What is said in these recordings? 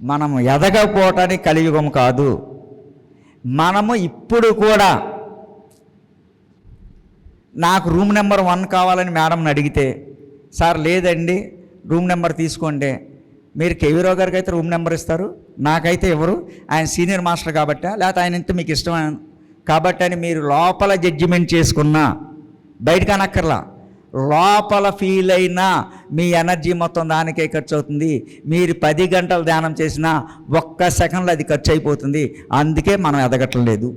మనము ఎదగకపోవటానికి కలియుగం కాదు. మనము ఇప్పుడు కూడా నాకు రూమ్ నెంబర్ 1 కావాలని మేడంని అడిగితే, సార్ లేదండి రూమ్ నెంబర్ తీసుకోండి. మీరు కేవీరావు గారికి అయితే రూమ్ నెంబర్ ఇస్తారు, నాకైతే ఎవరు, ఆయన సీనియర్ మాస్టర్ కాబట్టి, లేకపోతే ఆయన ఇంత మీకు ఇష్టం కాబట్టి అని మీరు లోపల జడ్జిమెంట్ చేసుకున్నా, బయటకు అనక్కర్లా, లోపల ఫీల్ అయినా మీ ఎనర్జీ మొత్తం దానికే ఖర్చు అవుతుంది. మీరు 10 గంటలు ధ్యానం చేసినా 1 సెకండ్లో అది ఖర్చు అయిపోతుంది. అందుకే మనం ఎదగట్లేదు.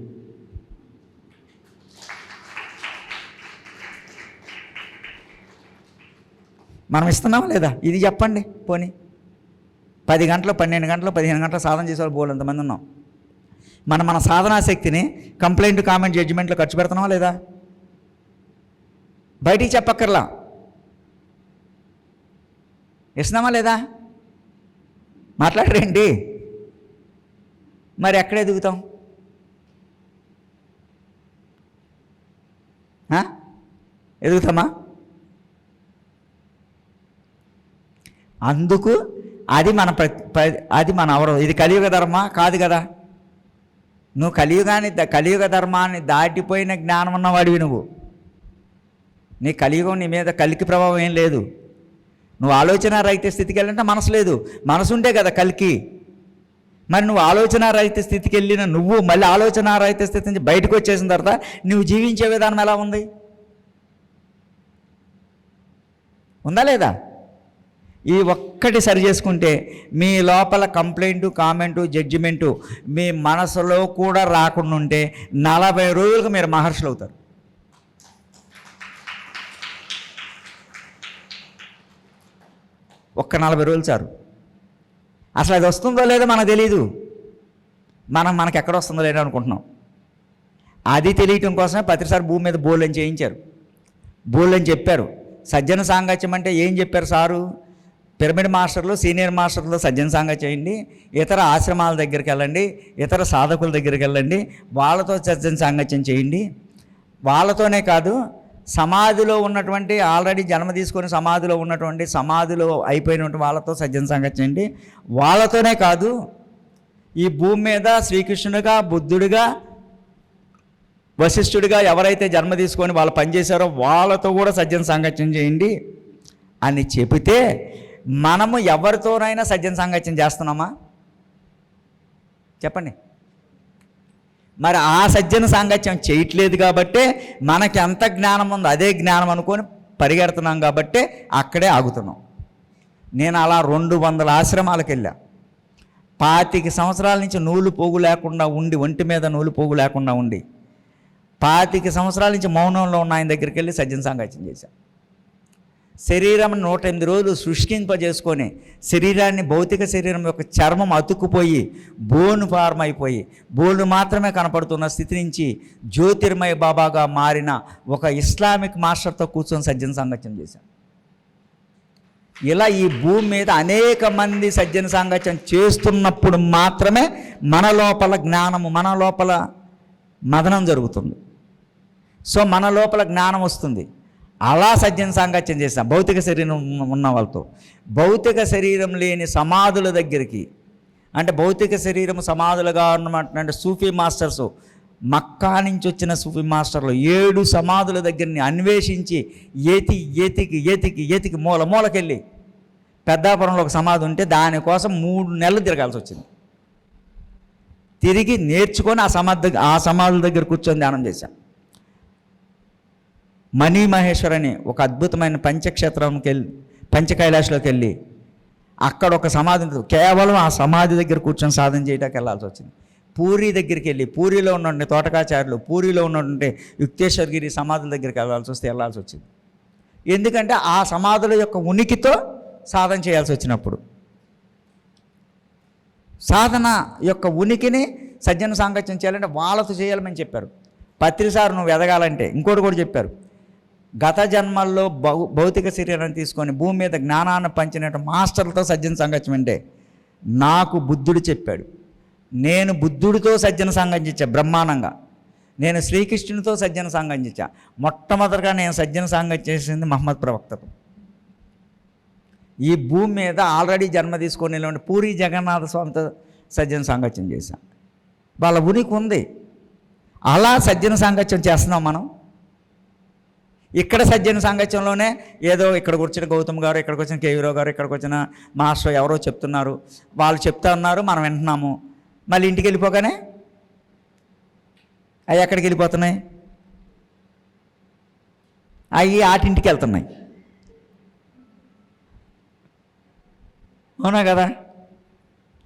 మనం ఇస్తున్నామా లేదా? ఇది చెప్పండి. పోనీ 10 గంటలు 12 గంటలు 15 గంటలు సాధన చేసేవాళ్ళు బోలు ఎంతమంది ఉన్నాం. మన సాధనా శక్తిని కంప్లైంట్, కామెంట్, జడ్జిమెంట్లో ఖర్చు పెడుతున్నామా లేదా? బయటికి చెప్పక్కర్లా, ఇస్తున్నామా లేదా? మాట్లాడరేంటి? మరి ఎక్కడ ఎదుగుతాం? ఎదుగుతామా? అందుకు అది మన అవరం. ఇది కలియుగ ధర్మ కాదు కదా. నువ్వు కలియుగ ధర్మాన్ని దాటిపోయిన జ్ఞానం ఉన్నవాడివి నువ్వు. నీ కలియుగం నీ మీద కలికి ప్రభావం ఏం లేదు. నువ్వు ఆలోచన రహిత స్థితికి వెళ్ళాలంటే మనసు లేదు, మనసు ఉంటే కదా కలికి. మరి నువ్వు ఆలోచన రహిత స్థితికి వెళ్ళిన నువ్వు మళ్ళీ ఆలోచన రహిత స్థితి నుంచి బయటకు వచ్చేసిన తర్వాత నువ్వు జీవించే విధానం ఎలా ఉంది? ఉందా లేదా? ఈ ఒక్కటి సరి చేసుకుంటే మీ లోపల కంప్లైంటు, కామెంటు, జడ్జిమెంటు మీ మనసులో కూడా రాకుండా ఉంటే 40 రోజులకు మీరు మహర్షులు అవుతారు. ఒక్క 40 రోజులు చాలు. అసలు అది వస్తుందో లేదో మనకు తెలీదు. మనకి ఎక్కడ వస్తుందో లేదో అనుకుంటున్నాం. అది తెలియటం కోసమే ప్రతిసారి భూమి మీద బోళ్ళని చేయించారు, బోళ్ళని చెప్పారు. సజ్జన సాంగత్యం అంటే ఏం చెప్పారు సారు? పిరమిడ్ మాస్టర్లు, సీనియర్ మాస్టర్లు సజ్జన సాంగత్యం చేయండి, ఇతర ఆశ్రమాల దగ్గరికి వెళ్ళండి, ఇతర సాధకుల దగ్గరికి వెళ్ళండి, వాళ్ళతో సజ్జన సాంగత్యం చేయండి. వాళ్ళతోనే కాదు, సమాధిలో ఉన్నటువంటి ఆల్రెడీ జన్మ తీసుకొని సమాధిలో ఉన్నటువంటి, సమాధిలో అయిపోయినటువంటి వాళ్ళతో సజ్జన సాంగత్యం చేయండి. వాళ్ళతోనే కాదు, ఈ భూమి మీద శ్రీకృష్ణుడిగా, బుద్ధుడిగా, వశిష్ఠుడిగా ఎవరైతే జన్మ తీసుకొని వాళ్ళు పనిచేశారో వాళ్ళతో కూడా సజ్జన సాంగత్యం చేయండి అని చెబితే మనము ఎవరితోనైనా సజ్జన సాంగత్యం చేస్తున్నామా? చెప్పండి. మరి ఆ సజ్జన సాంగత్యం చేయట్లేదు కాబట్టే మనకి ఎంత జ్ఞానం ఉందో అదే జ్ఞానం అనుకొని పరిగెడుతున్నాం కాబట్టే అక్కడే ఆగుతున్నాం. నేను అలా 200 ఆశ్రమాలకు వెళ్ళా. 25 సంవత్సరాల నుంచి నూలు పోగు లేకుండా ఉండి, ఒంటి మీద నూలు పోగు లేకుండా ఉండి 25 సంవత్సరాల నుంచి మౌనంలో ఉన్న ఆయన దగ్గరికి వెళ్ళి సజ్జన సాంగత్యం చేశాను. శరీరం 108 రోజులు శుష్కింపజేసుకొని శరీరాన్ని, భౌతిక శరీరం యొక్క చర్మం అతుక్కుపోయి బోన్ ఫార్మ్ అయిపోయి బోన్ మాత్రమే కనపడుతున్న స్థితి నుంచి జ్యోతిర్మయ బాబాగా మారిన ఒక ఇస్లామిక్ మాస్టర్తో కూర్చొని సజ్జన సాంగత్యం చేశాను. ఇలా ఈ భూమి మీద అనేక మంది సజ్జన సాంగత్యం చేస్తున్నప్పుడు మాత్రమే మన లోపల జ్ఞానము, మన లోపల మదనం జరుగుతుంది. సో మన లోపల జ్ఞానం వస్తుంది. అలా సజ్జన సాంగత్యం చేశాం భౌతిక శరీరం ఉన్న వాళ్ళతో. భౌతిక శరీరం లేని సమాధుల దగ్గరికి, అంటే భౌతిక శరీరం సమాధులుగా ఉన్నటువంటి సూఫీ మాస్టర్స్, మక్కా నుంచి వచ్చిన సూఫీ మాస్టర్లు 7 సమాధుల దగ్గరని అన్వేషించి ఏతికి మూలకెళ్ళి పెద్దాపురంలో ఒక సమాధి ఉంటే దానికోసం 3 నెలలు తిరగాల్సి వచ్చింది. తిరిగి నేర్చుకొని ఆ సమాధుల దగ్గర కూర్చొని ధ్యానం చేశాం. మణి మహేశ్వర్ అని ఒక అద్భుతమైన పంచక్షేత్రంకి వెళ్ళి, పంచకైలాష్లోకి వెళ్ళి అక్కడ ఒక సమాధి ఉంటుంది. కేవలం ఆ సమాధి దగ్గర కూర్చొని సాధన చేయడానికి వెళ్ళాల్సి వచ్చింది. పూరి దగ్గరికి వెళ్ళి, పూరిలో ఉన్నటువంటి తోటకాచార్యులు, పూరిలో ఉన్నటువంటి యుక్తేశ్వరగిరి సమాధుల దగ్గరికి వెళ్ళాల్సి వచ్చింది. ఎందుకంటే ఆ సమాధుల యొక్క ఉనికితో సాధన చేయాల్సి వచ్చినప్పుడు సాధన యొక్క ఉనికిని సజ్జన సాంగత్యం చేయాలంటే వాళ్ళతో చేయాలని చెప్పారు. పత్రిసారు నువ్వు ఎదగాలంటే ఇంకోటి కూడా చెప్పారు. గత జన్మల్లో భౌతిక శరీరాన్ని తీసుకొని భూమి మీద జ్ఞానాన్ని పంచినట్టు మాస్టర్లతో సజ్జన సాంగత్యం అంటే నాకు బుద్ధుడు చెప్పాడు. నేను బుద్ధుడితో సజ్జన సాంగత్యం చేశా బ్రహ్మాండంగా. నేను శ్రీకృష్ణునితో సజ్జన సాంగత్యం చేశా. మొట్టమొదటిగా నేను సజ్జన సాంగత్యం చేసింది మహమ్మద్ ప్రవక్తతో. ఈ భూమి మీద ఆల్రెడీ జన్మ తీసుకొని వెళ్ళి పూరి జగన్నాథ స్వామితో సజ్జన సాంగత్యం చేశాం. వాళ్ళ ఉనికి ఉంది. అలా సజ్జన సాంగత్యం చేస్తున్నాం మనం. ఇక్కడ సజ్జన సాంగత్యంలోనే ఏదో ఇక్కడికి వచ్చిన గౌతమ్ గారు, ఇక్కడికి వచ్చిన కేవీరావు గారు, ఇక్కడికి వచ్చిన మాస్టర్ ఎవరో చెప్తున్నారు, వాళ్ళు చెప్తా ఉన్నారు, మనం వింటున్నాము. మళ్ళీ ఇంటికి వెళ్ళిపోగానే అవి ఎక్కడికి వెళ్ళిపోతున్నాయి? అవి ఆటింటికి వెళ్తున్నాయి. అవునా కదా?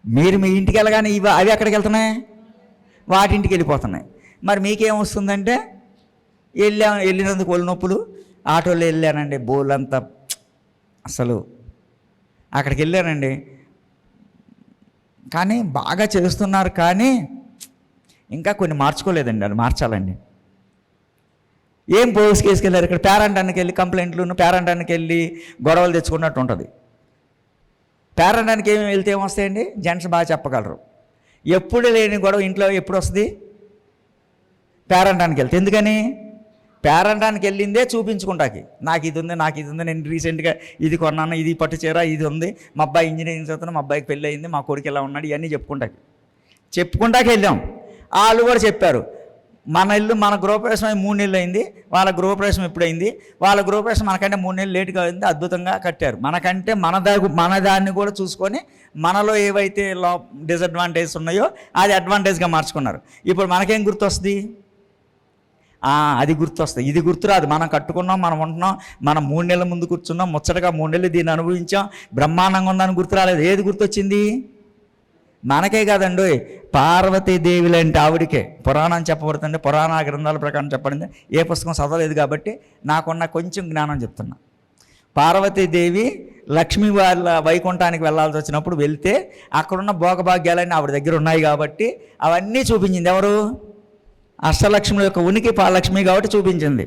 మీరు మీ ఇంటికి వెళ్ళగానే అవి ఎక్కడికి వెళ్తున్నాయి? వాటింటికి వెళ్ళిపోతున్నాయి. మరి మీకేమొస్తుందంటే వెళ్ళినందుకు ఒళ్ళు నొప్పులు. ఆటోలో వెళ్ళానండి, బోలంతా అసలు అక్కడికి వెళ్ళానండి, కానీ బాగా చేస్తున్నారు, కానీ ఇంకా కొన్ని మార్చుకోలేదండి. అది మార్చాలండి. ఏం పోలీస్ కేసుకి వెళ్ళారు, ఇక్కడ పేరెంటానికి వెళ్ళి కంప్లైంట్లు, పేరెంటానికి వెళ్ళి గొడవలు తెచ్చుకున్నట్టు ఉంటుంది. పేరెంటానికి ఏమి వెళ్తే ఏమొస్తాయండి? జెంట్స్ బాగా చెప్పగలరు. ఎప్పుడు లేని గొడవ ఇంట్లో ఎప్పుడు వస్తుంది? పేరెంటానికి వెళ్తే. ఎందుకని? పేరెంటానికి వెళ్ళిందే చూపించుకుంటాకి, నాకు ఇది ఉంది, నాకు ఇది ఉంది, నేను రీసెంట్గా ఇది కొన్నాను, ఇది పట్టు చీర, ఇది ఉంది, మా అబ్బాయి ఇంజనీరింగ్ చదువుతున్నా, మా అబ్బాయికి పెళ్ళి అయింది, మా కొడుకు ఇలా ఉన్నాడు, ఇవన్నీ చెప్పుకుంటాకి వెళ్ళాం. వాళ్ళు కూడా చెప్పారు, మన ఇల్లు మన గృహప్రవేశం 3 నెలలు అయింది, వాళ్ళ గృహప్రవేశం ఎప్పుడైంది, వాళ్ళ గృహప్రవేశం మనకంటే 3 నెలలు లేటుగా అయింది, అద్భుతంగా కట్టారు. మనకంటే మన దాన్ని కూడా చూసుకొని మనలో ఏవైతే డిసడ్వాంటేజెస్ ఉన్నాయో అది అడ్వాంటేజ్గా మార్చుకున్నారు. ఇప్పుడు మనకేం గుర్తొస్తుంది? అది గుర్తొస్తుంది. ఇది గుర్తురాదు. మనం కట్టుకున్నాం, మనం ఉంటున్నాం, మనం 3 నెలల ముందు కూర్చున్నాం, ముచ్చటగా 3 నెలలు దీన్ని అనుభవించాం, బ్రహ్మాండంగా ఉందని గుర్తురాలేదు. ఏది గుర్తొచ్చింది? మనకే కాదండి, పార్వతీదేవి లాంటి ఆవిడికే పురాణం చెప్పబడుతుంది. పురాణ గ్రంథాల ప్రకారం చెప్పబడింది. ఏ పుస్తకం చదవలేదు కాబట్టి నాకున్న కొంచెం జ్ఞానం చెప్తున్నా. పార్వతీదేవి లక్ష్మీ వాళ్ళ వైకుంఠానికి వెళ్ళాల్సి వచ్చినప్పుడు వెళ్తే అక్కడున్న భోగభాగ్యాలన్నీ ఆవిడ దగ్గర ఉన్నాయి కాబట్టి అవన్నీ చూపించింది. ఎవరు? అష్టలక్ష్మి యొక్క ఉనికి లక్ష్మి కాబట్టి చూపించింది.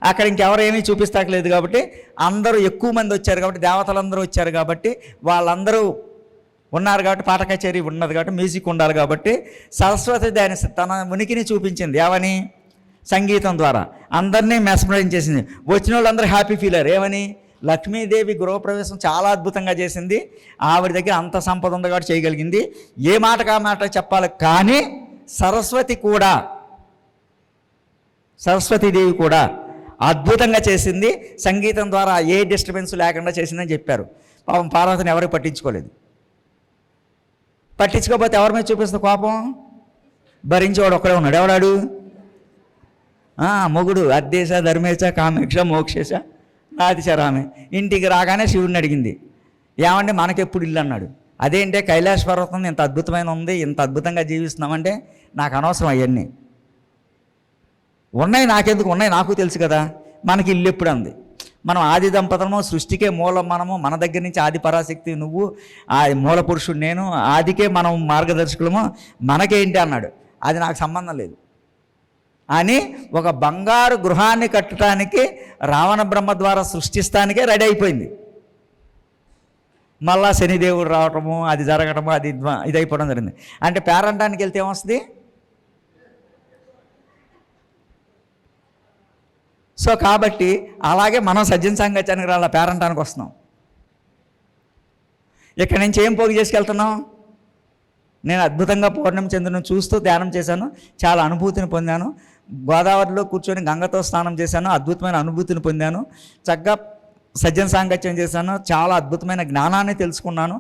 అక్కడ ఇంకెవరు ఏమీ చూపిస్తాకలేదు కాబట్టి అందరూ ఎక్కువ మంది వచ్చారు కాబట్టి, దేవతలందరూ వచ్చారు కాబట్టి, వాళ్ళందరూ ఉన్నారు కాబట్టి, పాట కచేరీ ఉన్నది కాబట్టి, మ్యూజిక్ ఉండాలి కాబట్టి సరస్వతి దాని తన ఉనికిని చూపించింది. ఏమని? సంగీతం ద్వారా అందరినీ మెస్మరైజ్ చేసింది. వచ్చిన వాళ్ళందరూ హ్యాపీ ఫీల్ అయ్యారు. ఏమని? లక్ష్మీదేవి గృహప్రవేశం చాలా అద్భుతంగా చేసింది, ఆవిడ దగ్గర అంత సంపద ఉంది కాబట్టి చేయగలిగింది. ఏ మాటకు ఆ మాట చెప్పాలి. కానీ సరస్వతీదేవి కూడా అద్భుతంగా చేసింది, సంగీతం ద్వారా ఏ డిస్టర్బెన్స్ లేకుండా చేసిందని చెప్పారు. పాపం పార్వతిని ఎవరికి పట్టించుకోలేదు. పట్టించుకోకపోతే ఎవరి మీద చూపిస్తుంది కోపం? భరించేవాడు ఒక్కడే ఉన్నాడు. ఎవడాడు? మొగుడు. అద్దేశ ధర్మేశ కామేక్ష మోక్షేశ నాతిచరామే. ఇంటికి రాగానే శివుడిని అడిగింది, ఏమంటే మనకెప్పుడు ఇల్లు అన్నాడు. అదేంటే కైలాస పర్వతం ఇంత అద్భుతమైన ఉంది, ఇంత అద్భుతంగా జీవిస్తున్నామంటే నాకు అనవసరం, అవన్నీ ఉన్నాయి, నాకెందుకు? ఉన్నాయి, నాకు తెలుసు కదా. మనకి ఇల్లు ఎప్పుడు అంది. మనం ఆది దంపతము, సృష్టికే మూలం మనము, మన దగ్గర నుంచి ఆది పరాశక్తి నువ్వు, ఆ మూల పురుషుడు నేను, ఆదికే మనం మార్గదర్శకులము, మనకేంటి అన్నాడు. అది నాకు సంబంధం లేదు అని ఒక బంగారు గృహాన్ని కట్టడానికి రావణ బ్రహ్మ ద్వారా సృష్టిస్తానికే రెడీ అయిపోయింది. మళ్ళా శనిదేవుడు రావటము, అది జరగటము, అది అయిపోవడం జరిగింది. అంటే పేరంటానికి వెళ్తే ఏమొస్తుంది? సో కాబట్టి అలాగే మనం సజ్జన సాంగత్యానికి రాళ్ళ పేరంటానికి వస్తున్నాం. ఇక్కడ నుంచి ఏం పోగు చేసుకెళ్తున్నాం? నేను అద్భుతంగా పౌర్ణమి చంద్రుని చూస్తూ ధ్యానం చేశాను, చాలా అనుభూతిని పొందాను. గోదావరిలో కూర్చొని గంగతో స్నానం చేశాను, అద్భుతమైన అనుభూతిని పొందాను. చక్కగా సజ్జన సాంగత్యం చేశాను, చాలా అద్భుతమైన జ్ఞానాన్ని తెలుసుకున్నాను.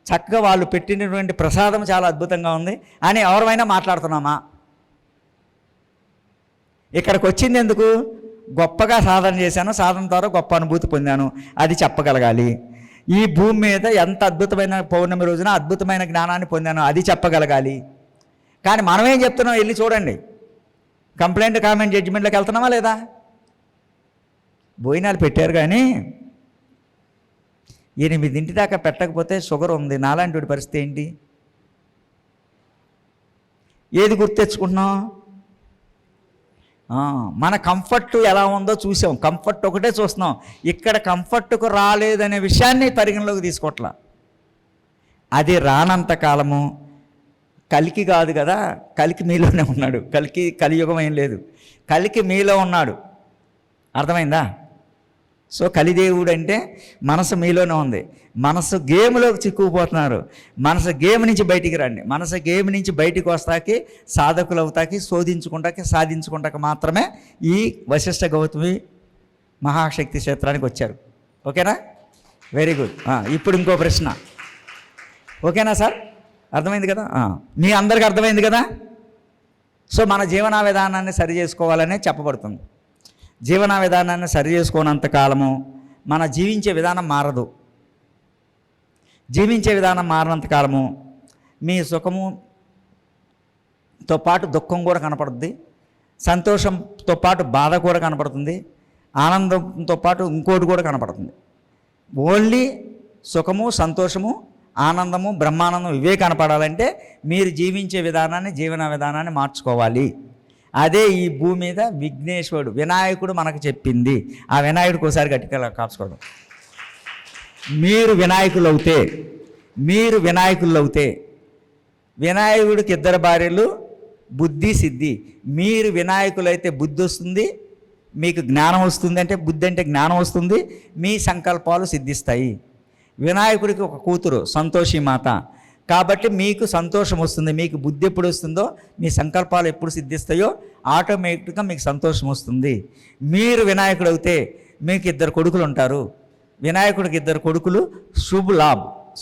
చక్కగా వాళ్ళు పెట్టినటువంటి ప్రసాదం చాలా అద్భుతంగా ఉంది అని ఎవరైనా మాట్లాడుతున్నామా? ఇక్కడికి వచ్చింది ఎందుకు? గొప్పగా సాధన చేశాను, సాధన ద్వారా గొప్ప అనుభూతి పొందాను, అది చెప్పగలగాలి. ఈ భూమి మీద ఎంత అద్భుతమైన పౌర్ణమి రోజున అద్భుతమైన జ్ఞానాన్ని పొందాను, అది చెప్పగలగాలి. కానీ మనం ఏం చెప్తున్నాం? వెళ్ళి చూడండి, కంప్లైంట్ కామెంట్ జడ్జిమెంట్లోకి వెళ్తున్నామా లేదా? భోజనాలు పెట్టారు కానీ 8 దాకా పెట్టకపోతే షుగర్ ఉంది, నాలాంటి పరిస్థితి ఏంటి? ఏది గుర్తు తెచ్చుకుంటున్నాం? మన కంఫర్ట్ ఎలా ఉందో చూసాం, కంఫర్ట్ ఒకటే చూస్తున్నాం. ఇక్కడ కంఫర్ట్కు రాలేదనే విషయాన్ని పరిగణలోకి తీసుకోవట్లా. అది రానంత కాలము కలికి కాదు కదా, కలికి మీలోనే ఉన్నాడు. కలియుగం ఏం లేదు, కలికి మీలో ఉన్నాడు. అర్థమైందా? సో కలిదేవుడు అంటే మనసు మీలోనే ఉంది. మనసు గేమ్లోకి చిక్కుకుపోతున్నారు. మనసు గేమ్ నుంచి బయటికి రండి. మనసు గేమ్ నుంచి బయటికి వస్తాకి, సాధకులు అవుతాకి, శోధించుకుంటాకి, సాధించుకుంటాకి మాత్రమే ఈ వశిష్ఠ గౌతమి మహాశక్తి క్షేత్రానికి వచ్చారు. ఓకేనా? Very good. ఇప్పుడు ఇంకో ప్రశ్న. ఓకేనా సార్? అర్థమైంది కదా? మీ అందరికీ అర్థమైంది కదా? సో మన జీవన విధానాన్ని సరి చేసుకోవాలనే చెప్పబడుతుంది. జీవన విధానాన్ని సరి చేసుకోనంత కాలము మన జీవించే విధానం మారదు. జీవించే విధానం మారినంత కాలము మీ సుఖముతో పాటు దుఃఖం కూడా కనపడుతుంది, సంతోషంతో పాటు బాధ కూడా కనపడుతుంది, ఆనందంతో పాటు ఇంకోటి కూడా కనపడుతుంది. ఓన్లీ సుఖము, సంతోషము, ఆనందము, బ్రహ్మానందం ఇవే కనపడాలంటే మీరు జీవించే విధానాన్ని, జీవన విధానాన్ని మార్చుకోవాలి. అదే ఈ భూమి మీద విఘ్నేశ్వరుడు వినాయకుడు మనకు చెప్పింది. ఆ వినాయకుడికి ఒకసారి గట్టిగా కాల్చుకోవడం. మీరు వినాయకులు అవుతే వినాయకుడికి 2 భార్యలు, బుద్ధి సిద్ధి. మీరు వినాయకులైతే బుద్ధి వస్తుంది, మీకు జ్ఞానం వస్తుంది. అంటే బుద్ధి అంటే జ్ఞానం వస్తుంది, మీ సంకల్పాలు సిద్ధిస్తాయి. వినాయకుడికి ఒక కూతురు సంతోషి మాత, కాబట్టి మీకు సంతోషం వస్తుంది. మీకు బుద్ధి ఎప్పుడు వస్తుందో, మీ సంకల్పాలు ఎప్పుడు సిద్ధిస్తాయో ఆటోమేటిక్గా మీకు సంతోషం వస్తుంది. మీరు వినాయకుడు అయితే మీకు 2 కొడుకులు ఉంటారు. వినాయకుడికి 2 కొడుకులు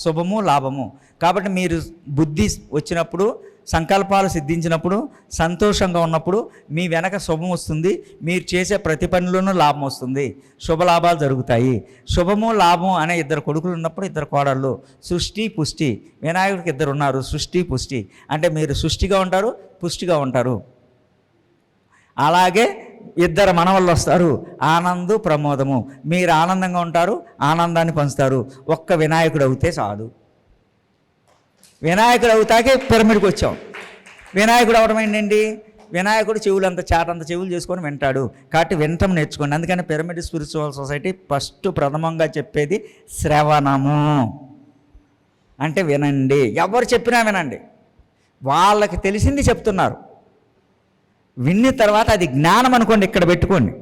శుభము లాభము. కాబట్టి మీరు బుద్ధి వచ్చినప్పుడు, సంకల్పాలు సిద్ధించినప్పుడు, సంతోషంగా ఉన్నప్పుడు మీ వెనక శుభం వస్తుంది. మీరు చేసే ప్రతి పనిలోనూ లాభం వస్తుంది, శుభలాభాలు జరుగుతాయి. శుభము లాభం అనే 2 కొడుకులు ఉన్నప్పుడు 2 కోడళ్ళు. సృష్టి పుష్టి. వినాయకుడికి 2 ఉన్నారు, సృష్టి పుష్టి. అంటే మీరు సృష్టిగా ఉంటారు, పుష్టిగా ఉంటారు. అలాగే 2 మనవళ్ళు వస్తారు, ఆనందు ప్రమోదము. మీరు ఆనందంగా ఉంటారు, ఆనందాన్ని పంచుతారు. ఒక్క వినాయకుడు అవుతే చాలు. వినాయకుడు అవుతాకే పిరమిడ్కి వచ్చాం. వినాయకుడు అవడం ఏంటండి? వినాయకుడు చెవులంత చాటంత చెవులు చేసుకొని వింటాడు. కాబట్టి వినటం నేర్చుకోండి. అందుకని పిరమిడ్ స్పిరిచువల్ సొసైటీ ప్రథమంగా చెప్పేది శ్రవణము. అంటే వినండి, ఎవరు చెప్పినా వినండి. వాళ్ళకి తెలిసింది చెప్తున్నారు. విన్న తర్వాత అది జ్ఞానం అనుకోండి, ఇక్కడ పెట్టుకోండి.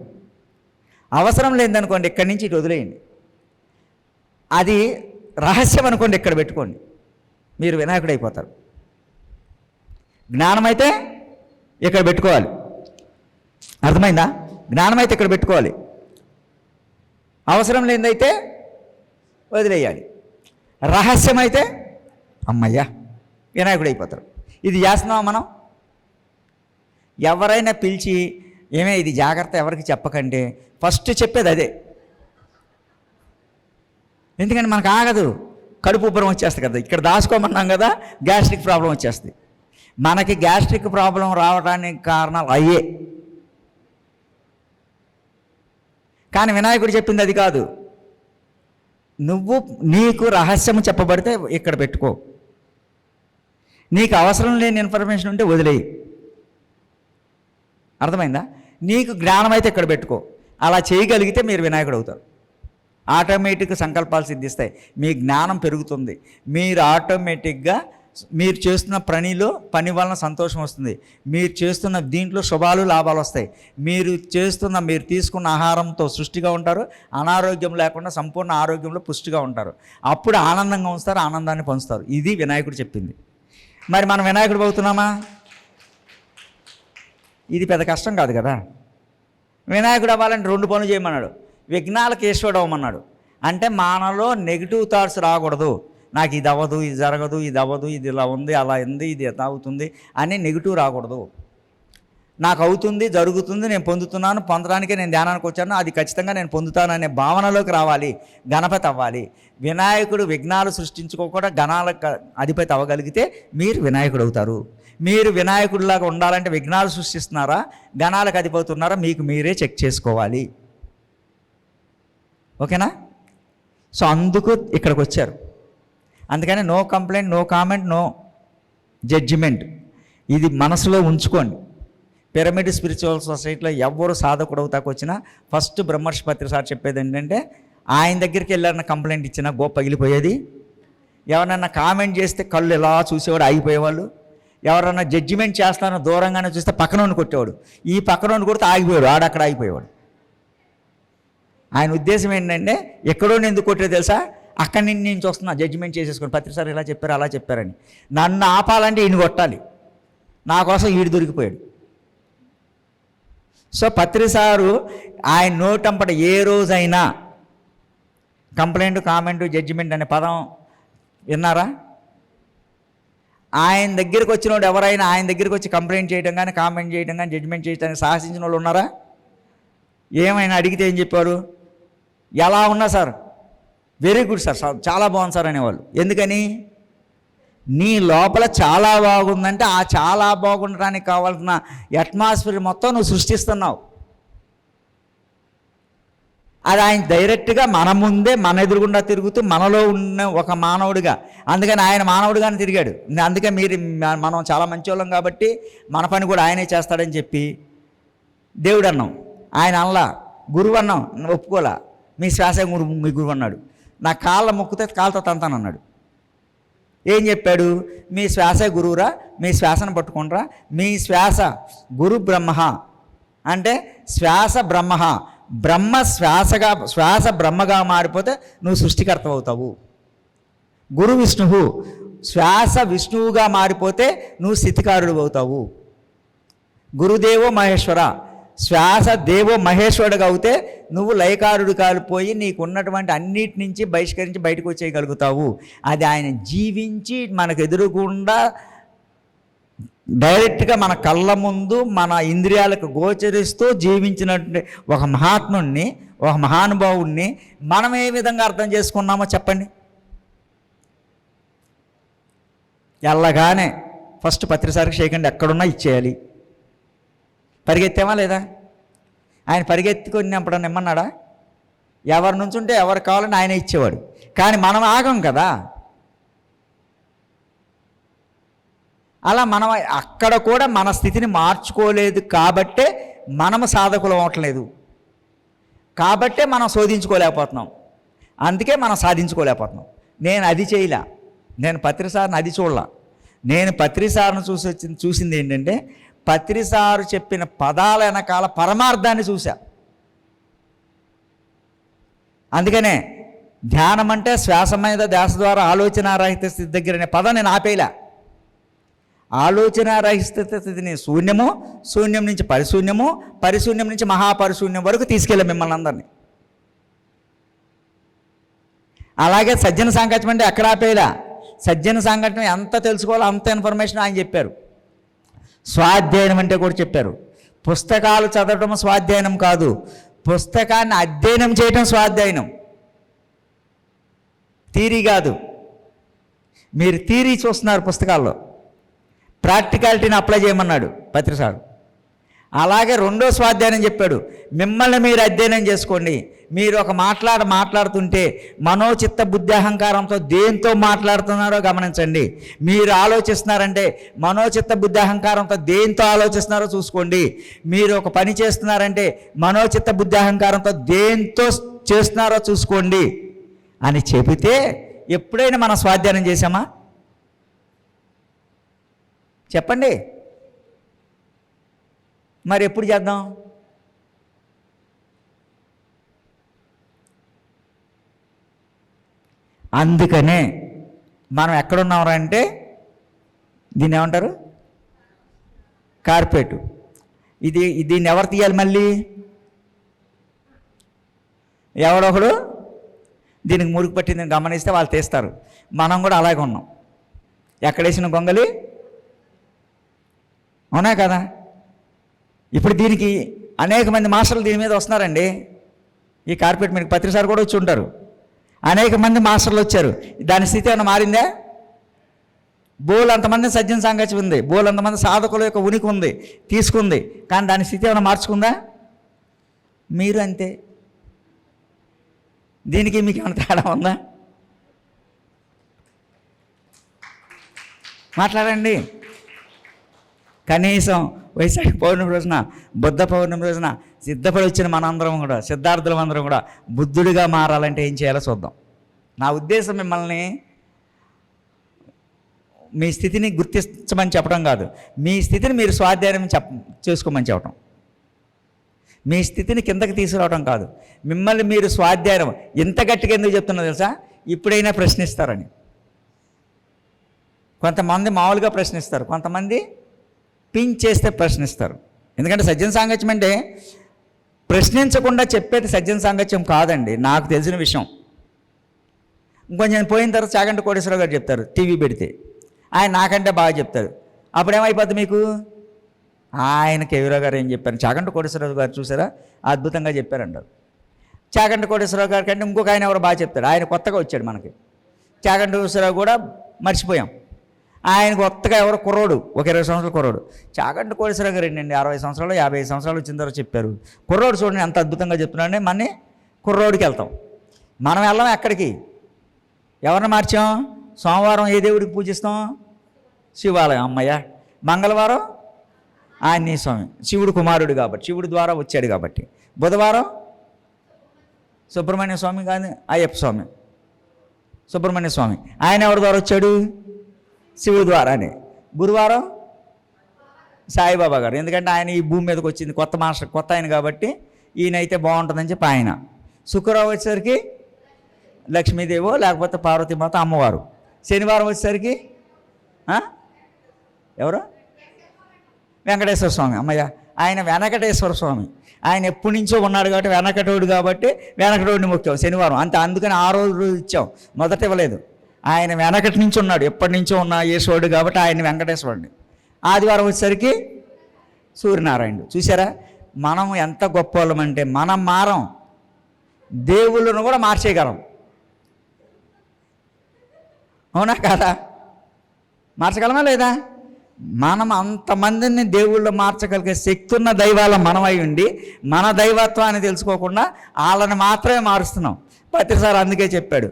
అవసరం లేదనుకోండి, ఇక్కడి నుంచి ఇటు వదిలేయండి. అది రహస్యం అనుకోండి, ఇక్కడ పెట్టుకోండి. మీరు వినాయకుడు అయిపోతారు. జ్ఞానం అయితే ఇక్కడ పెట్టుకోవాలి. అర్థమైందా? జ్ఞానం అయితే ఇక్కడ పెట్టుకోవాలి, అవసరం లేదైతే వదిలేయాలి. రహస్యం అయితే అమ్మయ్యా వినాయకుడు అయిపోతారు. ఇది చేస్తున్నావా మనం? ఎవరైనా పిలిచి ఏమే ఇది జాగ్రత్త ఎవరికి చెప్పకండి, ఫస్ట్ చెప్పేది అదే. ఎందుకంటే మనకు ఆగదు, కడుపు ఉబ్బరం వచ్చేస్తుంది కదా. ఇక్కడ దాచుకోమన్నాం కదా, గ్యాస్ట్రిక్ ప్రాబ్లం వచ్చేస్తుంది. మనకి గ్యాస్ట్రిక్ ప్రాబ్లం రావడానికి కారణాలు అయ్యే. కానీ వినాయకుడు చెప్పింది అది కాదు. నీకు రహస్యం చెప్పబడితే ఇక్కడ పెట్టుకో, నీకు అవసరం లేని ఇన్ఫర్మేషన్ ఉంటే వదిలేయి. అర్థమైందా? నీకు జ్ఞానం అయితే ఇక్కడ పెట్టుకో. అలా చేయగలిగితే మీరు వినాయకుడు అవుతారు. ఆటోమేటిక్గా సంకల్పాలు సిద్ధిస్తాయి, మీ జ్ఞానం పెరుగుతుంది. మీరు ఆటోమేటిక్గా మీరు చేస్తున్న పని వలన సంతోషం వస్తుంది. మీరు చేస్తున్న దీంట్లో శుభాలు లాభాలు వస్తాయి. మీరు తీసుకున్న ఆహారంతో సృష్టిగా ఉంటారు, అనారోగ్యం లేకుండా సంపూర్ణ ఆరోగ్యంలో పుష్టిగా ఉంటారు. అప్పుడు ఆనందంగా ఉంచుతారు, ఆనందాన్ని పంచుతారు. ఇది వినాయకుడు చెప్పింది. మరి మనం వినాయకుడు అవుతున్నామా? ఇది పెద్ద కష్టం కాదు కదా. వినాయకుడు అవ్వాలంటే 2 పనులు చేయమన్నాడు. విఘ్నాలకు ఈశ్వరుడు అవ్వమన్నాడు. అంటే మనలో నెగిటివ్ థాట్స్ రాకూడదు. నాకు ఇది అవ్వదు, ఇది జరగదు, ఇది అవ్వదు, ఇది ఇలా ఉంది, అలా ఉంది, ఇది ఎలా అవుతుంది అని నెగిటివ్ రాకూడదు. నాకు అవుతుంది, జరుగుతుంది, నేను పొందుతున్నాను, పొందడానికే నేను ధ్యానానికి వచ్చాను, అది ఖచ్చితంగా నేను పొందుతాననే భావనలోకి రావాలి. గణపతి అవ్వాలి. వినాయకుడు విఘ్నాలు సృష్టించుకోకుండా గణాలకు అధిపతి అవ్వగలిగితే మీరు వినాయకుడు అవుతారు. మీరు వినాయకుడిలాగా ఉండాలంటే విఘ్నాలు సృష్టిస్తున్నారా, గణాలకు అధిపతి ఉన్నారా, మీకు మీరే చెక్ చేసుకోవాలి. ఓకేనా? సో అందుకు ఇక్కడికి వచ్చారు. అందుకని no complaint, no comment, no judgement. ఇది మనసులో ఉంచుకోండి. పిరమిడ్ స్పిరిచువల్ సొసైటీలో ఎవరు సాధకుడు అవుతాకు వచ్చినా ఫస్ట్ బ్రహ్మర్షి పత్రి సార్ చెప్పేది ఏంటంటే, ఆయన దగ్గరికి వెళ్ళారన్న కంప్లైంట్ ఇచ్చినా గోప పగిలిపోయేది. ఎవరన్నా కామెంట్ చేస్తే కళ్ళు ఎలా చూసేవాడు, ఆగిపోయేవాళ్ళు. ఎవరన్నా జడ్జిమెంట్ చేస్తానో దూరంగానే చూస్తే పక్కనోని కొట్టేవాడు. ఈ పక్కనోని కొడితే ఆగిపోయాడు, ఆడక్కడ ఆగిపోయేవాడు. ఆయన ఉద్దేశం ఏంటంటే ఎక్కడో నేను ఎందుకు కొట్టే తెలుసా, అక్కడి నుంచి నేను చూస్తున్నా జడ్జిమెంట్ చేసేసుకుని పత్రిసారి ఇలా చెప్పారు అలా చెప్పారని. నన్ను ఆపాలంటే ఈయన కొట్టాలి, నా కోసం ఈడు దొరికిపోయాడు. సో పత్రిసారు ఆయన నోటంపట ఏ రోజైనా కంప్లైంట్, కామెంట్, జడ్జిమెంట్ అనే పదం విన్నారా? ఆయన దగ్గరికి వచ్చిన వాడు ఎవరైనా ఆయన దగ్గరికి వచ్చి కంప్లైంట్ చేయడం కానీ, కామెంట్ చేయడం కానీ, జడ్జిమెంట్ చేయడానికి సాహసించిన వాళ్ళు ఉన్నారా? ఏమైనా అడిగితే ఏం చెప్పారు? ఎలా ఉన్నా సార్, వెరీ గుడ్ సార్, చాలా బాగుంది సార్ అనేవాళ్ళు. ఎందుకని? నీ లోపల చాలా బాగుందంటే ఆ చాలా బాగుండడానికి కావాల్సిన అట్మాస్ఫియర్ మొత్తం నువ్వు సృష్టిస్తున్నావు. అది ఆయన డైరెక్ట్గా మన ముందే మన ఎదురుగుండా తిరుగుతూ మనలో ఉన్న ఒక మానవుడిగా, అందుకని ఆయన మానవుడిగానే తిరిగాడు. అందుకే మనం చాలా మంచి వాళ్ళం కాబట్టి మన పని కూడా ఆయనే చేస్తాడని చెప్పి దేవుడు అన్నాం. ఆయన అనలా, గురువు అన్నాం, ఒప్పుకోలా. మీ శ్వాస మీ గురువు అన్నాడు. నా కాళ్ళ మొక్కుతే కాళ్ళతో తంతానన్నాడు. ఏం చెప్పాడు? మీ శ్వాసే గురువురా, మీ శ్వాసను పట్టుకుంటారా, మీ శ్వాస గురు బ్రహ్మ అంటే శ్వాస బ్రహ్మ, బ్రహ్మ శ్వాస బ్రహ్మగా మారిపోతే నువ్వు సృష్టికర్త అవుతావు. గురు విష్ణువు, శ్వాస విష్ణువుగా మారిపోతే నువ్వు స్థితికారుడు అవుతావు. గురుదేవో మహేశ్వర, శ్వాస దేవో మహేశ్వరుడుగా అవుతే నువ్వు లయకారుడు కాలిపోయి నీకున్నటువంటి అన్నిటి నుంచి బహిష్కరించి బయటకు వచ్చేయగలుగుతావు. అది ఆయన జీవించి మనకు ఎదురుగుండా డైరెక్ట్గా మన కళ్ళ ముందు మన ఇంద్రియాలకు గోచరిస్తూ జీవించినటువంటి ఒక మహాత్ముడిని, ఒక మహానుభావుడిని మనం ఏ విధంగా అర్థం చేసుకున్నామో చెప్పండి. ఎల్లగానే ఫస్ట్ పత్రిసారికి చేయకండి, ఎక్కడున్నా ఇచ్చేయాలి. పరిగెత్తామా లేదా? ఆయన పరిగెత్తుకున్నప్పుడు ఇమ్మన్నాడా? ఎవరి నుంచి ఉంటే ఎవరు కావాలని ఆయన ఇచ్చేవాడు. కానీ మనం ఆగం కదా. అలా మనం అక్కడ కూడా మన స్థితిని మార్చుకోలేదు కాబట్టే మనము సాధకులు అవ్వట్లేదు, కాబట్టే మనం శోధించుకోలేకపోతున్నాం, అందుకే మనం సాధించుకోలేకపోతున్నాం. నేను అది చేయలే, నేను పత్రిసారిని అది చూడలా. నేను పత్రిసారిని చూసింది ఏంటంటే పత్రిసారు చెప్పిన పదాల వెనకాల పరమార్థాన్ని చూశా. అందుకనే ధ్యానం అంటే శ్వాస మీద ధ్యాస ద్వారా ఆలోచనారహిత స్థితి దగ్గర అనే పదం నేను ఆపేలా. ఆలోచనారహిత స్థితిని శూన్యము, శూన్యం నుంచి పరిశూన్యము, పరిశూన్యం నుంచి మహాపరిశూన్యం వరకు తీసుకెళ్ళాం మిమ్మల్ని అందరినీ. అలాగే సజ్జన సాంగత్యం అంటే ఎక్కడ ఆపేలా. సజ్జన సాంగత్యం ఎంత తెలుసుకోవాలో అంత ఇన్ఫర్మేషన్ ఆయన చెప్పారు. స్వాధ్యాయనం అంటే కూడా చెప్పారు. పుస్తకాలు చదవడం స్వాధ్యాయనం కాదు, పుస్తకాన్ని అధ్యయనం చేయడం స్వాధ్యాయనం, థియరీ కాదు. మీరు థియరీ చూస్తున్నారు పుస్తకాల్లో, ప్రాక్టికాలిటీని అప్లై చేయమన్నాడు పత్రిసారు. అలాగే రెండో స్వాధ్యాయం చెప్పాడు, మిమ్మల్ని మీరు అధ్యయనం చేసుకోండి. మీరు ఒక మాట్లాడుతుంటే మనోచిత్త బుద్ధి అహంకారంతో దేంతో మాట్లాడుతున్నారో గమనించండి. మీరు ఆలోచిస్తున్నారంటే మనోచిత్త బుద్ధి అహంకారంతో దేంతో ఆలోచిస్తున్నారో చూసుకోండి. మీరు ఒక పని చేస్తున్నారంటే మనోచిత్త బుద్ధి అహంకారంతో దేంతో చేస్తున్నారో చూసుకోండి అని చెబితే ఎప్పుడైనా మనం స్వాధ్యాయం చేశామా? చెప్పండి. మరి ఎప్పుడు చేద్దాం? అందుకనే మనం ఎక్కడున్నాం అంటే దీన్ని ఏమంటారు? కార్పెట్. దీన్ని ఎవరు తీయాలి? మళ్ళీ ఎవడొకడు దీనికి మురికి పట్టిందని గమనిస్తే వాళ్ళు తీస్తారు. మనం కూడా అలాగే ఉన్నాం. ఎక్కడేసిన గొంగలి అవునా కదా? ఇప్పుడు దీనికి అనేక మంది మాస్టర్లు దీని మీద వస్తున్నారండి. ఈ కార్పెట్ మీద పత్రిసారి కూడా వచ్చి ఉంటారు. అనేక మంది మాస్టర్లు వచ్చారు. దాని స్థితి ఏమైనా మారిందా? బోల్ అంతమంది సజ్జన సాంగత్యం ఉంది, బోల్ అంతమంది సాధకుల యొక్క ఉనికి ఉంది, తీసుకుంది. కానీ దాని స్థితి ఏమైనా మార్చుకుందా? మీరు అంతే. దీనికి మీకు ఏమైనా తేడా ఉందా? మాట్లాడండి. కనీసం వైశాఖ పౌర్ణమి రోజున, బుద్ధ పౌర్ణమి రోజున సిద్ధపడి వచ్చిన మనందరం కూడా, సిద్ధార్థులం అందరం కూడా బుద్ధుడిగా మారాలంటే ఏం చేయాలో చూద్దాం. నా ఉద్దేశం మిమ్మల్ని మీ స్థితిని గుర్తించమని చెప్పడం కాదు, మీ స్థితిని మీరు స్వాధ్యాయం చేసుకోమని చెప్పడం. మీ స్థితిని కిందకి తీసుకురావడం కాదు, మిమ్మల్ని మీరు స్వాధ్యాయం. ఇంత గట్టిగా ఎందుకు చెప్తున్నా తెలుసా? ఇప్పుడైనా ప్రశ్నిస్తారని. కొంతమంది మామూలుగా ప్రశ్నిస్తారు, కొంతమంది పించ్ చేస్తే ప్రశ్నిస్తారు. ఎందుకంటే సజ్జన సాంగత్యం అంటే ప్రశ్నించకుండా చెప్పేది సజ్జన సాంగత్యం కాదండి, నాకు తెలిసిన విషయం. ఇంకొంచెం పోయిన తర్వాత చాగంటి కోటేశ్వరరావు గారు చెప్తారు టీవీ పెడితే, ఆయన నాకంటే బాగా చెప్తారు. అప్పుడేమైపోద్ది మీకు? ఆయన కేవీరావు గారు ఏం చెప్పారు, చాగంటి కోటేశ్వరరావు గారు చూసారా అద్భుతంగా చెప్పారంటారు. చాగంటి కోటేశ్వరరావు గారి కంటే ఇంకొక ఆయన ఎవరు బాగా చెప్తాడు, ఆయన కొత్తగా వచ్చాడు మనకి. చాగంటి కోటేశ్వరరావు కూడా మర్చిపోయాం. ఆయన కొత్తగా ఎవరు కుర్రోడు, ఒక 20 సంవత్సరాల కుర్రోడు. చాగంటి కోటేశ్వరరావు గారు ఏంటండి 60 సంవత్సరాలు 50 సంవత్సరాలు వచ్చిన తర్వాత చెప్పారు. కుర్రోడు చూడండి ఎంత అద్భుతంగా చెప్తున్నాడే. మన కుర్రోడికి వెళ్తాం, మనం వెళ్ళాం ఎక్కడికి? ఎవరిని మార్చాం? సోమవారం ఏ దేవుడికి పూజిస్తాం? శివాలయం, అమ్మయ్య. మంగళవారం ఆంజనేయ స్వామి, శివుడు కుమారుడు కాబట్టి, శివుడి ద్వారా వచ్చాడు కాబట్టి. బుధవారం సుబ్రహ్మణ్య స్వామి కాదు, అయ్యప్ప స్వామి, సుబ్రహ్మణ్య స్వామి. ఆయన ఎవరి ద్వారా వచ్చాడు? శివుడి ద్వారానే. గురువారం సాయిబాబా గారు, ఎందుకంటే ఆయన ఈ భూమి మీదకి వచ్చింది కొత్త మాస్టర్, కొత్త ఆయన కాబట్టి ఈయనైతే బాగుంటుందని చెప్పి ఆయన. శుక్రవారం వచ్చేసరికి లక్ష్మీదేవో లేకపోతే పార్వతీమాత అమ్మవారు. శనివారం వచ్చేసరికి ఎవరు? వెంకటేశ్వర స్వామి, అమ్మయ్య. ఆయన వెనకటేశ్వర స్వామి, ఆయన ఎప్పటి నుంచో ఉన్నాడు కాబట్టి వెనకటోడు కాబట్టి వెనకటోడిని ముఖ్యం శనివారం అంతే. అందుకని ఆ రోజు ఇచ్చాం, మొదట ఇవ్వలేదు. ఆయన వెనకటి నుంచి ఉన్నాడు, ఎప్పటి నుంచో ఉన్న యేసోడు కాబట్టి ఆయన వెంకటేశ్వరుడిని. ఆదివారం వచ్చేసరికి సూర్యనారాయణుడు. చూసారా మనం ఎంత గొప్ప వాళ్ళమంటే, మనం మారం, దేవుళ్ళను కూడా మార్చేయగలం. అవునా కాదా? మార్చగలమా లేదా? మనం అంతమందిని దేవుళ్ళు మార్చగలిగే శక్తి ఉన్న దైవాల మనమై ఉండి మన దైవత్వాన్ని తెలుసుకోకుండా వాళ్ళని మాత్రమే మారుస్తున్నాం. ప్రతిసారి అందుకే చెప్పాడు,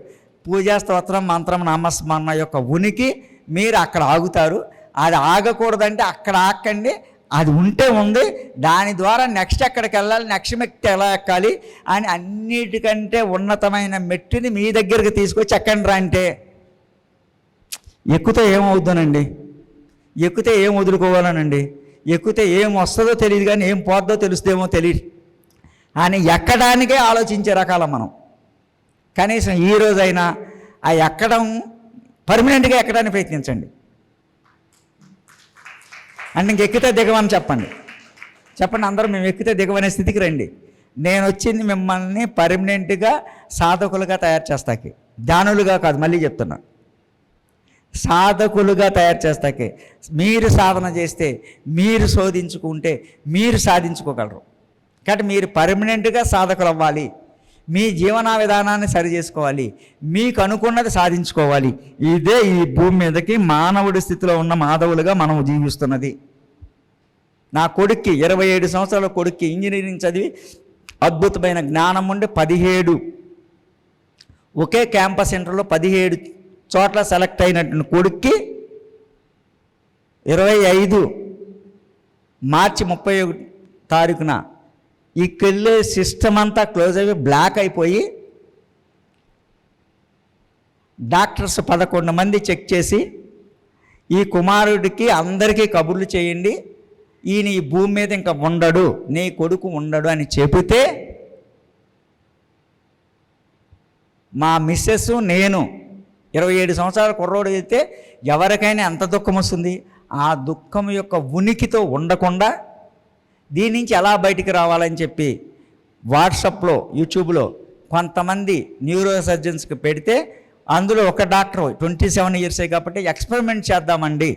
పూజా స్తోత్రం మంత్రం నామస్మరణ యొక్క ఉనికి మీరు అక్కడ ఆగుతారు, అది ఆగకూడదంటే అక్కడ ఆకండి, అది ఉంటే ఉంది, దాని ద్వారా నెక్స్ట్ ఎక్కడికి వెళ్ళాలి, నెక్స్ట్ మెట్టు ఎలా ఎక్కాలి అని అన్నిటికంటే ఉన్నతమైన మెట్టుని మీ దగ్గరికి తీసుకొచ్చి ఎక్కండి రా అంటే. ఎక్కితే ఏమవుద్దోనండి, ఎక్కితే ఏం వదులుకోవాలనండి, ఎక్కితే ఏం వస్తుందో తెలియదు కానీ ఏం పోద్దో తెలుస్తుందేమో తెలియదు అని ఎక్కడానికే ఆలోచించే రకాల మనం. కనీసం ఈ రోజైనా ఆ ఎక్కడం పర్మనెంట్గా ఎక్కడానికి ప్రయత్నించండి. అంటే ఇంకెక్కితే దిగమని చెప్పండి, అందరూ మేము ఎక్కితే దిగమనే స్థితికి రండి. నేను వచ్చింది మిమ్మల్ని పర్మనెంట్గా సాధకులుగా తయారు చేస్తాకి, ధ్యానులుగా కాదు, మళ్ళీ చెప్తున్నా, సాధకులుగా తయారు చేస్తాకే. మీరు సాధన చేస్తే, మీరు శోధించుకుంటే మీరు సాధించుకోగలరు. కాబట్టి మీరు పర్మనెంట్గా సాధకులు అవ్వాలి, మీ జీవన విధానాన్ని సరి చేసుకోవాలి, మీకు అనుకున్నది సాధించుకోవాలి. ఇదే ఈ భూమి మీదకి మానవుడి స్థితిలో ఉన్న మాధవులుగా మనం జీవిస్తున్నది. నా కొడుక్కి 27 సంవత్సరాల కొడుక్కి ఇంజనీరింగ్ చదివి అద్భుతమైన జ్ఞానం ఉండి 17 ఒకే క్యాంపస్ సెంటర్లో 17 చోట్ల సెలెక్ట్ అయినటువంటి కొడుక్కి 25 మార్చి 31 తారీఖున ఇక్కడెళ్ళే సిస్టమ్ అంతా క్లోజ్ అయిపోయి బ్లాక్ అయిపోయి డాక్టర్స్ 11 మంది చెక్ చేసి ఈ కుమారుడికి అందరికీ కబుర్లు చేయండి, ఈయన ఈ భూమి మీద ఇంకా ఉండడు, నీ కొడుకు ఉండడు అని చెబితే మా మిస్సెస్ నేను 27 సంవత్సరాల కుర్రోడు అయితే ఎవరికైనా ఎంత దుఃఖం వస్తుంది? ఆ దుఃఖం యొక్క ఉనికితో ఉండకుండా దీని నుంచి ఎలా బయటికి రావాలని చెప్పి వాట్సాప్లో యూట్యూబ్లో కొంతమంది న్యూరో సర్జన్స్కి పెడితే అందులో ఒక డాక్టర్ 27 ఇయర్సే కాబట్టి ఎక్స్పెరిమెంట్ చేద్దామండి,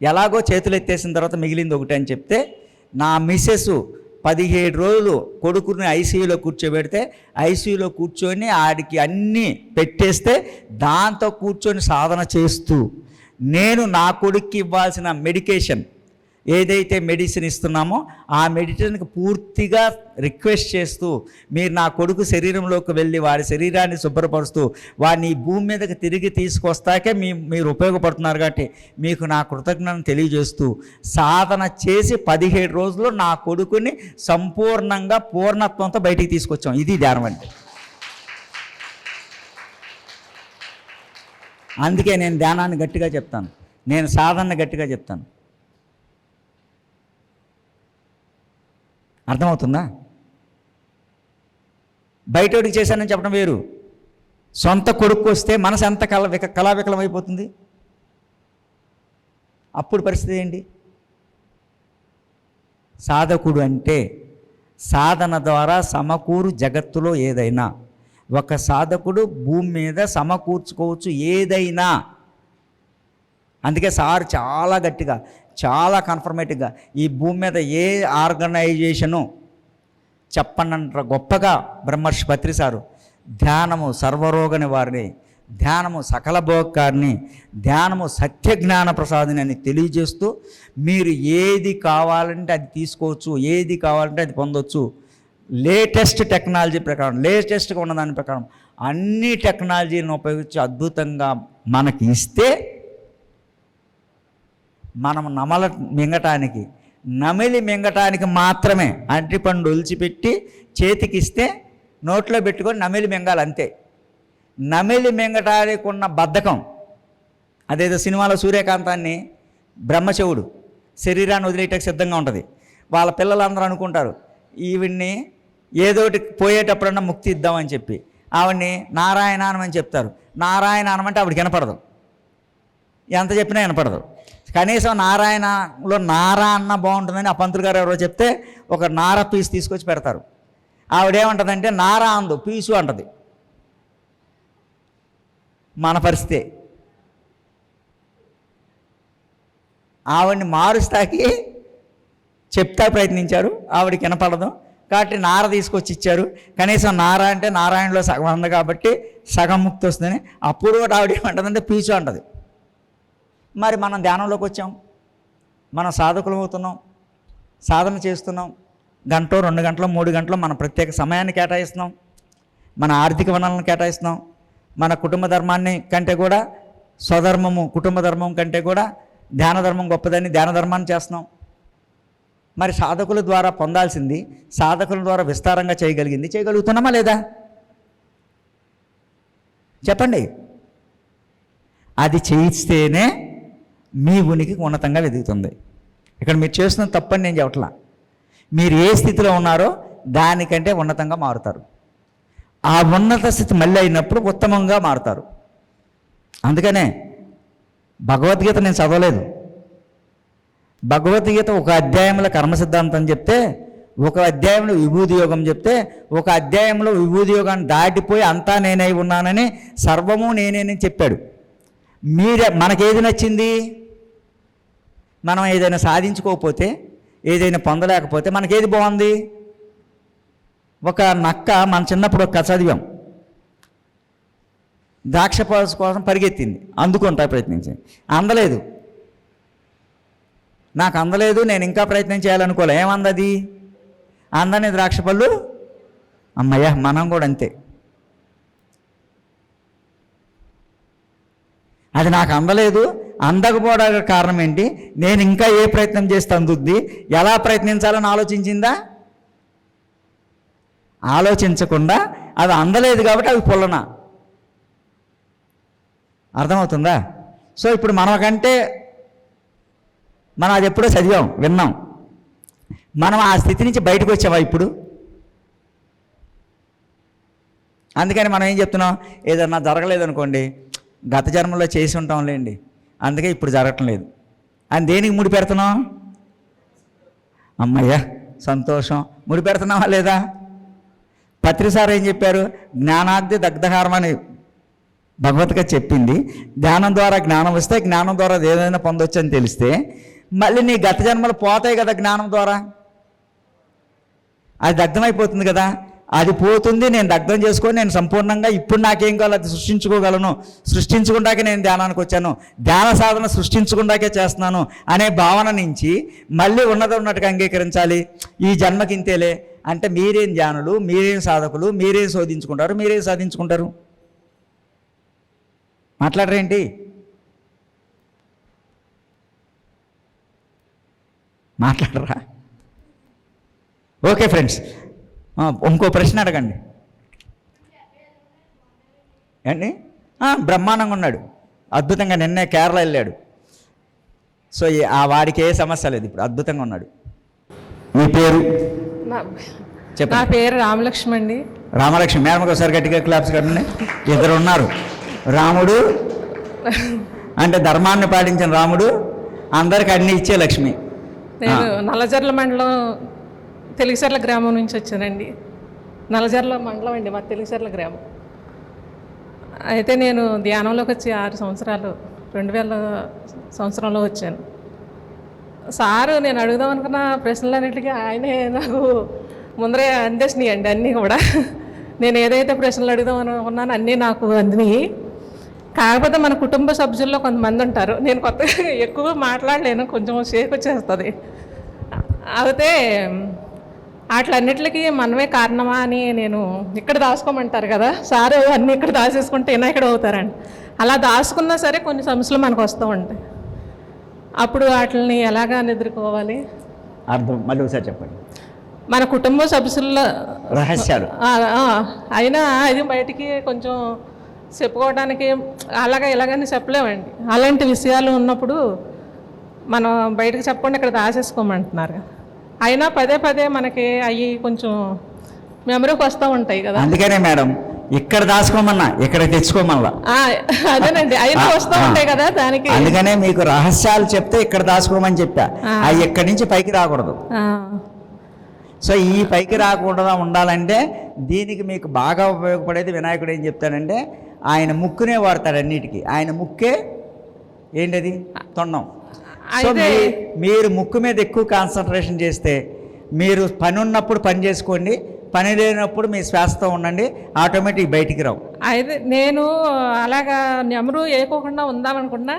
ఎలాగో చేతులు ఎత్తేసిన తర్వాత మిగిలింది ఒకటి అని చెప్తే నా మిస్సెస్ 17 రోజులు కొడుకుని ఐసీయూలో కూర్చోబెడితే ఐసీయూలో కూర్చొని ఆడికి అన్నీ పెట్టేస్తే దాంతో కూర్చొని సాధన చేస్తూ నేను నా కొడుక్కి ఇవ్వాల్సిన మెడికేషన్ ఏదైతే మెడిసిన్ ఇస్తున్నామో ఆ మెడిసిన్కి పూర్తిగా రిక్వెస్ట్ చేస్తూ మీరు నా కొడుకు శరీరంలోకి వెళ్ళి వాడి శరీరాన్ని శుభ్రపరుస్తూ వాడిని ఈ భూమి మీదకి తిరిగి తీసుకొస్తాకే మీరు ఉపయోగపడుతున్నారు కాబట్టి మీకు నా కృతజ్ఞతను తెలియజేస్తూ సాధన చేసి 17 రోజుల్లో నా కొడుకుని సంపూర్ణంగా పూర్ణత్వంతో బయటికి తీసుకొచ్చాం. ఇది ధ్యానం అంటే. అందుకే నేను ధ్యానాన్ని గట్టిగా చెప్తాను, నేను సాధన గట్టిగా చెప్తాను. అర్థమవుతుందా? బయటోడికి చేశానని చెప్పడం వేరు, సొంత కొడుకు వస్తే మనసు ఎంత కళావికలం అయిపోతుంది. అప్పుడు పరిస్థితి ఏంటి? సాధకుడు అంటే సాధన ద్వారా సమకూరు జగత్తులో ఏదైనా. ఒక సాధకుడు భూమి మీద సమకూర్చుకోవచ్చు ఏదైనా. అందుకే సార్ చాలా గట్టిగా, చాలా కన్ఫర్మేటివ్గా ఈ భూమి మీద ఏ ఆర్గనైజేషను చెప్పనంత గొప్పగా బ్రహ్మర్షి పత్రి సారు ధ్యానము సర్వరోగ నివారిణి, ధ్యానము సకల భోగకారిణి, ధ్యానము సత్యజ్ఞాన ప్రసాదిని అని తెలియజేస్తూ మీరు ఏది కావాలంటే అది తీసుకోవచ్చు, ఏది కావాలంటే అది పొందవచ్చు. లేటెస్ట్ టెక్నాలజీ ప్రకారం, లేటెస్ట్గా ఉన్న దాని ప్రకారం అన్ని టెక్నాలజీలను ఉపయోగించి అద్భుతంగా మనకి ఇస్తే మనం నమిలి మింగటానికి మాత్రమే అరటిపండు ఒలిచిపెట్టి చేతికి ఇస్తే నోట్లో పెట్టుకొని నమిలి మింగాలి అంతే. నమిలి మింగటానికి ఉన్న బద్ధకం, అదేదో సినిమాలో సూర్యకాంతాన్ని బ్రహ్మశివుడు శరీరాన్ని వదిలేయటానికి సిద్ధంగా ఉంటుంది. వాళ్ళ పిల్లలందరూ అనుకుంటారు ఈవిడ్ని ఏదోటి పోయేటప్పుడన్నా ముక్తి ఇద్దామని చెప్పి ఆవిడ్ని నారాయణ అనమని చెప్తారు. నారాయణ అనమంటే ఆవిడకి వినపడదు, ఎంత చెప్పినా వినపడదు. కనీసం నారాయణలో నారా అన్న బాగుంటుందని ఆ పంతులు గారు ఎవరో చెప్తే ఒక నార పీస్ తీసుకొచ్చి పెడతారు. ఆవిడేమంటుందంటే నారా అందు పీసు అంటది. మన పరిస్థితి ఆవిడ్ని మారుస్తాకి చెప్తా ప్రయత్నించారు, ఆవిడకి వినపడదు కాబట్టి నార తీసుకొచ్చి ఇచ్చారు. కనీసం నార అంటే నారాయణలో సగం ఉంది కాబట్టి సగం ముక్తి వస్తుందని. అప్పుడు కూడా ఆవిడ ఏమంటుందంటే పీచు అంటది. మరి మనం ధ్యానంలోకి వచ్చాం, మనం సాధకులం అవుతున్నాం, సాధన చేస్తున్నాం, గంట 2 గంటలు 3 గంటలు మన ప్రత్యేక సమయాన్ని కేటాయిస్తున్నాం, మన ఆర్థిక వనరులను కేటాయిస్తున్నాం, మన కుటుంబ ధర్మాన్ని కంటే కూడా స్వధర్మము కుటుంబ ధర్మం కంటే కూడా ధ్యాన ధర్మం గొప్పదని ధ్యాన ధర్మాన్ని చేస్తున్నాం. మరి సాధకుల ద్వారా పొందాల్సింది సాధకుల ద్వారా విస్తారంగా చేయగలుగుతున్నామా లేదా చెప్పండి? అది చేయిస్తేనే మీ ఉనికి ఉన్నతంగా వెతుకుతుంది. ఇక్కడ మీరు చేస్తున్న తప్పని నేను చెప్పట్లా, మీరు ఏ స్థితిలో ఉన్నారో దానికంటే ఉన్నతంగా మారుతారు. ఆ ఉన్నత స్థితి మళ్ళీ అయినప్పుడు ఉత్తమంగా మారుతారు. అందుకనే భగవద్గీత నేను చదవలేదు. భగవద్గీత ఒక అధ్యాయంలో కర్మ సిద్ధాంతం చెప్తే, ఒక అధ్యాయంలో విభూతి యోగం చెప్తే, ఒక అధ్యాయంలో విభూతి యోగాన్ని దాటిపోయి అంతా నేనై ఉన్నానని సర్వము నేనేనని చెప్పాడు. మనకేది నచ్చింది? మనం ఏదైనా సాధించుకోకపోతే, ఏదైనా పొందలేకపోతే మనకేది బాగుంది? ఒక నక్క మన చిన్నప్పుడు ఒక కథ చదివాం, ద్రాక్ష పళ్ళ కోసం పరిగెత్తింది, అందుకుంటా ప్రయత్నించింది, అందలేదు. నాకు అందలేదు, నేను ఇంకా ప్రయత్నం చేయాలనుకోలే. ఏమందది? అందని ద్రాక్ష పళ్ళు. అమ్మయ్య, మనం కూడా అంతే. అది నాకు అందలేదు, అందకపోవడానికి కారణం ఏంటి? నేను ఇంకా ఏ ప్రయత్నం చేస్తే అందుద్ది, ఎలా ప్రయత్నించాలని ఆలోచించిందా? ఆలోచించకుండా అది అందలేదు కాబట్టి అవి పొల్లన. అర్థమవుతుందా? సో ఇప్పుడు మనకంటే మనం అది ఎప్పుడో చదివాం, విన్నాం, మనం ఆ స్థితి నుంచి బయటకు వచ్చావా ఇప్పుడు? అందుకని మనం ఏం చెప్తున్నాం, ఏదన్నా జరగలేదనుకోండి, గత జన్మలో చేసి ఉంటాంలేండి, అందుకే ఇప్పుడు జరగటం లేదు అని దేనికి ముడి పెడుతున్నాం? అమ్మయ్య సంతోషం, ముడి పెడుతున్నావా లేదా? పత్రిసారు ఏం చెప్పారు? జ్ఞానాగ్ని దగ్ధహారం అని భగవద్గీత చెప్పింది. ధ్యానం ద్వారా జ్ఞానం వస్తే, జ్ఞానం ద్వారా ఏదైనా పొందొచ్చు అని తెలిస్తే మళ్ళీ నీ గత జన్మలు పోతాయి కదా జ్ఞానం ద్వారా, అది దగ్ధమైపోతుంది కదా. అది పోతుంది, నేను దగ్ధం చేసుకొని నేను సంపూర్ణంగా ఇప్పుడు నాకేం కావాలో అది సృష్టించుకోగలను, సృష్టించుకుండాకే నేను ధ్యానానికి వచ్చాను, ధ్యాన సాధన సృష్టించుకుండాకే చేస్తున్నాను అనే భావన నుంచి మళ్ళీ ఉన్నట్టుగా అంగీకరించాలి. ఈ జన్మకి ఇంతేలే అంటే మీరేం ధ్యానులు, మీరేం సాధకులు, మీరేం శోధించుకుంటారు, మీరేం సాధించుకుంటారు? మాట్లాడరేంటి? మాట్లాడరా? ఓకే ఫ్రెండ్స్, ఇంకో ప్రశ్న అడగండి. ఏండి? బ్రహ్మాండంగా ఉన్నాడు, అద్భుతంగా. నిన్నే కేరళ వెళ్ళాడు. సో ఆ వాడికి ఏ సమస్య లేదు, ఇప్పుడు అద్భుతంగా ఉన్నాడు. మీ పేరు నా చెప్పండి. పేరు రామలక్ష్మి అండి. రామలక్ష్మి మేడం ఒకసారి గట్టిగా క్లాప్స్ కట్టండి. ఇద్దరు ఉన్నారు. రాముడు అంటే ధర్మాన్ని పాటించిన రాముడు, అందరికి అన్ని ఇచ్చే లక్ష్మి. నేను నల్లజర్ల మండలం తెలుగుసర్ల గ్రామం నుంచి వచ్చానండి. నల్లజర్ల మండలం అండి మా తెలుగుసర్ల గ్రామం. అయితే నేను ధ్యానంలోకి వచ్చి 6 సంవత్సరాలు 2000 సంవత్సరంలో వచ్చాను. సారు నేను అడుగుదాం అనుకున్న ప్రశ్నలన్నింటికీ ఆయనే నాకు ముందరే అందేసినాయి అండి అన్నీ కూడా. నేను ఏదైతే ప్రశ్నలు అడుగుదాం అనుకున్నానో అన్నీ నాకు అందినాయి. కాకపోతే మన కుటుంబ సభ్యుల్లో కొంతమంది ఉంటారు, నేను కొత్తగా ఎక్కువ మాట్లాడలేను, కొంచెం షేక్ వచ్చేస్తుంది. అయితే వాటిలన్నిటికీ మనమే కారణమా అని నేను ఇక్కడ దాచుకోమంటారు కదా సారు, అన్నీ ఇక్కడ దాచేసుకుంటే ఇక్కడ అవుతారండి. అలా దాచుకున్నా సరే కొన్ని సమస్యలు మనకు వస్తూ ఉంటాయి. అప్పుడు వాటిని ఎలాగా ఎదుర్కోవాలి? అర్థం మళ్ళీ ఒకసారి చెప్పండి. మన కుటుంబ సభ్యుల రహస్యాలు అయినా అది బయటికి కొంచెం చెప్పుకోవడానికి అలాగా ఎలాగని చెప్పలేమండి. అలాంటి విషయాలు ఉన్నప్పుడు మనం బయటకు చెప్పకుండా ఇక్కడ దాచేసుకోమంటున్నారు. అయినా పదే పదే మనకి అవి కొంచెం మెమరీకి వస్తూ ఉంటాయి కదా. అందుకనే మేడం ఇక్కడ దాచుకోమన్నా ఇక్కడ తెచ్చుకోమల్లా. అదేనండి, అయినా వస్తూ ఉంటాయి కదా దానికి. అందుకనే మీకు రహస్యాలు చెప్తే ఇక్కడ దాచుకోమని చెప్పా. అవి ఇక్కడి నుంచి పైకి రాకూడదు. సో ఈ పైకి రాకుండా ఉండాలంటే దీనికి మీకు బాగా ఉపయోగపడేది వినాయకుడు ఏం చెప్తాడంటే ఆయన ముక్కునే వాడతాడు అన్నిటికీ. ఆయన ముక్కే ఏంటది? తొండం. సో మీరు ముక్కు మీద ఎక్కువ కాన్సన్ట్రేషన్ చేస్తే మీరు పని ఉన్నప్పుడు పని చేసుకోండి, పని లేనప్పుడు మీ శ్వాసతో ఉండండి, ఆటోమేటిక్ బయటికి రావు. అయితే నేను అలాగా నెమరు వేయకోకుండా ఉందామనుకున్నా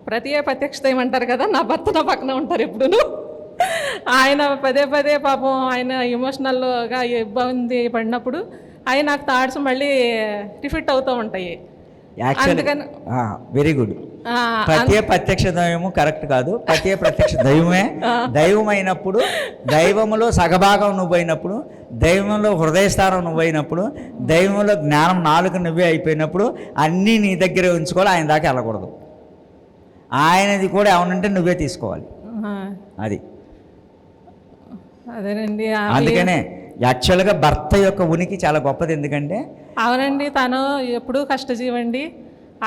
ప్రత్యక్ష దైవం అంటారు కదా, నా భర్త నా పక్కన ఉంటారు ఎప్పుడును. ఆయన పదే పదే పాపం ఆయన ఎమోషనల్గా ఇబ్బంది పడినప్పుడు అవి నాకు థాట్స్ మళ్ళీ రిఫిట్ అవుతూ ఉంటాయి. అందుకని వెరీ గుడ్. ప్రత్యక్ష దైవము కరెక్ట్ కాదు, ప్రత్యక్ష దైవమే. దైవం అయినప్పుడు దైవములో సగభాగం నువ్వైనప్పుడు, దైవంలో హృదయస్థానం నువ్వైనప్పుడు, దైవంలో జ్ఞానం 4 నువ్వే అయిపోయినప్పుడు అన్నీ నీ దగ్గరే ఉంచుకోవాలి, ఆయన దాకా వెళ్ళకూడదు. ఆయనది కూడా ఏమనంటే నువ్వే తీసుకోవాలి. అది అదేనండి. అందుకనే యాక్చువల్గా భర్త యొక్క ఉనికి చాలా గొప్పది. ఎందుకంటే అవునండి, తను ఎప్పుడూ కష్టజీవండి.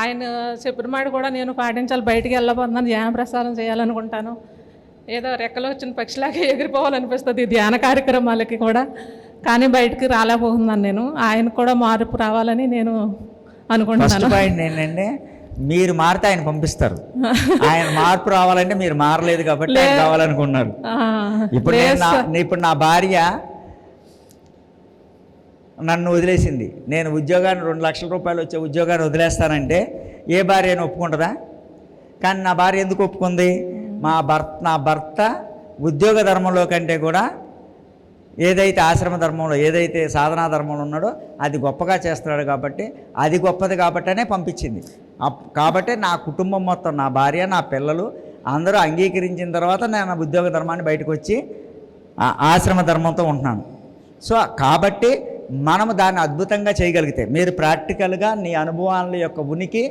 ఆయన చెప్పిన మాట కూడా నేను పాటించాలి. బయటికి వెళ్ళబోతున్నాను, ధ్యాన ప్రసారం చేయాలనుకుంటాను. ఏదో రెక్కలో వచ్చిన పక్షిలాగా ఎగిరిపోవాలనిపిస్తుంది ధ్యాన కార్యక్రమాలకి కూడా, కానీ బయటికి రాలేకపోతున్నాను నేను. ఆయనకు కూడా మార్పు రావాలని నేను అనుకుంటున్నాను. ఫస్ట్ పాయింట్ ఏంటంటే మీరు మారితే ఆయన పంపిస్తారు. ఆయన మార్పు రావాలంటే మీరు మారలేదు కాబట్టి ఆయన కావాలనుకున్నారు. ఇప్పుడు నా భార్య నన్ను వదిలేసింది, నేను ఉద్యోగాన్ని 2 లక్షల రూపాయలు వచ్చే ఉద్యోగాన్ని వదిలేస్తానంటే ఏ భార్య అయినా ఒప్పుకుంటుందా? కానీ నా భార్య ఎందుకు ఒప్పుకుంది? నా భర్త ఉద్యోగ ధర్మంలో కంటే కూడా ఏదైతే ఆశ్రమ ధర్మంలో, ఏదైతే సాధనా ధర్మంలో ఉన్నాడో అది గొప్పగా చేస్తున్నాడు కాబట్టి, అది గొప్పది కాబట్టనే పంపించింది. కాబట్టి నా కుటుంబం మొత్తం, నా భార్య, నా పిల్లలు అందరూ అంగీకరించిన తర్వాత నేను ఉద్యోగ ధర్మాన్ని బయటకు వచ్చి ఆశ్రమ ధర్మంతో ఉంటున్నాను. సో కాబట్టి మనము దాన్ని అద్భుతంగా చేయగలిగితే, మీరు ప్రాక్టికల్గా నీ అనుభవాల యొక్క ఉనికి,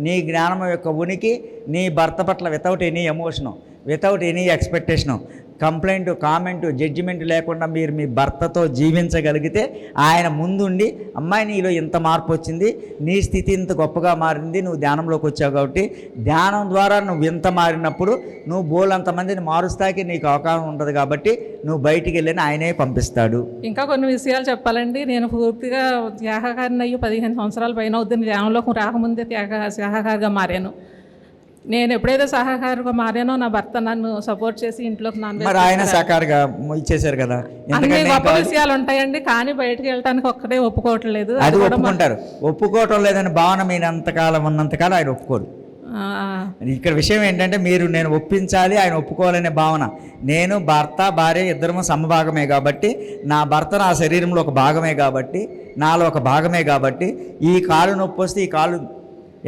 నీ జ్ఞానం యొక్క ఉనికి, నీ భర్త పట్ల without any emotion, without any expectation, complaint, comment, judgement లేకుండా మీరు మీ భర్తతో జీవించగలిగితే ఆయన ముందుండి అమ్మాయి నీలో ఇంత మార్పు వచ్చింది, నీ స్థితి ఇంత గొప్పగా మారింది, నువ్వు ధ్యానంలోకి వచ్చావు కాబట్టి ధ్యానం ద్వారా నువ్వు ఇంత మారినప్పుడు నువ్వు బోలంతమందిని మారుస్తాకి నీకు అవకాశం ఉంటుంది కాబట్టి నువ్వు బయటికి వెళ్ళని ఆయనే పంపిస్తాడు. ఇంకా కొన్ని విషయాలు చెప్పాలండి. నేను పూర్తిగా త్యాగకారిని అయ్యి 15 సంవత్సరాల పైన అవుతుంది. ధ్యానంలోకి రాకముందే త్యాగకారిగా మారాను. నేను ఎప్పుడైతే సహకారిగా మారానో నా భర్త నన్ను సపోర్ట్ చేసి ఇంట్లోకి ఆయన సహకారిగా ఇచ్చేసారు కదా. అన్ని గొప్ప విషయాలు ఉంటాయండి, కానీ బయటకు వెళ్ళడానికి ఒక్కటే ఒప్పుకోవట్లేదు. అది ఒప్పుకుంటారు, ఒప్పుకోవటం లేదని భావన మీరు అంతకాలం ఉన్నంతకాలం ఆయన ఒప్పుకోరు. ఇక్కడ విషయం ఏంటంటే నేను ఒప్పించాలి, ఆయన ఒప్పుకోవాలనే భావన. నేను భర్త భార్య ఇద్దరము సమభాగమే కాబట్టి, నా భర్త నా శరీరంలో ఒక భాగమే కాబట్టి, నాలో ఒక భాగమే కాబట్టి, ఈ కాలు నొప్పి వస్తే ఈ కాలు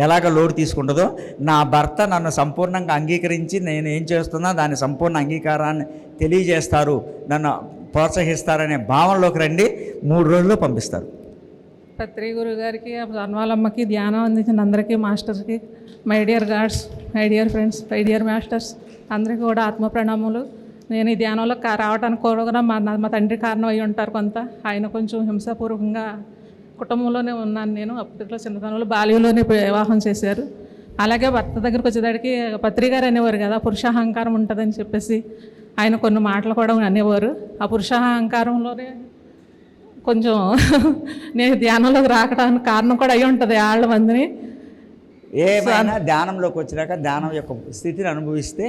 ఎలాగ లోటు తీసుకుంటుందో నా భర్త నన్ను సంపూర్ణంగా అంగీకరించి నేను ఏం చేస్తున్నా దాని సంపూర్ణ అంగీకారాన్ని తెలియజేస్తారు, నన్ను ప్రోత్సహిస్తారనే భావనలోకి రండి. 3 రోజుల్లో పంపిస్తారు. పత్రి గురువు గారికి, సన్వాలమ్మకి, ధ్యానం అందించిన అందరికీ, మాస్టర్స్కి, my dear gods, my dear friends, my dear masters అందరికీ కూడా ఆత్మ ప్రణామాలు. నేను ఈ ధ్యానంలో రావడానికి కూడా మా తండ్రి కారణం అయి ఉంటారు కొంత. ఆయన కొంచెం హింసాపూర్వకంగా కుటుంబంలోనే ఉన్నాను నేను. అప్పట్లో చిన్నతనంలో బాల్యంలోనే వివాహం చేశారు. అలాగే భర్త దగ్గరికి వచ్చేదానికి పత్రికారు అనేవారు కదా, పురుషాహంకారం ఉంటుందని చెప్పేసి ఆయన కొన్ని మాటలు కూడా అనేవారు. ఆ పురుషాహంకారంలోనే కొంచెం నేను ధ్యానంలోకి రావడానికి కారణం కూడా అయి ఉంటుంది వాళ్ళ మందిని. ఏమైనా ధ్యానంలోకి వచ్చినాక ధ్యానం యొక్క స్థితిని అనుభవిస్తే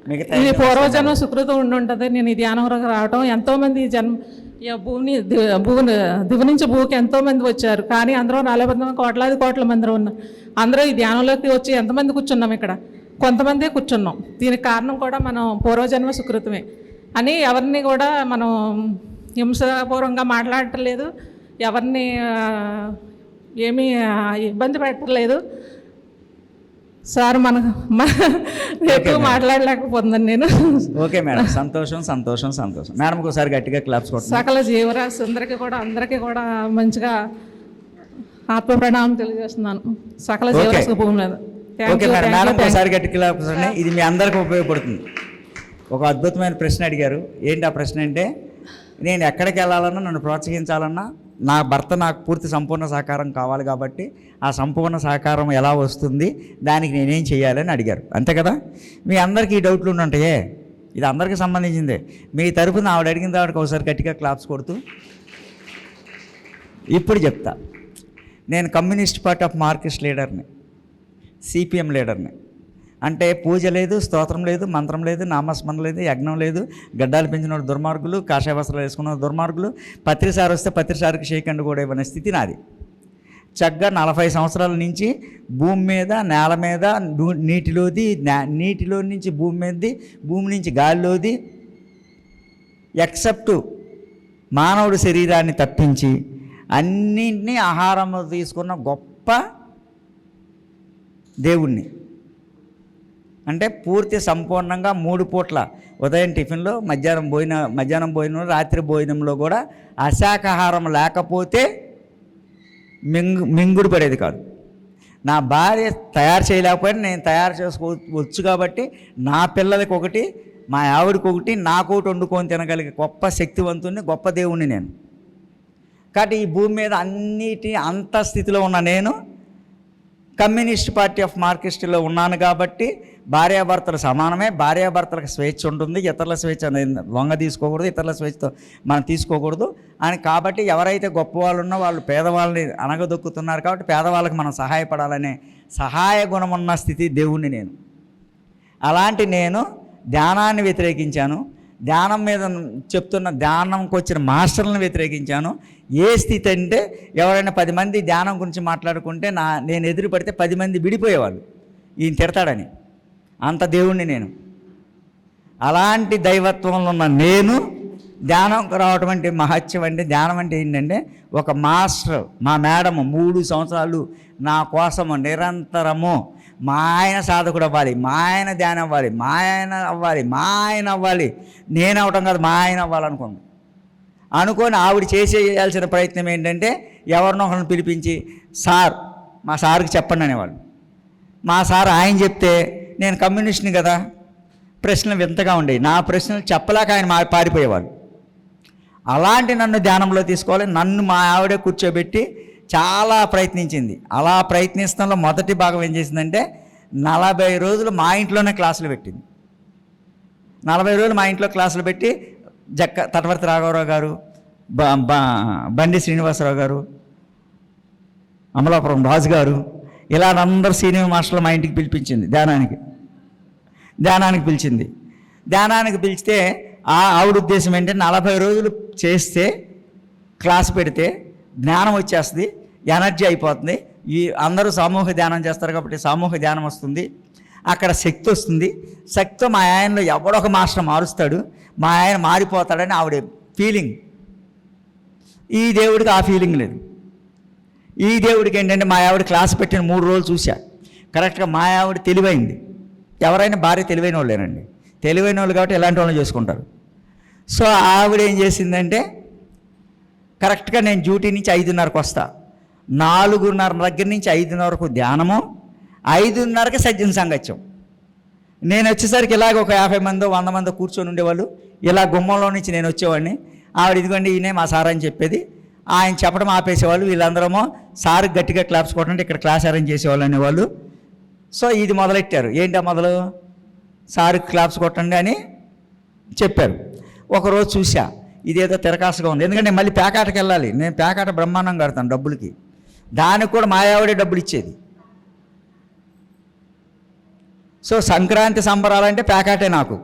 మిగతా ఇది పూర్వజన్మ సుకృతం ఉండి ఉంటుంది. నేను ఈ ధ్యానంలోకి రావడం, ఎంతోమంది దివి నుంచి భూకి ఎంతోమంది వచ్చారు, కానీ అందరూ 40 కోట్ల మంది ఉన్నారు. అందరూ ఈ ధ్యానంలోకి వచ్చి ఎంతమంది కూర్చున్నాం ఇక్కడ? కొంతమందే కూర్చున్నాం. దీనికి కారణం కూడా మనం పూర్వజన్మ సుకృతమే అని ఎవరిని కూడా మనం హింసాపూర్వంగా మాట్లాడట్లేదు, ఎవరిని ఏమీ ఇబ్బంది పెట్టలేదు సార్. ఎక్కువ మాట్లాడలేకపోతున్నాను నేను. ఓకే మేడం, సంతోషం సంతోషం సంతోషం. మేడంకి ఒకసారి గట్టిగా క్లాప్స్ కొట్టండి. సకల జీవరాశి అందరికీ కూడా మంచిగా ఆత్మ ప్రణామం తెలియజేస్తున్నాను. సకల జీవరాశి భూమి మీద. ఓకే మేడం, మేడం ఒకసారి గట్టి క్లాప్స్ కొట్టండి. ఇది మీ అందరికీ ఉపయోగపడుతుంది. ఒక అద్భుతమైన ప్రశ్న అడిగారు. ఏంటి ఆ ప్రశ్న అంటే, నేను ఎక్కడికి వెళ్ళాలన్నా, నన్ను ప్రోత్సహించాలన్నా నా భర్త నాకు పూర్తి సంపూర్ణ సహకారం కావాలి, కాబట్టి ఆ సంపూర్ణ సహకారం ఎలా వస్తుంది, దానికి నేనేం చేయాలని అడిగారు. అంతే కదా? మీ అందరికీ ఈ డౌట్లు ఉంటాయే, ఇది అందరికీ సంబంధించిందే. మీ తరపున ఆవిడ అడిగిన తర్వాత ఒకసారి గట్టిగా క్లాప్స్ కొడుతూ ఇప్పుడు చెప్తా. నేను కమ్యూనిస్ట్ పార్టీ ఆఫ్ మార్క్సిస్ట్ లీడర్ని, సిపిఎం లీడర్ని. అంటే పూజ లేదు, స్తోత్రం లేదు, మంత్రం లేదు, నామస్మరణ లేదు, యజ్ఞం లేదు, గడ్డాలు పెంచిన దుర్మార్గులు, కాషాయ వస్త్రాలు వేసుకున్న దుర్మార్గులు, పత్రిసారి వస్తే పత్రిసారికి షేకండ్ కూడా ఇవ్వని స్థితి నాది. చక్కగా 40 సంవత్సరాల నుంచి భూమి మీద, నేల మీద, నీటిలోది, నీటిలో నుంచి భూమి మీదది, భూమి నుంచి గాలిలోది, ఎక్సెప్ట్ మానవుడి శరీరాన్ని తప్పించి అన్నింటినీ ఆహారం తీసుకున్న గొప్ప దేవుణ్ణి. అంటే పూర్తి సంపూర్ణంగా 3 పూట్ల, ఉదయం టిఫిన్లో, మధ్యాహ్నం భోజనం, రాత్రి భోజనంలో కూడా అశాకాహారం లేకపోతే మింగుడు పడేది కాదు. నా భార్య తయారు చేయలేకపోయినా నేను తయారు చేసుకోవచ్చు, కాబట్టి నా పిల్లలకి ఒకటి, మా ఆవిడకి ఒకటి, నాకోటి వండుకొని తినగలిగే గొప్ప శక్తివంతుని, గొప్ప దేవుణ్ణి నేను. కాబట్టి ఈ భూమి మీద అంత స్థితిలో ఉన్న నేను కమ్యూనిస్ట్ పార్టీ ఆఫ్ మార్క్సిస్ట్లో ఉన్నాను. కాబట్టి భార్యాభర్తలు సమానమే, భార్యాభర్తలకు స్వేచ్ఛ ఉంటుంది, ఇతరుల స్వేచ్ఛ లొంగ తీసుకోకూడదు, ఇతరుల స్వేచ్ఛతో మనం తీసుకోకూడదు అని. కాబట్టి ఎవరైతే గొప్పవాళ్ళు ఉన్నో వాళ్ళు పేదవాళ్ళని అనగదొక్కుతున్నారు, కాబట్టి పేదవాళ్ళకి మనం సహాయపడాలనే సహాయ గుణం ఉన్న స్థితి దేవుణ్ణి నేను. అలాంటి నేను ధ్యానాన్ని వ్యతిరేకించాను, ధ్యానం మీద చెప్తున్న ధ్యానంకి వచ్చిన మాస్టర్లను వ్యతిరేకించాను. ఏ స్థితి అంటే, ఎవరైనా 10 మంది ధ్యానం గురించి మాట్లాడుకుంటే నేను ఎదురు పడితే 10 మంది విడిపోయేవాళ్ళు, ఈయన తిడతాడని. అంత దేవుణ్ణి నేను. అలాంటి దైవత్వంలో ఉన్న నేను ధ్యానంకు రావటం అంటే మహత్యం. అంటే ధ్యానం అంటే ఏంటంటే, ఒక మాస్టర్, మా మేడము 3 సంవత్సరాలు నా కోసము నిరంతరము మా ఆయన సాధకుడు అవ్వాలి, మా ఆయన ధ్యానం అవ్వాలి, మా ఆయన అవ్వాలి, మా ఆయన అవ్వాలి, నేను అవటం కాదు, మా ఆయన అవ్వాలనుకుంది. అనుకొని ఆవిడ చేయాల్సిన ప్రయత్నం ఏంటంటే, ఎవరినో ఒకరిని పిలిపించి, సార్ మా సార్కి చెప్పండి అనేవాళ్ళు. మా సార్ ఆయన చెప్తే, నేను కమ్యూనిస్ట్ని కదా, ప్రశ్నలు వింతగా ఉండేవి. నా ప్రశ్నలు చెప్పలేక ఆయన పారిపోయేవాళ్ళు. అలాంటి నన్ను ధ్యానంలో తీసుకోవాలి, నన్ను మా ఆవిడే కూర్చోబెట్టి చాలా ప్రయత్నించింది. అలా ప్రయత్నిస్తాంలో మొదటి భాగం ఏం చేసిందంటే, 40 రోజులు మా ఇంట్లోనే క్లాసులు పెట్టింది. 40 రోజులు మా ఇంట్లో క్లాసులు పెట్టి తటవర్తి రాఘవరావు గారు, బండి శ్రీనివాసరావు గారు, అమలాపురం రాజు గారు, ఇలా అందరూ సీనియర్ మాస్టర్లు మా ఇంటికి పిలిపించింది. ధ్యానానికి పిలిచింది. ధ్యానానికి పిలిస్తే ఆవిడ ఉద్దేశం ఏంటంటే, 40 రోజులు చేస్తే క్లాస్ పెడితే జ్ఞానం వచ్చేస్తుంది, ఎనర్జీ అయిపోతుంది, ఈ అందరూ సామూహిక ధ్యానం చేస్తారు కాబట్టి సామూహిక ధ్యానం వస్తుంది, అక్కడ శక్తి వస్తుంది, శక్తితో మా ఆయనలో ఎవడొక మాస్టర్ మారుస్తాడు, మా ఆయన మారిపోతాడని ఆవిడ ఫీలింగ్. ఈ దేవుడికి ఆ ఫీలింగ్ లేదు. ఈ దేవుడికి ఏంటంటే, మా ఆవిడ క్లాస్ పెట్టిన 3 రోజులు చూశా, కరెక్ట్గా మా ఆవిడ తెలివైంది. ఎవరైనా భార్య తెలివైన వాళ్ళేనండి, తెలివైన వాళ్ళు కాబట్టి ఎలాంటి వాళ్ళని చేసుకుంటారు. సో ఆవిడ ఏం చేసిందంటే, కరెక్ట్గా నేను డ్యూటీ నుంచి 5:30కి వస్తా, 4:30 దగ్గర నుంచి 5:30 వరకు ధ్యానము, 5:30కి సజ్జన సంగత్యం. నేను వచ్చేసరికి ఇలాగ ఒక 50 మందో 100 మందో కూర్చొని ఉండేవాళ్ళు. ఇలా గుమ్మంలో నుంచి నేను వచ్చేవాడిని. ఆవిడ ఇదిగోండి ఈయనే మా సార్ అని చెప్పేది. ఆయన చెప్పడం ఆపేసేవాళ్ళు. వీళ్ళందరమో సార్ గట్టిగా క్లాప్స్ కొట్టండి, ఇక్కడ క్లాస్ అరేంజ్ చేసేవాళ్ళు అనేవాళ్ళు. సో ఇది మొదలెట్టారు. ఏంటి మొదలు? సార్కి క్లాప్స్ కొట్టండి అని చెప్పారు. ఒకరోజు చూసా, ఇదేదో తిరకాసుగా ఉంది. ఎందుకంటే మళ్ళీ పేకాటకి వెళ్ళాలి. నేను పేకాట బ్రహ్మాండం కడతాను డబ్బులకి. దానికి కూడా మా ఆవిడే డబ్బులు ఇచ్చేది. సో సంక్రాంతి సంబరాలంటే పేకాటే నాకు.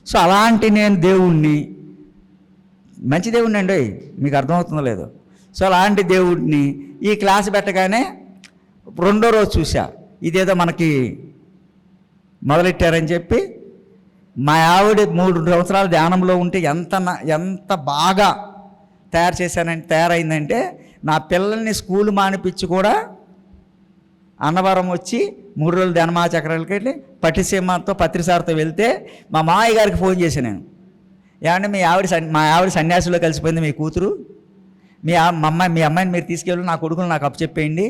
సో అలాంటి నేను దేవుణ్ణి, మంచి దేవుణ్ణి అండి, మీకు అర్థమవుతుందో లేదో. సో అలాంటి దేవుడిని ఈ క్లాస్ పెట్టగానే రెండో రోజు చూసా, ఇదేదో మనకి మొదలెట్టారని చెప్పి మా ఆవిడ 3 సంవత్సరాల ధ్యానంలో ఉంటే ఎంత బాగా తయారైందంటే నా పిల్లల్ని స్కూల్ మానిపించి కూడా అన్నవరం వచ్చి 3 రోజులు ధనమాచక్రాలకి వెళ్ళి పట్టిసీమతో పత్రిసారితో వెళ్తే మా మామయ్య గారికి ఫోన్ చేశాను నేను. ఏమంటే మా ఆవిడ సన్యాసిలో కలిసిపోయింది, మీ కూతురు, మీ అమ్మాయిని మీరు తీసుకెళ్ళి నా కొడుకులు నాకు అప్పచెప్పేయండి.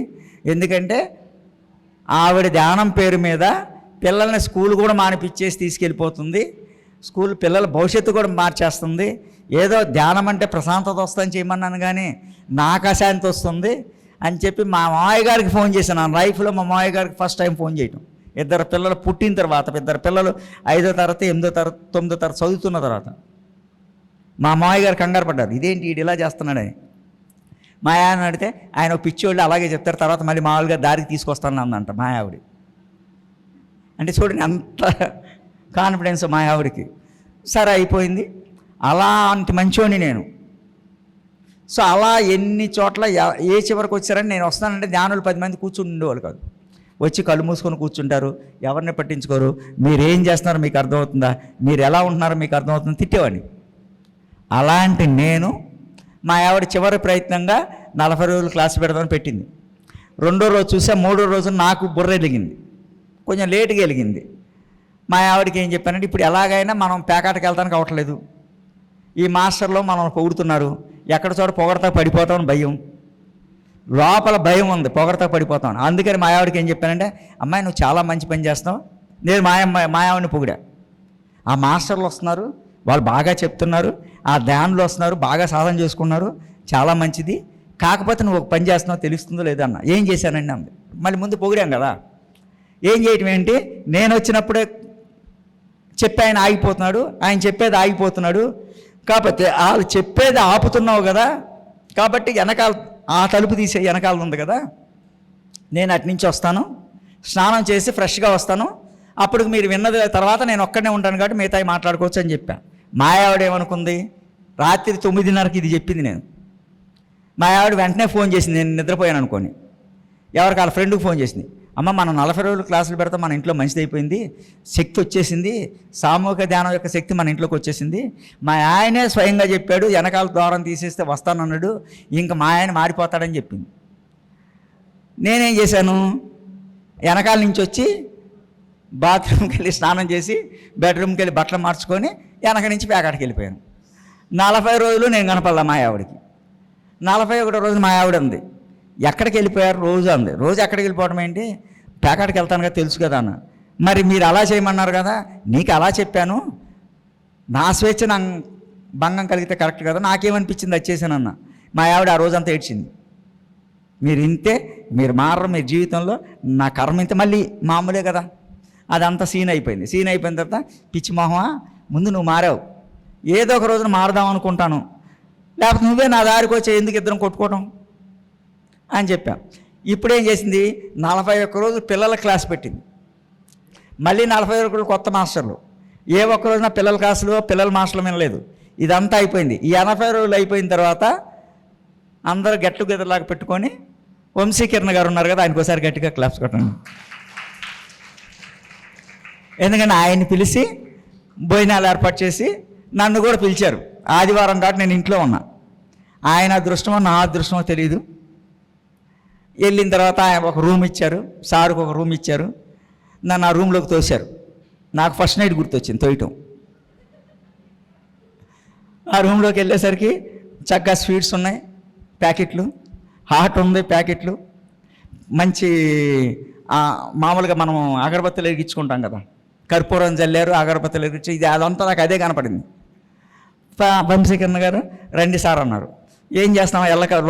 ఎందుకంటే ఆవిడ ధ్యానం పేరు మీద పిల్లల్ని స్కూల్ కూడా మానిపించేసి తీసుకెళ్ళిపోతుంది. స్కూల్ పిల్లల భవిష్యత్తు కూడా మార్చేస్తుంది. ఏదో ధ్యానం అంటే ప్రశాంతత వస్తుందని చేయమన్నాను, కానీ నాకు అశాంతి వస్తుంది అని చెప్పి మా మామయ్య గారికి ఫోన్ చేశాను. నా లైఫ్లో మా మామయ్య గారికి ఫస్ట్ టైం ఫోన్ చేయటం. 2 పిల్లలు పుట్టిన తర్వాత, 2 పిల్లలు 5వ తరగతి 8వ తరగతి 9వ తరగతి చదువుతున్న తర్వాత మా మామయ్య గారు కంగారు పడ్డారు, ఇదేంటి వీడు ఇలా చేస్తున్నాడని. మా ఆయన అడిగితే ఆయన పిచ్చోళ్ళు అలాగే చెప్తారు, తర్వాత మళ్ళీ మామూలుగా దారికి తీసుకొస్తాను అందంట మా ఆవిడ. అంటే చూడండి అంత కాన్ఫిడెన్స్ మా ఆవిడకి. సరే అయిపోయింది. అలాంటి మంచోని నేను. సో అలా ఎన్ని చోట్ల ఏ చివరికి వచ్చారని నేను వస్తానంటే ధ్యానులు 10 మంది కూర్చుని ఉండేవాళ్ళు కాదు. వచ్చి కళ్ళు మూసుకొని కూర్చుంటారు, ఎవరిని పట్టించుకోరు. మీరేం చేస్తున్నారో మీకు అర్థమవుతుందా, మీరు ఎలా ఉంటున్నారో మీకు అర్థమవుతుందా, తిట్టేవాడిని. అలాంటి నేను, మా ఆవిడ చివరి ప్రయత్నంగా 40 రోజులు క్లాస్ పెడదామని పెట్టింది. రెండో రోజు చూసా, మూడో రోజు నాకు బుర్ర వెలిగింది, కొంచెం లేటుగా వెలిగింది. మా ఆవిడకి ఏం చెప్పానంటే, ఇప్పుడు ఎలాగైనా మనం పేకాటకి వెళ్తానికి అవ్వట్లేదు, ఈ మాస్టర్లో మనం పొగుడుతున్నారు, ఎక్కడ చోట పొగడతా పడిపోతామని భయం, లోపల భయం ఉంది, పొగడతా పడిపోతాను. అందుకని మా ఆవిడకి ఏం చెప్పానంటే, అమ్మాయి నువ్వు చాలా మంచి పని చేస్తావు. నేను మా ఆవిడని పొగిడా. ఆ మాస్టర్లు వస్తున్నారు, వాళ్ళు బాగా చెప్తున్నారు, ఆ ధ్యానులు వస్తున్నారు, బాగా సాధన చేసుకున్నారు, చాలా మంచిది. కాకపోతే నువ్వు ఒక పని చేస్తున్నావు, తెలుస్తుందో లేదన్న. ఏం చేశానండి అంది. మళ్ళీ ముందు పొగిడాం కదా, ఏం చేయటం ఏంటి, నేను వచ్చినప్పుడే చెప్పి ఆయన ఆగిపోతున్నాడు, ఆయన చెప్పేది ఆగిపోతున్నాడు, కాకపోతే వాళ్ళు చెప్పేది ఆపుతున్నావు కదా, కాబట్టి వెనకాల ఆ తలుపు తీసే వెనకాల ఉంది కదా, నేను అటు నుంచి వస్తాను, స్నానం చేసి ఫ్రెష్గా వస్తాను, అప్పుడు మీరు విన్నది తర్వాత నేను ఒక్కడనే ఉంటాను కాబట్టి మిగతాయి మాట్లాడుకోవచ్చు అని చెప్పా. మా ఆవిడ ఏమనుకుంది, రాత్రి 9:30కి ఇది చెప్పింది నేను. మా ఆవిడ వెంటనే ఫోన్ చేసింది, నేను నిద్రపోయాను అనుకోని, ఎవరికి వాళ్ళ ఫ్రెండ్కి ఫోన్ చేసింది, అమ్మ మనం 40 రోజులు క్లాసులు పెడతాం, మన ఇంట్లో మంచిది అయిపోయింది, శక్తి వచ్చేసింది, సామూహిక ధ్యానం యొక్క శక్తి మన ఇంట్లోకి వచ్చేసింది, మా ఆయనే స్వయంగా చెప్పాడు, వెనకాల ద్వారం తీసేస్తే వస్తానన్నాడు, ఇంకా మా ఆయన మారిపోతాడని చెప్పింది. నేనేం చేశాను, వెనకాల నుంచి వచ్చి బాత్రూమ్కి వెళ్ళి స్నానం చేసి బెడ్రూమ్కి వెళ్ళి బట్టలు మార్చుకొని వెనక నుంచి పేకాటకి వెళ్ళిపోయాను. 40 రోజులు నేను కనపడలా మా ఆవిడకి. 41 రోజు మా ఆవిడ ఉంది, ఎక్కడికి వెళ్ళిపోయారు రోజు అంది. రోజు ఎక్కడికి వెళ్ళిపోవడం ఏంటి, పేకాటకి వెళ్తాను కదా, తెలుసు కదా అన్న. మరి మీరు అలా చేయమన్నారు కదా, నీకు అలా చెప్పాను, నా స్వేచ్ఛ నా భంగం కలిగితే కరెక్ట్ కదా, నాకేమనిపించింది వచ్చేసానన్న. మా ఆవిడ ఆ రోజంతా ఏడ్చింది, మీరు ఇంతే, మీరు మారరు, మీ జీవితంలో నా కర్మ ఇంత, మళ్ళీ మామూలే కదా. అదంతా సీన్ అయిపోయింది. సీన్ అయిపోయిన తర్వాత, పిచ్చి మొహమా, ముందు నువ్వు మారావు, ఏదో ఒక రోజున మారదాం అనుకుంటాను, లేకపోతే నువ్వే నా దారికి వచ్చే, ఎందుకు ఇద్దరం కొట్టుకోవడం అని చెప్పాం. ఇప్పుడు ఏం చేసింది, 41 రోజులు పిల్లల క్లాస్ పెట్టింది, మళ్ళీ 41 రోజులు కొత్త మాస్టర్లు, ఏ ఒక్క రోజున పిల్లల క్లాసులు పిల్లల మాస్టర్లు వినలేదు. ఇదంతా అయిపోయింది. ఈ 80 రోజులు అయిపోయిన తర్వాత అందరూ గెట్ టుగెదర్ లాగా పెట్టుకొని, వంశీకిరణ్ గారు ఉన్నారు కదా, ఆయనకోసారి గట్టిగా క్లాప్స్ కొట్టండి. ఎందుకంటే ఆయన్ని పిలిచి భోజనాలు ఏర్పాటు చేసి నన్ను కూడా పిలిచారు. ఆదివారం దాటి నేను ఇంట్లో ఉన్నా. ఆయన అదృష్టమో నా అదృష్టమో తెలియదు. వెళ్ళిన తర్వాత ఆయన ఒక రూమ్ ఇచ్చారు, సార్కి ఒక రూమ్ ఇచ్చారు, నన్ను ఆ రూమ్లోకి తోశారు. నాకు ఫస్ట్ నైట్ గుర్తొచ్చింది తోయటం. ఆ రూమ్లోకి వెళ్ళేసరికి చక్కగా స్వీట్స్ ఉన్నాయి, ప్యాకెట్లు, హాట్ ఉంది ప్యాకెట్లు, మంచి మామూలుగా మనం అగరబత్తులు వెలిగించుకుంటాం కదా, కర్పూరం జల్లారు, అగరబత్తులు వెలిగించి, ఇది అదంతా నాకు అదే కనపడింది. వంశీకరణ గారు రండి సార్ అన్నారు. ఏం చేస్తాం,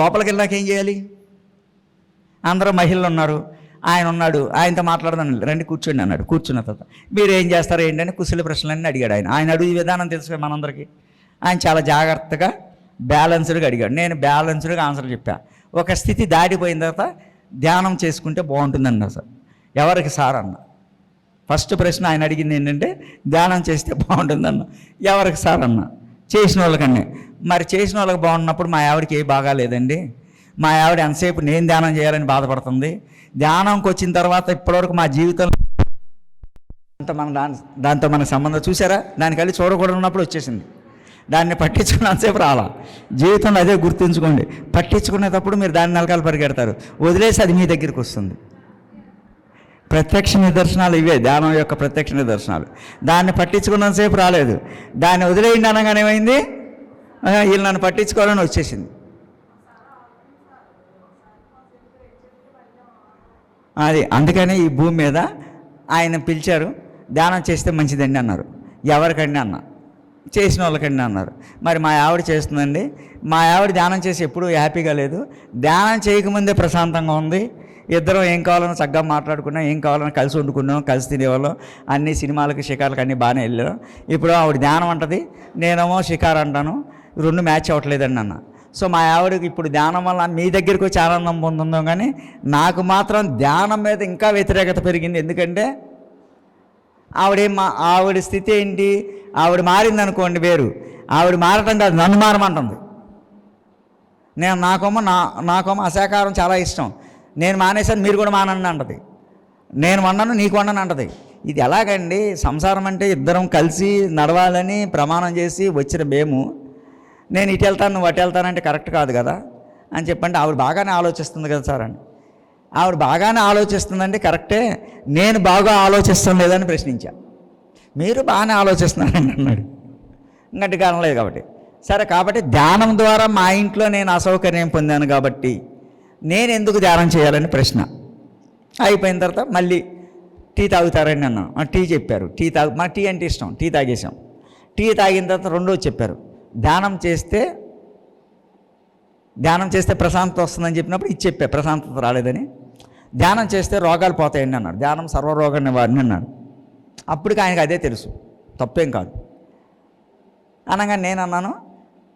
లోపలికి వెళ్ళాక ఏం చేయాలి? అందరూ మహిళలు ఉన్నారు, ఆయన ఉన్నాడు, ఆయనతో మాట్లాడదాం, రండి కూర్చోండి అన్నాడు. కూర్చున్న తర్వాత మీరు ఏం చేస్తారు ఏంటని కుశల ప్రశ్నలన్నీ అడిగాడు. ఆయన అడుగు విధానం తెలుసు మనందరికీ. ఆయన చాలా జాగ్రత్తగా బ్యాలెన్స్డ్గా అడిగాడు. నేను బ్యాలెన్స్డ్గా ఆన్సర్ చెప్పా. ఒక స్థితి దాటిపోయిన తర్వాత ధ్యానం చేసుకుంటే బాగుంటుందన్న సార్. ఎవరికి సార్ అన్న? ఫస్ట్ ప్రశ్న ఆయన అడిగింది ఏంటంటే ధ్యానం చేస్తే బాగుంటుందన్న. ఎవరికి సార్ అన్న? చేసిన వాళ్ళకన్నా. మరి చేసిన వాళ్ళకి బాగున్నప్పుడు మా ఆవిడకి ఏ బాగాలేదండి, మా ఆవిడ ఎంతసేపు నేను ధ్యానం చేయాలని బాధపడుతుంది. ధ్యానంకి వచ్చిన తర్వాత ఇప్పటివరకు మా జీవితంలో దాంతో మన సంబంధం చూసారా, దానికి వెళ్ళి చూడకూడదు ఉన్నప్పుడు వచ్చేసింది. దాన్ని పట్టించుకున్నంతసేపు రాలా. జీవితంలో అదే గుర్తుంచుకోండి, పట్టించుకునేటప్పుడు మీరు దాని నెలకాలు పరిగెడతారు, వదిలేసి అది మీ దగ్గరికి వస్తుంది. ప్రత్యక్ష నిదర్శనాలు ఇవే, ధ్యానం యొక్క ప్రత్యక్ష నిదర్శనాలు. దాన్ని పట్టించుకున్నంతసేపు రాలేదు, దాన్ని వదిలేయండి అనగానే ఏమైంది, వీళ్ళు నన్ను పట్టించుకోవాలని వచ్చేసింది. అది అందుకనే ఈ భూమి మీద ఆయన పిలిచారు, ధ్యానం చేస్తే మంచిదండి అన్నారు. ఎవరికండి అన్న? చేసిన వాళ్ళకండి అన్నారు. మరి మా ఆవిడ చేస్తుందండి. మా ఆవిడ ధ్యానం చేసి ఎప్పుడూ హ్యాపీగా లేదు, ధ్యానం చేయకముందే ప్రశాంతంగా ఉంది. ఇద్దరం ఏం కావాలని చక్కగా మాట్లాడుకున్నాం, ఏం కావాలని కలిసి వండుకున్నాం, కలిసి తినేవాళ్ళం, అన్ని సినిమాలకి షికార్లకి అన్నీ బాగానే వెళ్ళాం. ఇప్పుడు ఆవిడ ధ్యానం అంటది, నేనేమో షికార్ అంటాను, రెండు మ్యాచ్ అవ్వట్లేదండి అన్న. సో మా ఆవిడకి ఇప్పుడు ధ్యానం వల్ల మీ దగ్గరికి వచ్చి ఆనందం పొందుందో, కానీ నాకు మాత్రం ధ్యానం మీద ఇంకా వ్యతిరేకత పెరిగింది. ఎందుకంటే ఆవిడ స్థితి ఏంటి, ఆవిడ మారింది అనుకోండి వేరు, ఆవిడ మారటం కాదు నన్ను మారమంటుంది. నాకేమో అశాకారం చాలా ఇష్టం, నేను మానేసాను మీరు కూడా మానండి అంటది. నేను వండను నీకు వండను అంటది. ఇది ఎలాగండి? సంసారం అంటే ఇద్దరం కలిసి నడవాలని ప్రమాణం చేసి వచ్చిన మేము, నేను ఇటు వెళ్తాను నువ్వు అటు వెళ్తానంటే కరెక్ట్ కాదు కదా అని చెప్పండి. ఆవిడ బాగానే ఆలోచిస్తుంది కదా సార్ అని. ఆవిడ బాగానే ఆలోచిస్తుందండి, కరెక్టే, నేను బాగా ఆలోచిస్తాను లేదని ప్రశ్నించా. మీరు బాగానే ఆలోచిస్తున్నారండి అన్నాడు. గట్టిగా అనలేదు కాబట్టి. సరే, కాబట్టి ధ్యానం ద్వారా మా ఇంట్లో నేను అసౌకర్యం పొందాను కాబట్టి నేను ఎందుకు ధ్యానం చేయాలని ప్రశ్న. అయిపోయిన తర్వాత మళ్ళీ టీ తాగుతారండి అన్నాను. టీ చెప్పారు, మా టీ అంటే ఇష్టం, టీ తాగేసాం. టీ తాగిన తర్వాత రెండోది చెప్పారు, ధ్యానం చేస్తే ప్రశాంతత వస్తుందని చెప్పినప్పుడు ఇది చెప్పా, ప్రశాంతత రాలేదని. ధ్యానం చేస్తే రోగాలు పోతాయండి అన్నాడు. ధ్యానం సర్వరోగ నివారణ అన్నాడు. అప్పటికి ఆయనకు అదే తెలుసు, తప్పేం కాదు అనగా నేను అన్నాను.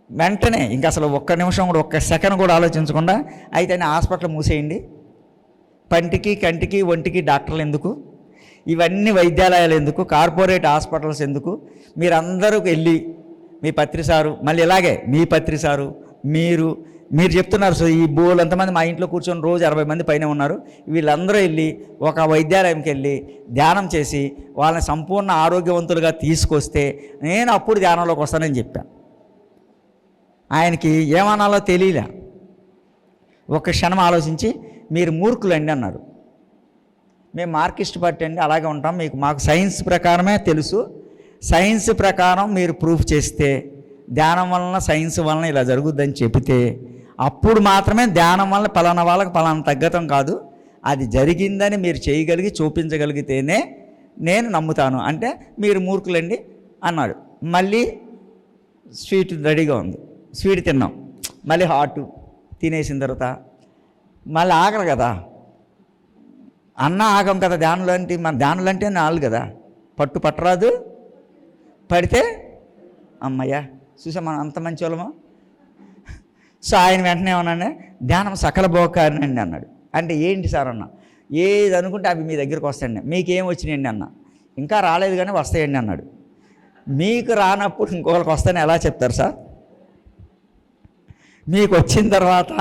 వెంటనే ఇంక అసలు ఒక్క నిమిషం కూడా, ఒక్క సెకండ్ కూడా ఆలోచించకుండా, అయితే హాస్పిటల్ మూసేయండి, పంటికి కంటికి ఒంటికి డాక్టర్లు ఎందుకు, ఇవన్నీ వైద్యాలయాలు ఎందుకు, కార్పొరేట్ హాస్పిటల్స్ ఎందుకు, మీరందరూ వెళ్ళి మీ పత్రి సారు, మళ్ళీ ఇలాగే మీ పత్రి సారు, మీరు చెప్తున్నారు. సో ఈ బోల్ ఎంతమంది మా ఇంట్లో కూర్చొని రోజు 60 మంది పైన ఉన్నారు, వీళ్ళందరూ వెళ్ళి ఒక వైద్యాలయంకి వెళ్ళి ధ్యానం చేసి వాళ్ళని సంపూర్ణ ఆరోగ్యవంతులుగా తీసుకొస్తే నేను అప్పుడు ధ్యానంలోకి వస్తానని చెప్పాను. ఆయనకి ఏమనాలో తెలియలే. ఒక క్షణం ఆలోచించి మీరు మూర్ఖులండి అన్నారు. మేము మార్కిస్ట్ పార్టీ అండి, అలాగే ఉంటాం, మాకు సైన్స్ ప్రకారమే తెలుసు, సైన్స్ ప్రకారం మీరు ప్రూఫ్ చేస్తే, ధ్యానం వలన సైన్స్ వలన ఇలా జరుగుద్దని చెబితే అప్పుడు మాత్రమే ధ్యానం వల్ల పలానా వాళ్ళకి పలానా తగ్గటం కాదు, అది జరిగిందని మీరు చేయగలిగి చూపించగలిగితేనే నేను నమ్ముతాను అంటే మీరు మూర్ఖులండి అన్నాడు. మళ్ళీ స్వీట్ రెడీగా ఉంది, స్వీట్ తిన్నాం, మళ్ళీ హాట్ తినేసిన తర్వాత మళ్ళీ ఆగరు కదా, అన్న ఆగం కదా ధ్యానులు అంటే. మన ధ్యానులు అంటే నాలుగు కదా, పట్టరాదు, పడితే అమ్మయ్యా చూసా మనం అంత మంచి వాళ్ళము. సో ఆయన వెంటనే ఏమన్నా, ధ్యానం సకల భోగకారినండి అన్నాడు. అంటే ఏంటి సార్ అన్న? ఏది అనుకుంటే అవి మీ దగ్గరికి వస్తాయండి. మీకేం వచ్చినాయండి అన్న? ఇంకా రాలేదు కానీ వస్తాయండి అన్నాడు. మీకు రానప్పుడు ఇంకొకరికి వస్తాయని ఎలా చెప్తారు సార్? మీకు వచ్చిన తర్వాత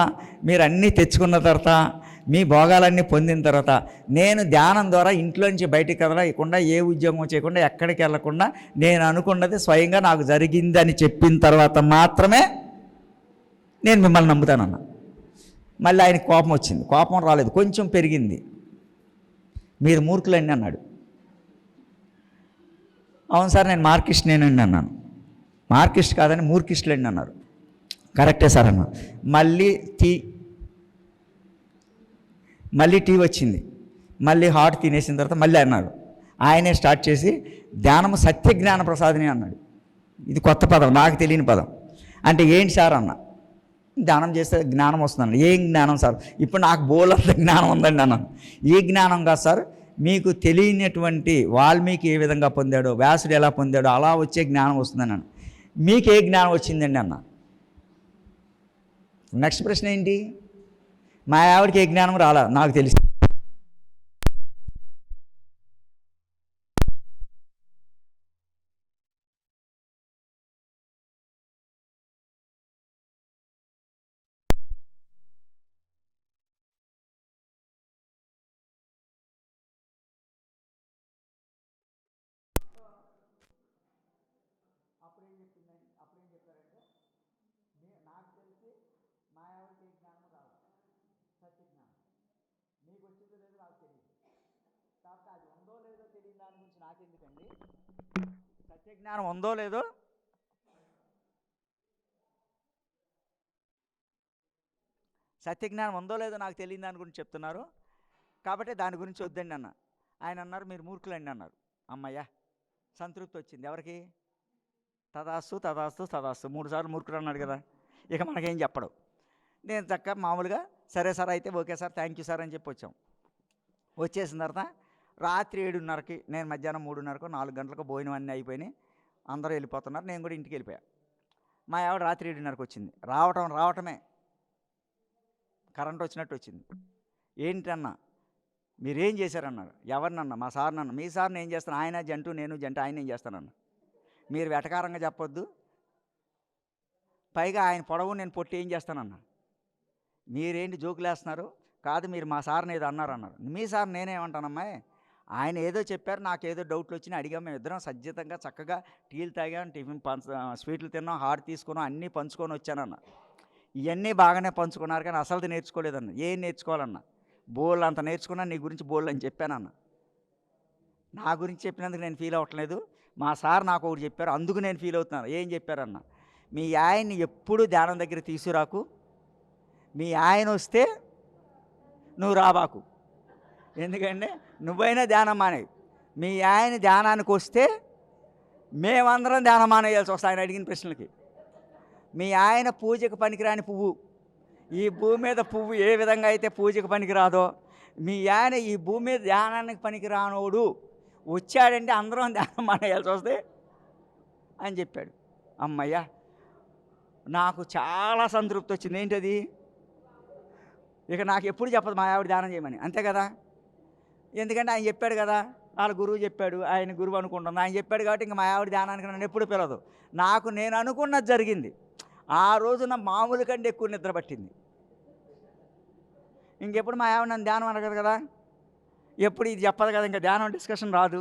మీరు అన్నీ తెచ్చుకున్న తర్వాత మీ భోగాలన్నీ పొందిన తర్వాత నేను ధ్యానం ద్వారా ఇంట్లోంచి బయటికి కదలకుండా, ఏ ఉద్యోగం చేయకుండా, ఎక్కడికి వెళ్ళకుండా నేను అనుకున్నది స్వయంగా నాకు జరిగిందని చెప్పిన తర్వాత మాత్రమే నేను మిమ్మల్ని నమ్ముతానన్నా. మళ్ళీ ఆయన కోపం వచ్చింది, కోపం రాలేదు, కొంచెం పెరిగింది. మీరు మూర్ఖులండి అన్నాడు. అవును సార్ నేను మార్కిస్ట్ నేనండి అన్నాను. మార్కిస్ట్ కాదని మూర్ఖిస్టులండి అన్నారు. కరెక్టే సార్ అన్నా. మళ్ళీ టీ వచ్చింది. మళ్ళీ హాట్ తినేసిన తర్వాత మళ్ళీ అన్నారు. ఆయనే స్టార్ట్ చేసి ధ్యానము సత్య జ్ఞాన ప్రసాదిని అన్నాడు. ఇది కొత్త పదం, నాకు తెలియని పదం. అంటే ఏంటి సార్ అన్న, ధ్యానం చేస్తే జ్ఞానం వస్తుందండి. ఏం జ్ఞానం సార్? ఇప్పుడు నాకు బోలంత జ్ఞానం ఉందండి అన్నాను. ఏ జ్ఞానం కాదు సార్, మీకు తెలియనటువంటి వాల్మీకి ఏ విధంగా పొందాడో, వ్యాసుడు ఎలా పొందాడో అలా వచ్చే జ్ఞానం వస్తుందని అన్నాను. మీకు ఏ జ్ఞానం వచ్చిందండి అన్న. నెక్స్ట్ ప్రశ్న ఏంటి? మా ఆవిడకి ఏ జ్ఞానం రాలా, నాకు తెలిసి. అప్పుడేం చెప్పారంటే నాకు తెలిసి మా ఆవిడకి ఏ జ్ఞానం రాలా, సత్య జ్ఞానం. మీకు వచ్చిందో లేదో నాకు తెలియదు, కాబట్టి అది ఉందో లేదో తెలియని దాని గురించి నాకెందుకండి. సత్య జ్ఞానం ఉందో లేదో సత్యజ్ఞానం ఉందో లేదో నాకు తెలియని దాని గురించి చెప్తున్నారు, కాబట్టి దాని గురించి వద్దండి అన్న. ఆయన అన్నారు మీరు మూర్ఖులండి అన్నారు. అమ్మయ్య, సంతృప్తి వచ్చింది. ఎవరికి? తదాస్తు తదాస్తు తదాస్తు, 3 సార్లు మూర్ఖుడు అన్నాడు కదా, ఇక మనకేం చెప్పడు. నేను చక్కగా మామూలుగా సరే సార్ అయితే okay sir thank you sir అని చెప్పి వచ్చాం. వచ్చేసిన తర్వాత రాత్రి 7:30కి, నేను మధ్యాహ్నం 3:30కో 4 గంటలకు భోజనం అన్నీ అయిపోయినాయి, అందరూ వెళ్ళిపోతున్నారు, నేను కూడా ఇంటికి వెళ్ళిపోయా. మా ఆవిడ రాత్రి 7:30కి వచ్చింది. రావటమే కరెంట్ వచ్చినట్టు వచ్చింది. ఏంటన్నా మీరేం చేశారన్నారు. ఎవరినన్నా? మా సార్నన్నా. మీ సార్ని ఏం చేస్తాను, ఆయన జంటు నేను జంట, ఆయన ఏం చేస్తానన్నా. మీరు వెటకారంగా చెప్పొద్దు, పైగా ఆయన పొడవు నేను పొట్టి ఏం చేస్తానన్నా. మీరేంటి జోకులు వేస్తున్నారు? కాదు మీరు మా సార్ని ఏదో అన్నారు. మీ సార్ నేనేమంటానమ్మాయి, ఆయన ఏదో చెప్పారు, నాకేదో డౌట్లు వచ్చినాయి, అడిగాం. మేము ఇద్దరం సజ్జితంగా చక్కగా టీలు తాగాం, టిఫిన్ స్వీట్లు తిన్నాం, హాట్ తీసుకున్నాం, అన్నీ పంచుకొని వచ్చానన్న. ఇవన్నీ బాగానే పంచుకున్నారు కానీ అసలు నేర్చుకోలేదన్న. ఏం నేర్చుకోవాలన్నా? బోల్ అంత నేర్చుకున్నా, నీ గురించి బోల్ అని చెప్పానన్న. నా గురించి చెప్పినందుకు నేను ఫీల్ అవ్వట్లేదు, మా సార్ నాకు ఒకటి చెప్పారు అందుకు నేను ఫీల్ అవుతున్నాను. ఏం చెప్పారన్న? మీ ఆయన్ని ఎప్పుడు ధ్యానం దగ్గర తీసుకురాకు, మీ ఆయన వస్తే నువ్వు రాబాకు. ఎందుకంటే నువ్వైనా ధ్యానం మానేవి, మీ ఆయన ధ్యానానికి వస్తే మేమందరం ధ్యానం మానేయాల్సి వస్తాయి ఆయన అడిగిన ప్రశ్నలకి. మీ ఆయన పూజకు పనికిరాని పువ్వు, ఈ భూమి మీద పువ్వు ఏ విధంగా అయితే పూజకు పనికిరాదో, మీ ఆయన ఈ భూమి మీద ధ్యానానికి పనికిరానోడు వచ్చాడంటే అందరం ధ్యానం మానేయాల్సి వస్తే అని చెప్పాడు. అమ్మయ్య, నాకు చాలా సంతృప్తి వచ్చింది. ఏంటది? ఇక నాకు ఎప్పుడు చెప్పదు మా ఆవిడ ధ్యానం చేయమని, అంతే కదా. ఎందుకంటే ఆయన చెప్పాడు కదా, వాళ్ళ గురువు చెప్పాడు, ఆయన గురువు అనుకుంటుంది, ఆయన చెప్పాడు కాబట్టి ఇంక మా ఆవిడ ధ్యానానికి నన్ను ఎప్పుడు పిలవదు. నాకు నేను అనుకున్నది జరిగింది. ఆ రోజున మామూలు కంటే ఎక్కువ నిద్ర పట్టింది. ఇంకెప్పుడు మా ఆవిడ నన్ను ధ్యానం అనగదు కదా, ఎప్పుడు ఇది చెప్పదు కదా, ఇంకా ధ్యానం డిస్కషన్ రాదు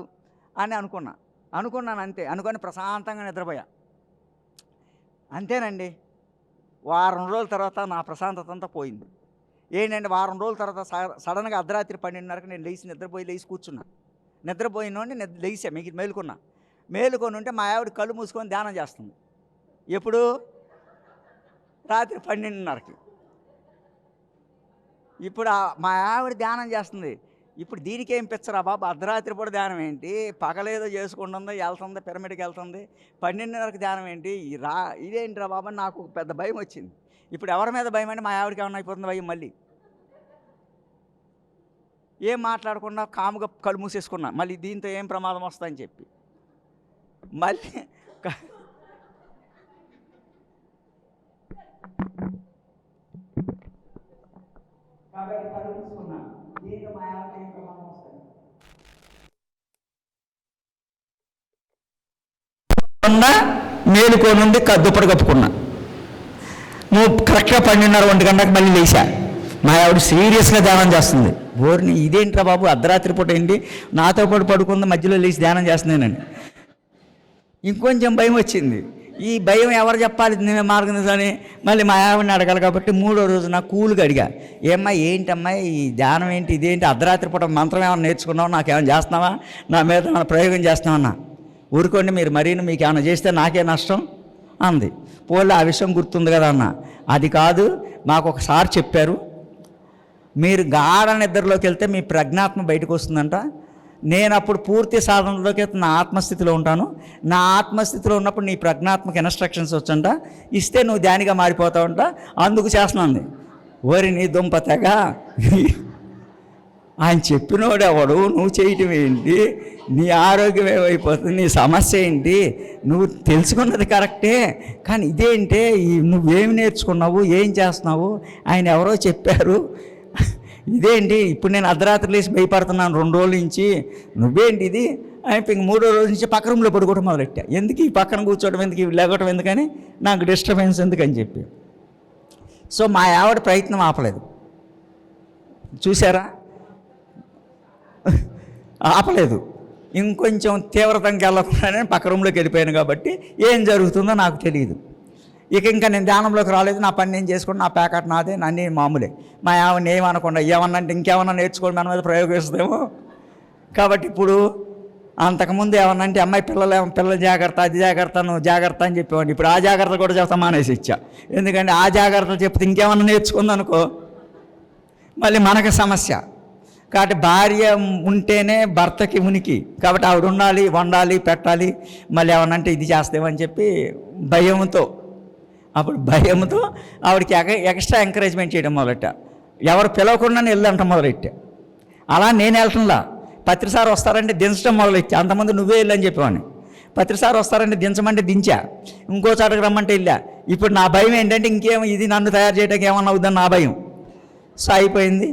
అని అనుకున్నాను అంతే. అనుకొని ప్రశాంతంగా నిద్రపోయా. అంతేనండి. వారం రోజుల తర్వాత నా ప్రశాంతత అంతా పోయింది. ఏంటంటే వారం రోజుల తర్వాత సడన్గా అర్ధరాత్రి 12:30కి నేను లేచి కూర్చున్నా. నిద్రపోయినోడిని లేచా, మేలుకొని ఉంటే మా ఆవిడ కళ్ళు మూసుకొని ధ్యానం చేస్తుంది. ఎప్పుడు? రాత్రి 12:30కి. ఇప్పుడు మా ఆవిడ ధ్యానం చేస్తుంది. ఇప్పుడు దీనికి ఏం పిచ్చరా బాబు, అర్ధరాత్రి పూట ధ్యానం ఏంటి, పగలేదో చేసుకుంటుంది, వెళ్తుంది పిరమిడ్కి వెళ్తుంది, 12:30కి ధ్యానం ఏంటి, ఇదేంటిరా బాబు అని నాకు పెద్ద భయం వచ్చింది. ఇప్పుడు ఎవరి మీద భయం అంటే మా ఆవిడకి ఏమన్నా అయిపోతుంది భయం. మళ్ళీ ఏం మాట్లాడకుండా కాముగా కళ్ళు మూసేసుకున్నా, మళ్ళీ దీంతో ఏం ప్రమాదం వస్తుందని చెప్పి మళ్ళీ కాబట్టి కళ్ళు మూసుకున్నా, దీంతో మా ఆవిడకి ఏం ప్రమాదం వస్తుంది. మేలుకో నుండి దుప్పటి కప్పుకున్నా. నువ్వు కరెక్ట్గా 12:30 1 గంటలకు మళ్ళీ లేచా. మా ఆవిడ సీరియస్గా ధ్యానం చేస్తుంది. బోర్ని ఇదేంట్రా బాబు, అర్ధరాత్రి పూట ఏంటి నాతో పాటు పడుకుంది, మధ్యలో లేచి ధ్యానం చేస్తున్నానండి. ఇంకొంచెం భయం వచ్చింది. ఈ భయం ఎవరు చెప్పాలి నేను మార్గనిజాన్ని మళ్ళీ మా ఆవిడని అడగాలి కాబట్టి 3వ రోజు నాకు కూల్గా అడిగా, ఏమ్మా ఏంటమ్మా ఈ ధ్యానం ఏంటి, ఇదేంటి, అర్ధరాత్రి పూట మంత్రం ఏమైనా నేర్చుకున్నావు, నాకేమైనా చేస్తున్నావా, నా మీద ఏమైనా ప్రయోగం చేస్తున్నావన్నా. ఊరుకోండి మీరు, మరీను మీకు ఏమైనా చేస్తే నాకే నష్టం అంది. పోలే ఆ విషయం గుర్తుంది కదా అన్న. అది కాదు, మాకు ఒకసారి చెప్పారు, మీరు గాఢ నిద్రలోకి వెళ్తే మీ ప్రజ్ఞాత్మ బయటకు వస్తుందంట. నేను అప్పుడు పూర్తి సాధనలోకి నా ఆత్మస్థితిలో ఉంటాను. నా ఆత్మస్థితిలో ఉన్నప్పుడు నీ ప్రజ్ఞాత్మక ఇన్స్ట్రక్షన్స్ వచ్చంట, ఇస్తే నువ్వు ధ్యానిగా మారిపోతావంట. అందుకు చేస్తున్నాను. ఓరి నీ దుంప తెగ, ఆయన చెప్పినోడు ఎవడు, నువ్వు చేయటం ఏంటి, నీ ఆరోగ్యం ఏమైపోతుంది, నీ సమస్య ఏంటి, నువ్వు తెలుసుకున్నది కరెక్టే, కానీ ఇదేంటే నువ్వేమి నేర్చుకున్నావు, ఏం చేస్తున్నావు, ఆయన ఎవరో చెప్పారు, ఇదేంటి ఇప్పుడు నేను అర్ధరాత్రి లేచి భయపడుతున్నాను 2 రోజుల నుంచి, నువ్వేంటి ఇది అయిపోయి 3వ రోజు నుంచి పక్క రూమ్లో పడుకోవడం మొదలెట్టా. ఎందుకు ఈ పక్కన కూర్చోవడం ఎందుకు, ఇవి లేగటం ఎందుకని, నాకు డిస్టర్బెన్స్ ఎందుకని చెప్పి. సో మా ఆవిడ ప్రయత్నం ఆపలేదు. చూసారా, ఆపలేదు. ఇంకొంచెం తీవ్రతంగా వెళ్ళకుండానే పక్క రూమ్లోకి వెళ్ళిపోయాను కాబట్టి ఏం జరుగుతుందో నాకు తెలియదు. ఇంకా నేను ధ్యానంలోకి రాలేదు. నా పని నేను చేసుకుని, నా ప్యాకెట్ నాదే, అన్నీ మామూలే. మా ఆవిడని ఏమనకుండా ఏమన్నా అంటే ఇంకేమన్నా నేర్చుకోండి మన మీద ప్రయోగిస్తుందేమో. కాబట్టి ఇప్పుడు అంతకుముందు ఏమన్నా అంటే అమ్మాయి పిల్లలు జాగ్రత్త, అది జాగ్రత్త, నువ్వు జాగ్రత్త అని చెప్పేవాడిని. ఇప్పుడు ఆ జాగ్రత్త కూడా చేస్తా మానేసి ఇచ్చా. ఎందుకంటే ఆ జాగ్రత్తలు చెప్తే ఇంకేమన్నా నేర్చుకుందనుకో మళ్ళీ మనకు సమస్య. కాబట్టి భార్య ఉంటేనే భర్తకి ఉనికి. కాబట్టి ఆవిడ ఉండాలి, వండాలి, పెట్టాలి. మళ్ళీ ఏమన్నంటే ఇది చేస్తామని చెప్పి భయంతో, అప్పుడు భయంతో ఆవిడకి ఎక్స్ట్రా ఎంకరేజ్మెంట్ చేయడం మొదలెట్టా. ఎవరు పిలవకుండానే వెళ్ళంట మొదలెట్టా. అలా నేను వెళ్తున్నా. పత్రిసారి వస్తారంటే దించడం మొదలెట్టా. అంతమంది నువ్వే వెళ్ళని చెప్పేవాడిని. పత్రిసారి వస్తారంటే దించమంటే దించా, ఇంకో చోటకి రమ్మంటే వెళ్ళా. ఇప్పుడు నా భయం ఏంటంటే ఇంకేమో ఇది నన్ను తయారు చేయడానికి ఏమన్నా అవుద్దని నా భయం. సో అయిపోయింది.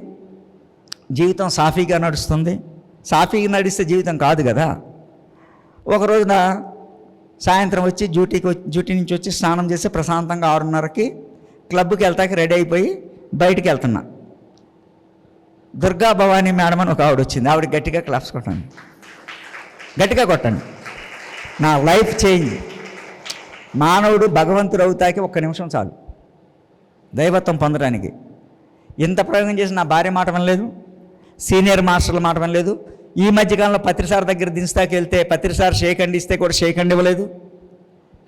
జీవితం సాఫీగా నడుస్తుంది. సాఫీగా నడిస్తే జీవితం కాదు కదా. ఒక రోజున సాయంత్రం వచ్చి డ్యూటీ నుంచి వచ్చి స్నానం చేసి ప్రశాంతంగా 6:30కి క్లబ్కి వెళ్తాకి రెడీ అయిపోయి బయటికి వెళ్తున్నా. దుర్గా భవానీ మేడం అని ఒక ఆవిడ వచ్చింది. ఆవిడ గట్టిగా క్లాప్స్ కొట్టండి, గట్టిగా కొట్టండి. నా లైఫ్ చేంజ్. మానవుడు భగవంతుడు అవుతాకి 1 నిమిషం చాలు దైవత్వం పొందడానికి. ఎంత ప్రయోగం చేసి నా భార్య మాట వినలేదు, సీనియర్ మాస్టర్ల మాట వినలేదు. ఈ మధ్యకాలంలో పత్రిసారి దగ్గర దించుతాకి వెళ్తే పత్రిసారి షేక్ హ్యాండ్ ఇస్తే కూడా షేక్ హ్యాండ్ ఇవ్వలేదు.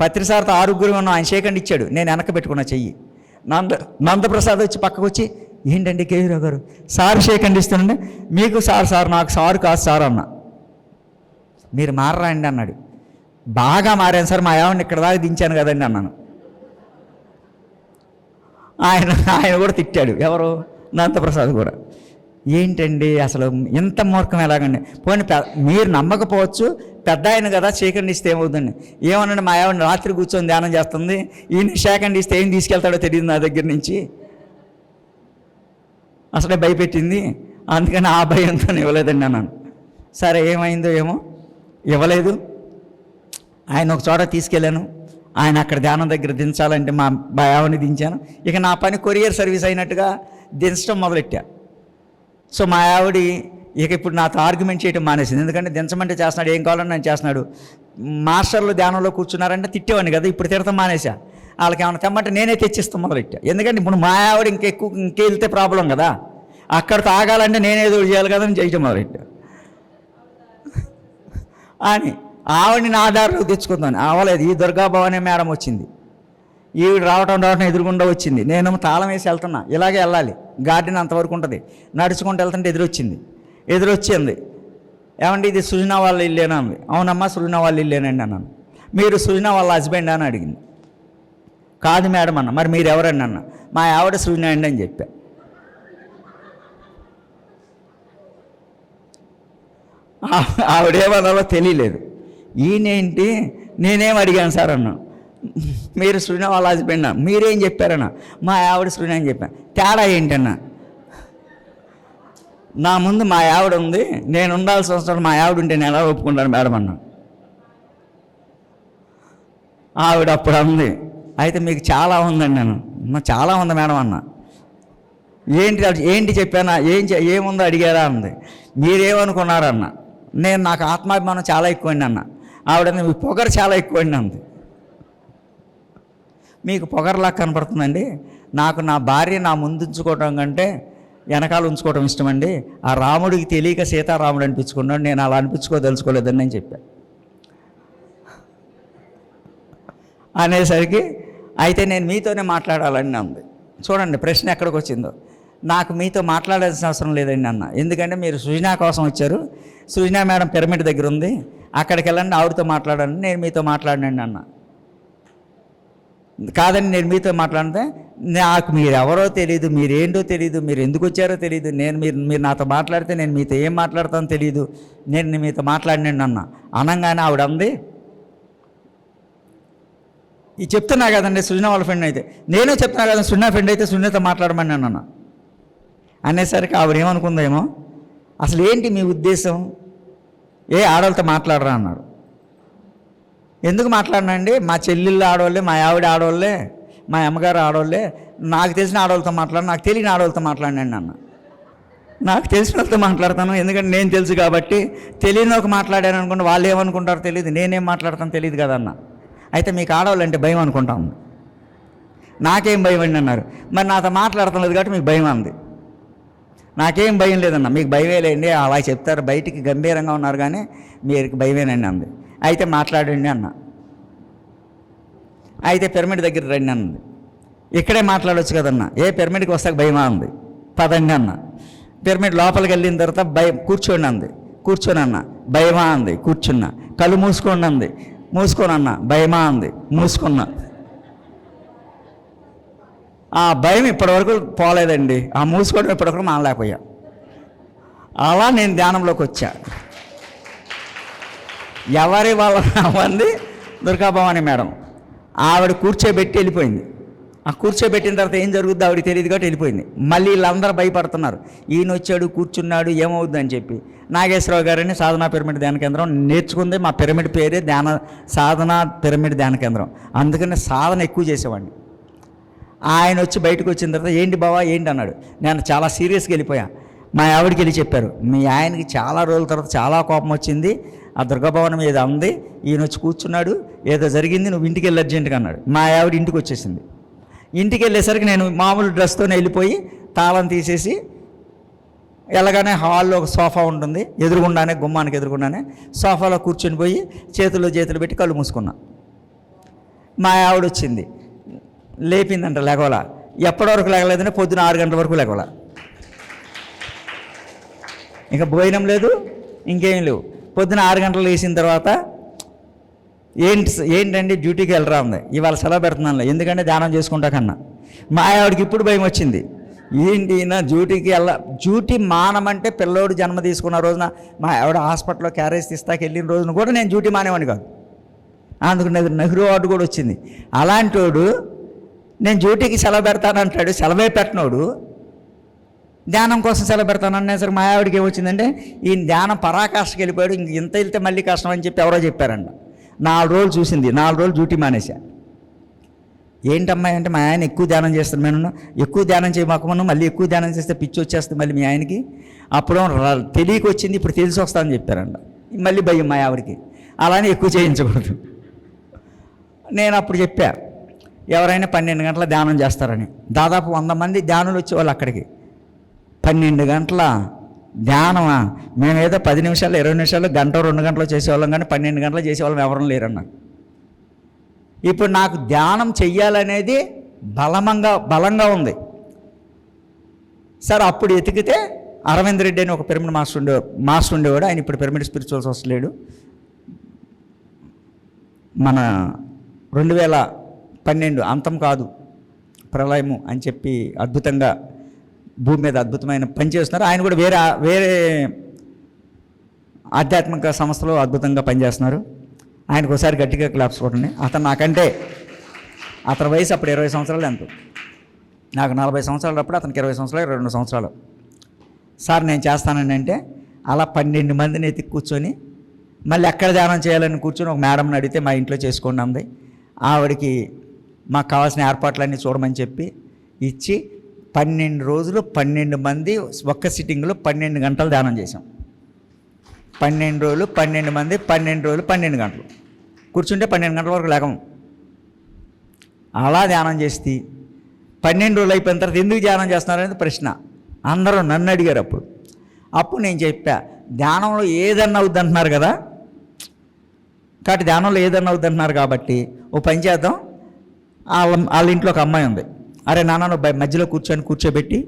పత్రిసారితో 6 ఉన్నాం, ఆయన షేక్ హ్యాండ్ ఇచ్చాడు, నేను వెనక్కి పెట్టుకున్న చెయ్యి. నందప్రసాద్ వచ్చి పక్కకు వచ్చి, ఏంటండి కేవీరావు గారు సార్ షేక్ హ్యాండ్ ఇస్తుండే, మీకు సార్ నాకు సార్ కాదు సార్ అన్న. మీరు మారరా అండి అన్నాడు. బాగా మారాను సార్, మా ఆవిడని ఇక్కడ దాకా దించాను కదండి అన్నాను. ఆయన కూడా తిట్టాడు. ఎవరు? నందప్రసాద్ కూడా. ఏంటండి అసలు ఎంత మూర్ఖం ఎలాగండి. పోనీ మీరు నమ్మకపోవచ్చు, పెద్ద ఆయన కదా షేకండ్ ఇస్తే ఏమవుతుందండి. ఏమనండి, మా ఆవిడ రాత్రి కూర్చొని ధ్యానం చేస్తుంది, ఈయన షేకండ్ ఇస్తే ఏం తీసుకెళ్తాడో తెలియదు నా దగ్గర నుంచి. అసలే భయపెట్టింది, అందుకని ఆ భయంతో ఇవ్వలేదండి అన్నాను. సరే ఏమైందో ఏమో, ఇవ్వలేదు. ఆయన ఒక చోట తీసుకెళ్ళాను. ఆయన అక్కడ ధ్యానం దగ్గర దించాలంటే మా ఆవిడని దించాను. ఇక నా పని కొరియర్ సర్వీస్ అయినట్టుగా దించడం మొదలెట్టా. సో మా ఆవిడ ఇక ఇప్పుడు నాతో ఆర్గ్యుమెంట్ చేయడం మానేసింది. ఎందుకంటే దించమంటే చేస్తున్నాడు, ఏం కావాలని నేను చేస్తున్నాడు. మాస్టర్లు ధ్యానంలో కూర్చున్నారంటే తిట్టేవాడిని కదా, ఇప్పుడు తిడతాం మానేసా. వాళ్ళకి ఏమైనా తెమ్మంటే నేనే తెచ్చిస్తాం మొదలెట్టా. ఎందుకంటే ఇప్పుడు మా ఆవిడ ఇంకెళ్తే ప్రాబ్లం కదా, అక్కడితో ఆగాలంటే నేనేదో చేయాలి కదా అని చేయటం మొదలెట్టా. అని ఆవిడని నా దారిలో తెచ్చుకుందాను. అవ్వలేదు. ఈ దుర్గాభవాని మేడం వచ్చింది. ఈవిడ రావటం ఎదురుగుండా వచ్చింది. నేను తాళం వేసి వెళ్తున్నా, ఇలాగే వెళ్ళాలి, గార్డెన్ అంతవరకు ఉంటుంది. నడుచుకుంటూ వెళ్తుంటే ఎదురొచ్చింది. ఏమండి ఇది సృజన వాళ్ళ ఇల్లేనా అంది. అవునమ్మా సృజన వాళ్ళ ఇల్లేనండి అన్నాను. మీరు సృజన వాళ్ళ హస్బెండ్ అని అడిగింది. కాదు మేడం అన్న. మరి మీరు ఎవరండి అన్న. మా ఆవిడ సృజన అండి అని చెప్పా. ఆవిడేమన్నారో తెలియలేదు. ఈయనేంటి, నేనేం అడిగాను సార్ అన్నా. మీరు సృజన వాళ్ళ హస్బెండ్, మీరేం చెప్పారన్నా. మా ఆవిడ సృజన అని చెప్పాను. తేడా ఏంటన్నా, నా ముందు మా ఆవిడ ఉంది, నేను ఉండాల్సిన అవసరం మా ఆవిడ ఉంటే నేను ఎలా ఒప్పుకుంటాను మేడం అన్నా. ఆవిడ అప్పుడు అంది, అయితే మీకు చాలా ఉందండి. నేను చాలా ఉంది మేడం అన్న. ఏంటి చెప్పానా, ఏముందో అడిగారా అంది. మీరేమనుకున్నారన్న. నాకు ఆత్మాభిమానం చాలా ఎక్కువండి అన్న. ఆవిడ మీ పొగరు చాలా ఎక్కువండి అంది. మీకు పొగరలా కనపడుతుందండి, నాకు నా భార్య నా ముందు ఉంచుకోవడం కంటే వెనకాల ఉంచుకోవడం ఇష్టమండి. ఆ రాముడికి తెలియక సీతారాముడు అనిపించుకున్నాడు, నేను అలా అనిపించుకోదలుచుకోలేదని నేను చెప్పాను. అనేసరికి అయితే నేను మీతోనే మాట్లాడాలని అంది. చూడండి ప్రశ్న ఎక్కడికి వచ్చిందో. నాకు మీతో మాట్లాడాల్సిన అవసరం లేదండి అన్న. ఎందుకంటే మీరు సృజన కోసం వచ్చారు, సృజన మేడం పిరమిడ్ దగ్గర ఉంది, అక్కడికి వెళ్ళండి, ఆవిడతో మాట్లాడండి, నేను మీతో మాట్లాడినండి అన్న. కాదండి నేను మీతో మాట్లాడితే నాకు మీరు ఎవరో తెలియదు, మీరేంటో తెలియదు, మీరు ఎందుకు వచ్చారో తెలియదు, మీరు నాతో మాట్లాడితే నేను మీతో ఏం మాట్లాడతానో తెలియదు, నేను మీతో మాట్లాడినండి అన్న. అనగానే ఆవిడ అంది, ఇది చెప్తున్నా కదండి సృజన వాళ్ళ ఫ్రెండ్ అయితే, నేను చెప్తున్నా కదండి సృజన ఫ్రెండ్ అయితే సృజనతో మాట్లాడమని అన్న. అనేసరికి ఆవిడ ఏమనుకుందేమో, అసలు ఏంటి మీ ఉద్దేశం, ఏ ఆడవాళ్ళతో మాట్లాడరా అన్నాడు. ఎందుకు మాట్లాడినండి, మా చెల్లెళ్ళు ఆడవాళ్ళే, మా ఆవిడ ఆడవాళ్ళే, మా అమ్మగారు ఆడవాళ్ళే, నాకు తెలిసిన ఆడవాళ్ళతో మాట్లాడు, నాకు తెలియని ఆడవాళ్ళతో మాట్లాడినండి అన్న. నాకు తెలిసిన వాళ్ళతో మాట్లాడతాను, ఎందుకంటే నేను తెలుసు కాబట్టి. తెలియని ఒక మాట్లాడాను అనుకుంటే వాళ్ళు ఏమనుకుంటారో తెలియదు, నేనేం మాట్లాడతాను తెలియదు కదన్న. అయితే మీకు ఆడవాళ్ళంటే భయం అనుకుంటాను. నాకేం భయం అండి అన్నారు. మరి నాతో మాట్లాడటం లేదు కాబట్టి మీకు భయం అంది. నాకేం భయం లేదన్న, మీకు భయమే లేండి, అలా చెప్తారు, బయటికి గంభీరంగా ఉన్నారు కానీ మీరు భయమేనండి అంది. అయితే మాట్లాడండి అన్న. అయితే పిరమిడ్ దగ్గర రండి అన్నది. ఇక్కడే మాట్లాడవచ్చు కదన్న, ఏ పిరమిడ్కి వస్తాక భయమా ఉంది, పదండి అన్న. పిరమిడ్ లోపలికి వెళ్ళిన తర్వాత భయం, కూర్చోండి అంది, కూర్చొని అన్న. భయమా అంది, కూర్చున్నా. కళ్ళు మూసుకోండి అంది, మూసుకొని అన్న. భయమా అంది, మూసుకున్నా. ఆ భయం ఇప్పటివరకు పోలేదండి, ఆ మూసుకోవడం ఇప్పటివరకు మానలేకపోయా. అలా నేను ధ్యానంలోకి వచ్చా. ఎవరి వాళ్ళ మంది దుర్గాభవాని మేడం, ఆవిడ కూర్చోబెట్టి వెళ్ళిపోయింది. ఆ కూర్చోబెట్టిన తర్వాత ఏం జరుగుద్దో ఆవిడకి తెలియదు కాబట్టి వెళ్ళిపోయింది. మళ్ళీ వీళ్ళందరూ భయపడుతున్నారు, ఈయన వచ్చాడు కూర్చున్నాడు ఏమవుద్ది అని చెప్పి. నాగేశ్వరరావు గారని సాధనా పిరమిడ్ ధ్యాన కేంద్రం నేర్చుకుంది, మా పిరమిడ్ పేరే సాధనా పిరమిడ్ ధ్యాన కేంద్రం, అందుకని సాధన ఎక్కువ చేసేవాడిని. ఆయన వచ్చి బయటకు వచ్చిన తర్వాత ఏంటి బావా ఏంటి అన్నాడు. నేను చాలా సీరియస్గా వెళ్ళిపోయా. మా ఆవిడకి వెళ్ళి చెప్పారు, మీ ఆయనకి చాలా రోజుల తర్వాత చాలా కోపం వచ్చింది, ఆ దుర్గాభవనం మీద అంది, ఈయన వచ్చి కూర్చున్నాడు, ఏదో జరిగింది, నువ్వు ఇంటికి వెళ్ళి అర్జెంటుగా అన్నాడు. మా ఆవిడ ఇంటికి వచ్చేసింది. ఇంటికి వెళ్ళేసరికి నేను మామూలు డ్రెస్తోనే వెళ్ళిపోయి తాళం తీసేసి ఎలాగానే హాల్లో ఒక సోఫా ఉంటుంది, ఎదురుగుండానే గుమ్మానికి ఎదురుగుండానే సోఫాలో కూర్చొని పోయి చేతుల్లో పెట్టి కళ్ళు మూసుకున్నా. మా ఆవిడ వచ్చింది, లేపిందంట, లేగవలా. ఎప్పటి వరకు లేగలేదంటే పొద్దున 6 గంటల వరకు లేగవలా. ఇంకా భోజనం లేదు, ఇంకేం లేవు. పొద్దున 6 గంటలు వేసిన తర్వాత ఏంటండి డ్యూటీకి వెళ్ళరా ఉంది. ఇవాళ సెలవు పెడుతున్నాను, ఎందుకంటే ధ్యానం చేసుకుంటా కన్నా. మా ఆవిడకి ఇప్పుడు భయం వచ్చింది, ఏంటి నా డ్యూటీకి డ్యూటీ మానమంటే పిల్లోడు జన్మ తీసుకున్న రోజున మా ఆవిడ హాస్పిటల్లో క్యారేజ్ తీస్తాకి వెళ్ళిన రోజున కూడా నేను డ్యూటీ మానేవాడిని కాదు. అందుకు నెహ్రూ అవార్డు కూడా వచ్చింది. అలాంటి వాడు నేను డ్యూటీకి సెలవు పెడతానంటాడు, సెలవే పెట్టినోడు ధ్యానం కోసం సెలవు పెడతాననేసరికి మా ఆవిడకి ఏమొచ్చిందంటే ఈ ధ్యానం పరాకాష్ఠకి వెళ్ళిపోయాడు, ఇంక ఇంత వెళ్తే మళ్ళీ కష్టం అని చెప్పి ఎవరో చెప్పారంట. 4 రోజులు చూసింది, 4 రోజులు డ్యూటీ మానేశా. ఏంటమ్మాయి అంటే మా ఆయన ఎక్కువ ధ్యానం చేస్తాను, మేము ఎక్కువ ధ్యానం చేయమాకమను, మళ్ళీ ఎక్కువ ధ్యానం చేస్తే పిచ్చి వచ్చేస్తుంది మళ్ళీ మీ ఆయనకి, అప్పుడు తెలియక వచ్చింది, ఇప్పుడు తెలిసి వస్తానని చెప్పారంట. మళ్ళీ భయం మా ఆవిడకి, అలానే ఎక్కువ చేయించకూడదు. నేను అప్పుడు చెప్పా, ఎవరైనా 12 గంటల ధ్యానం చేస్తారని. దాదాపు 100 మంది ధ్యానులు వచ్చేవాళ్ళు అక్కడికి. 12 గంటల ధ్యానమా, మేమేదో 10 నిమిషాలు 20 నిమిషాలు గంట 2 గంటలు చేసేవాళ్ళం, కానీ 12 గంటలు చేసేవాళ్ళం ఎవరు లేరన్నా. ఇప్పుడు నాకు ధ్యానం చెయ్యాలనేది బలంగా ఉంది సార్. అప్పుడు ఎతికితే అరవింద్ రెడ్డి అని ఒక పిరమిడ్ మాస్టర్ ఉండేవాడు, ఆయన ఇప్పుడు పిరమిడ్ స్పిరిచువల్స్ వస్తలేడు. మన 2012 అంతం కాదు ప్రళయము అని చెప్పి అద్భుతంగా భూమి మీద అద్భుతమైన పని చేస్తున్నారు. ఆయన కూడా వేరే ఆధ్యాత్మిక సంస్థలో అద్భుతంగా పనిచేస్తున్నారు. ఆయనకు ఒకసారి గట్టిగా క్లాప్స్ కొట్టండి. అతను నాకంటే, అతని వయసు అప్పుడు 20 సంవత్సరాలు ఎంతో, నాకు 40 సంవత్సరాలు అప్పుడు, అతనికి 20 సంవత్సరాలు 22 సంవత్సరాలు. సార్ నేను చేస్తానండి అంటే అలా 12 మందిని ఎత్తి కూర్చొని మళ్ళీ ఎక్కడ ధ్యానం చేయాలని కూర్చొని ఒక మేడంని అడిగితే మా ఇంట్లో చేసుకోండి అంది. ఆవిడకి మాకు కావాల్సిన ఏర్పాట్లన్నీ చూడమని చెప్పి ఇచ్చి 12 రోజులు 12 మంది ఒక్క సిట్టింగ్లో 12 గంటలు ధ్యానం చేసాం. 12 రోజులు 12 మంది 12 రోజులు 12 గంటలు కూర్చుంటే 12 గంటల వరకు లేకము. అలా ధ్యానం చేసి 12 రోజులు అయిపోయిన తర్వాత ఎందుకు ధ్యానం చేస్తున్నారనేది ప్రశ్న అందరూ నన్ను అడిగారు. అప్పుడు నేను చెప్పా, ధ్యానంలో ఏదన్నా అవుద్ది అంటున్నారు కదా, కాబట్టి ధ్యానంలో ఏదన్నా అవుద్ది అంటున్నారు కాబట్టి ఓ పని చేద్దాం. వాళ్ళ ఇంట్లో ఒక అమ్మాయి ఉంది, అరే నాన్న నువ్వు మధ్యలో కూర్చోబెట్టి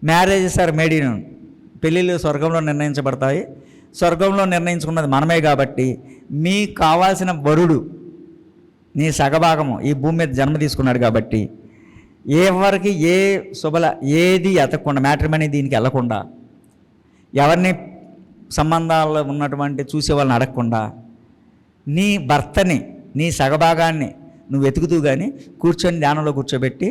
మ్యారేజెస్ ఆర్ మేడ్ ఇన్, పెళ్ళిళ్ళు స్వర్గంలో నిర్ణయించబడతాయి. స్వర్గంలో నిర్ణయించుకున్నది మనమే కాబట్టి మీకు కావాల్సిన వరుడు నీ సగభాగము ఈ భూమి మీద జన్మ తీసుకున్నాడు కాబట్టి ఎవరికి ఏ ఏది ఎతకకుండా, మ్యాట్రిమనీ దీనికి వెళ్ళకుండా, ఎవరిని సంబంధాలు ఉన్నటువంటి చూసే వాళ్ళని అడగకుండా నీ భర్తని, నీ సగభాగాన్ని నువ్వు వెతుకుతూ కానీ కూర్చొని ధ్యానంలో కూర్చోబెట్టి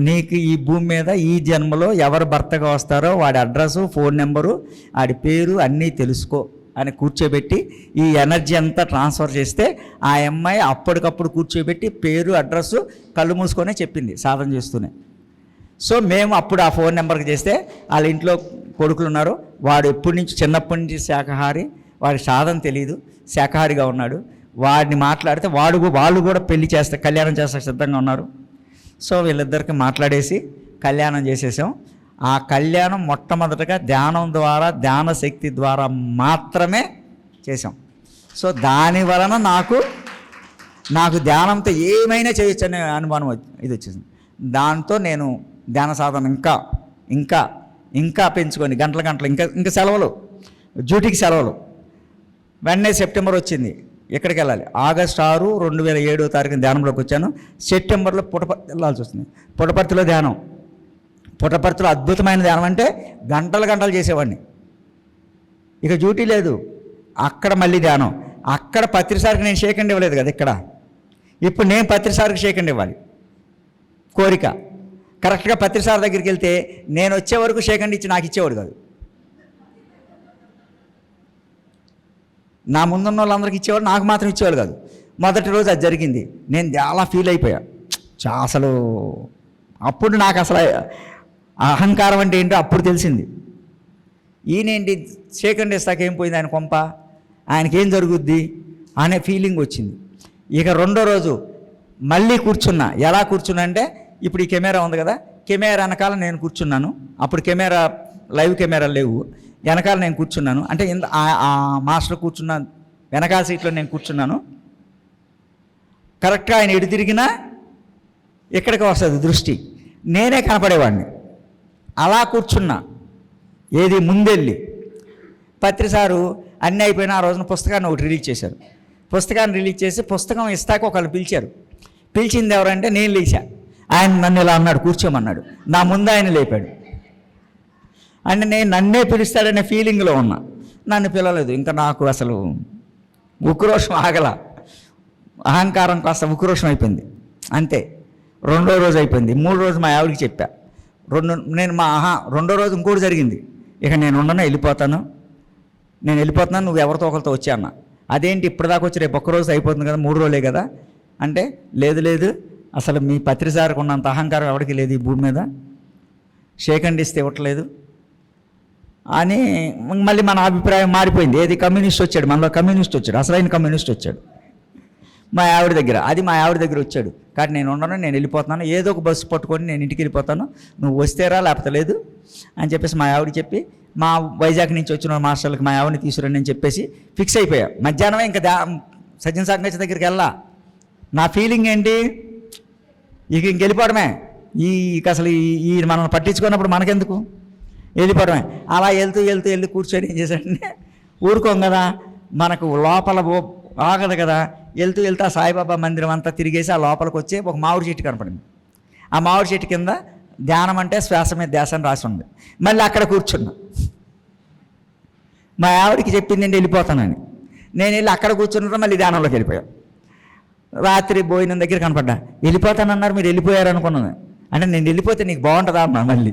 నీకు ఈ భూమి మీద ఈ జన్మలో ఎవరు భర్తగా వస్తారో వాడి అడ్రస్సు, ఫోన్ నెంబరు, వాడి పేరు అన్నీ తెలుసుకో అని కూర్చోబెట్టి ఈ ఎనర్జీ అంతా ట్రాన్స్ఫర్ చేస్తే ఆ అమ్మాయి అప్పటికప్పుడు కూర్చోబెట్టి పేరు, అడ్రస్సు కళ్ళు మూసుకొనే చెప్పింది సాధన చేస్తూనే. సో మేము అప్పుడు ఆ ఫోన్ నెంబర్కి చేస్తే వాళ్ళ ఇంట్లో కొడుకులు ఉన్నారు, వాడు చిన్నప్పటి నుంచి శాకాహారి, వాడి సాధన తెలియదు, శాకాహారిగా ఉన్నాడు, వాడిని మాట్లాడితే వాళ్ళు కూడా పెళ్లి చేస్తే కళ్యాణం చేస్తే సిద్ధంగా ఉన్నారు. సో వీళ్ళిద్దరికి మాట్లాడేసి కళ్యాణం చేసేసాం. ఆ కళ్యాణం మొట్టమొదటగా ధ్యానం ద్వారా, ధ్యాన శక్తి ద్వారా మాత్రమే చేసాం. సో దాని వలన నాకు ధ్యానంతో ఏమైనా చేయొచ్చు అనే అనుమానం ఇది వచ్చేసింది. దాంతో నేను ధ్యాన సాధన ఇంకా పెంచుకొని గంటలు ఇంకా సెలవులు, డ్యూటీకి సెలవులు. వెంటనే సెప్టెంబర్ వచ్చింది, ఎక్కడికి వెళ్ళాలి? ఆగస్టు 6, 2007 ధ్యానంలోకి వచ్చాను. సెప్టెంబర్లో పుట్టపర్తి వెళ్ళాల్సి వస్తుంది. పుట్టపర్తిలో ధ్యానం, పుట్టపర్తిలో అద్భుతమైన ధ్యానం అంటే గంటలు చేసేవాడిని. ఇక డ్యూటీ లేదు, అక్కడ మళ్ళీ ధ్యానం. అక్కడ పత్రిసారికి నేను షేకండ్ ఇవ్వలేదు కదా, ఇక్కడ ఇప్పుడు నేను పత్రిసారికి షేకండ్ ఇవ్వాలి కోరిక. కరెక్ట్గా పత్రిసారి దగ్గరికి వెళ్తే నేను వచ్చే వరకు షేకండ్ ఇచ్చి నాకు ఇచ్చేవాడు కాదు, నా ముందున్న వాళ్ళందరికీ ఇచ్చేవాడు, నాకు మాత్రం ఇచ్చేవాడు కాదు. మొదటి రోజు అది జరిగింది, నేను చాలా ఫీల్ అయిపోయా. అసలు అప్పుడు నాకు అసలు అహంకారం అంటే ఏంటో అప్పుడు తెలిసింది. ఈయనేంటి సెకండ్ ఇస్తాక ఏం పోయింది ఆయన కొంప, ఆయనకేం జరుగుద్ది అనే ఫీలింగ్ వచ్చింది. ఇక రెండో రోజు మళ్ళీ కూర్చున్నా. ఎలా కూర్చున్నా అంటే ఇప్పుడు ఈ కెమెరా ఉంది కదా, కెమెరా వెనకాల నేను కూర్చున్నాను. అప్పుడు లైవ్ కెమెరా లేవు, వెనకాల నేను కూర్చున్నాను. అంటే ఆ మాస్టర్ కూర్చున్న వెనకాల సీట్లో నేను కూర్చున్నాను. కరెక్ట్గా ఆయన ఎటు తిరిగినా ఎక్కడికి వస్తుంది దృష్టి, నేనే కనపడేవాడిని. అలా కూర్చున్నా. ఏది ముందెళ్ళి పత్రిసారు అన్నీ అయిపోయినా ఆ రోజున పుస్తకాన్ని ఒకటి రిలీజ్ చేశారు. పుస్తకాన్ని రిలీజ్ చేసి పుస్తకం ఇస్తాక ఒకళ్ళు పిలిచారు. పిలిచింది ఎవరంటే నేను లేచా. ఆయన నన్ను ఇలా అన్నాడు, కూర్చోమన్నాడు. నా ముందు ఆయన లేపాడు. అంటే నేను నన్నే పిలుస్తాడనే ఫీలింగ్లో ఉన్నా. నన్ను పిలవలేదు. ఇంకా నాకు అసలు ఉక్రోషం ఆగల, అహంకారం కాస్త ఉక్రోషం అయిపోయింది అంతే. రెండో రోజు అయిపోయింది. మూడో రోజు మా ఆవిడికి చెప్పా. రెండో రోజు ఇంకోటి జరిగింది. ఇక నేను ఉండను, వెళ్ళిపోతాను, నువ్వు ఎవరితో ఒకరితో వచ్చా అన్న. అదేంటి ఇప్పటిదాకా వచ్చి రేపు ఒక్కరోజు అయిపోతుంది కదా, 3 రోజులే కదా అంటే, లేదు అసలు మీ పత్రిసారికి ఉన్నంత అహంకారం ఎవరికి లేదు ఈ భూమి మీద, షేకండ్ ఇస్తే ఇవ్వట్లేదు అని మళ్ళీ మన అభిప్రాయం మారిపోయింది. ఏది కమ్యూనిస్ట్ వచ్చాడు, మనలో కమ్యూనిస్ట్ వచ్చాడు, అసలైన కమ్యూనిస్ట్ వచ్చాడు మా ఆవిడ దగ్గర వచ్చాడు. కానీ నేను ఉండను, నేను వెళ్ళిపోతున్నాను, ఏదో ఒక బస్సు పట్టుకొని నేను ఇంటికి వెళ్ళిపోతాను, నువ్వు వస్తేరా లేకపోతే లేదు అని చెప్పేసి మా ఆవిడకి చెప్పి, మా వైజాగ్ నుంచి వచ్చిన మాస్టర్లకు మా ఆవిడని తీసుకురండి అని చెప్పేసి ఫిక్స్ అయిపోయా. మధ్యాహ్నమే ఇంకా సజ్జన సాంగత్య దగ్గరికి వెళ్ళా. నా ఫీలింగ్ ఏంటి, ఇంకెళ్ళిపోవడమే. అసలు ఈ మనల్ని పట్టించుకున్నప్పుడు మనకెందుకు, వెళ్ళిపోవడమే. అలా వెళ్తూ కూర్చొని ఏం చేశాడంటే, ఊరుకోం కదా, మనకు లోపల ఆగదు కదా, వెళ్తూ ఆ సాయిబాబా మందిరం అంతా తిరిగేసి ఆ లోపలికి వచ్చి ఒక మామిడి చెట్టు కనపడింది. ఆ మామిడి చెట్టు కింద ధ్యానం అంటే శ్వాస మీద ధ్యాస అని రాసి ఉంది. మళ్ళీ అక్కడ కూర్చున్నా. మా ఆవిడికి చెప్పింది నేను వెళ్ళిపోతానని. నేను వెళ్ళి అక్కడ కూర్చున్నా, మళ్ళీ ధ్యానంలోకి వెళ్ళిపోయాను. రాత్రి భోజనం దగ్గర కనపడ్డా. వెళ్ళిపోతానన్నారు, మీరు వెళ్ళిపోయారు అనుకున్నాను. అంటే నేను వెళ్ళిపోతే నీకు బాగుంటుందా అన్నా. మళ్ళీ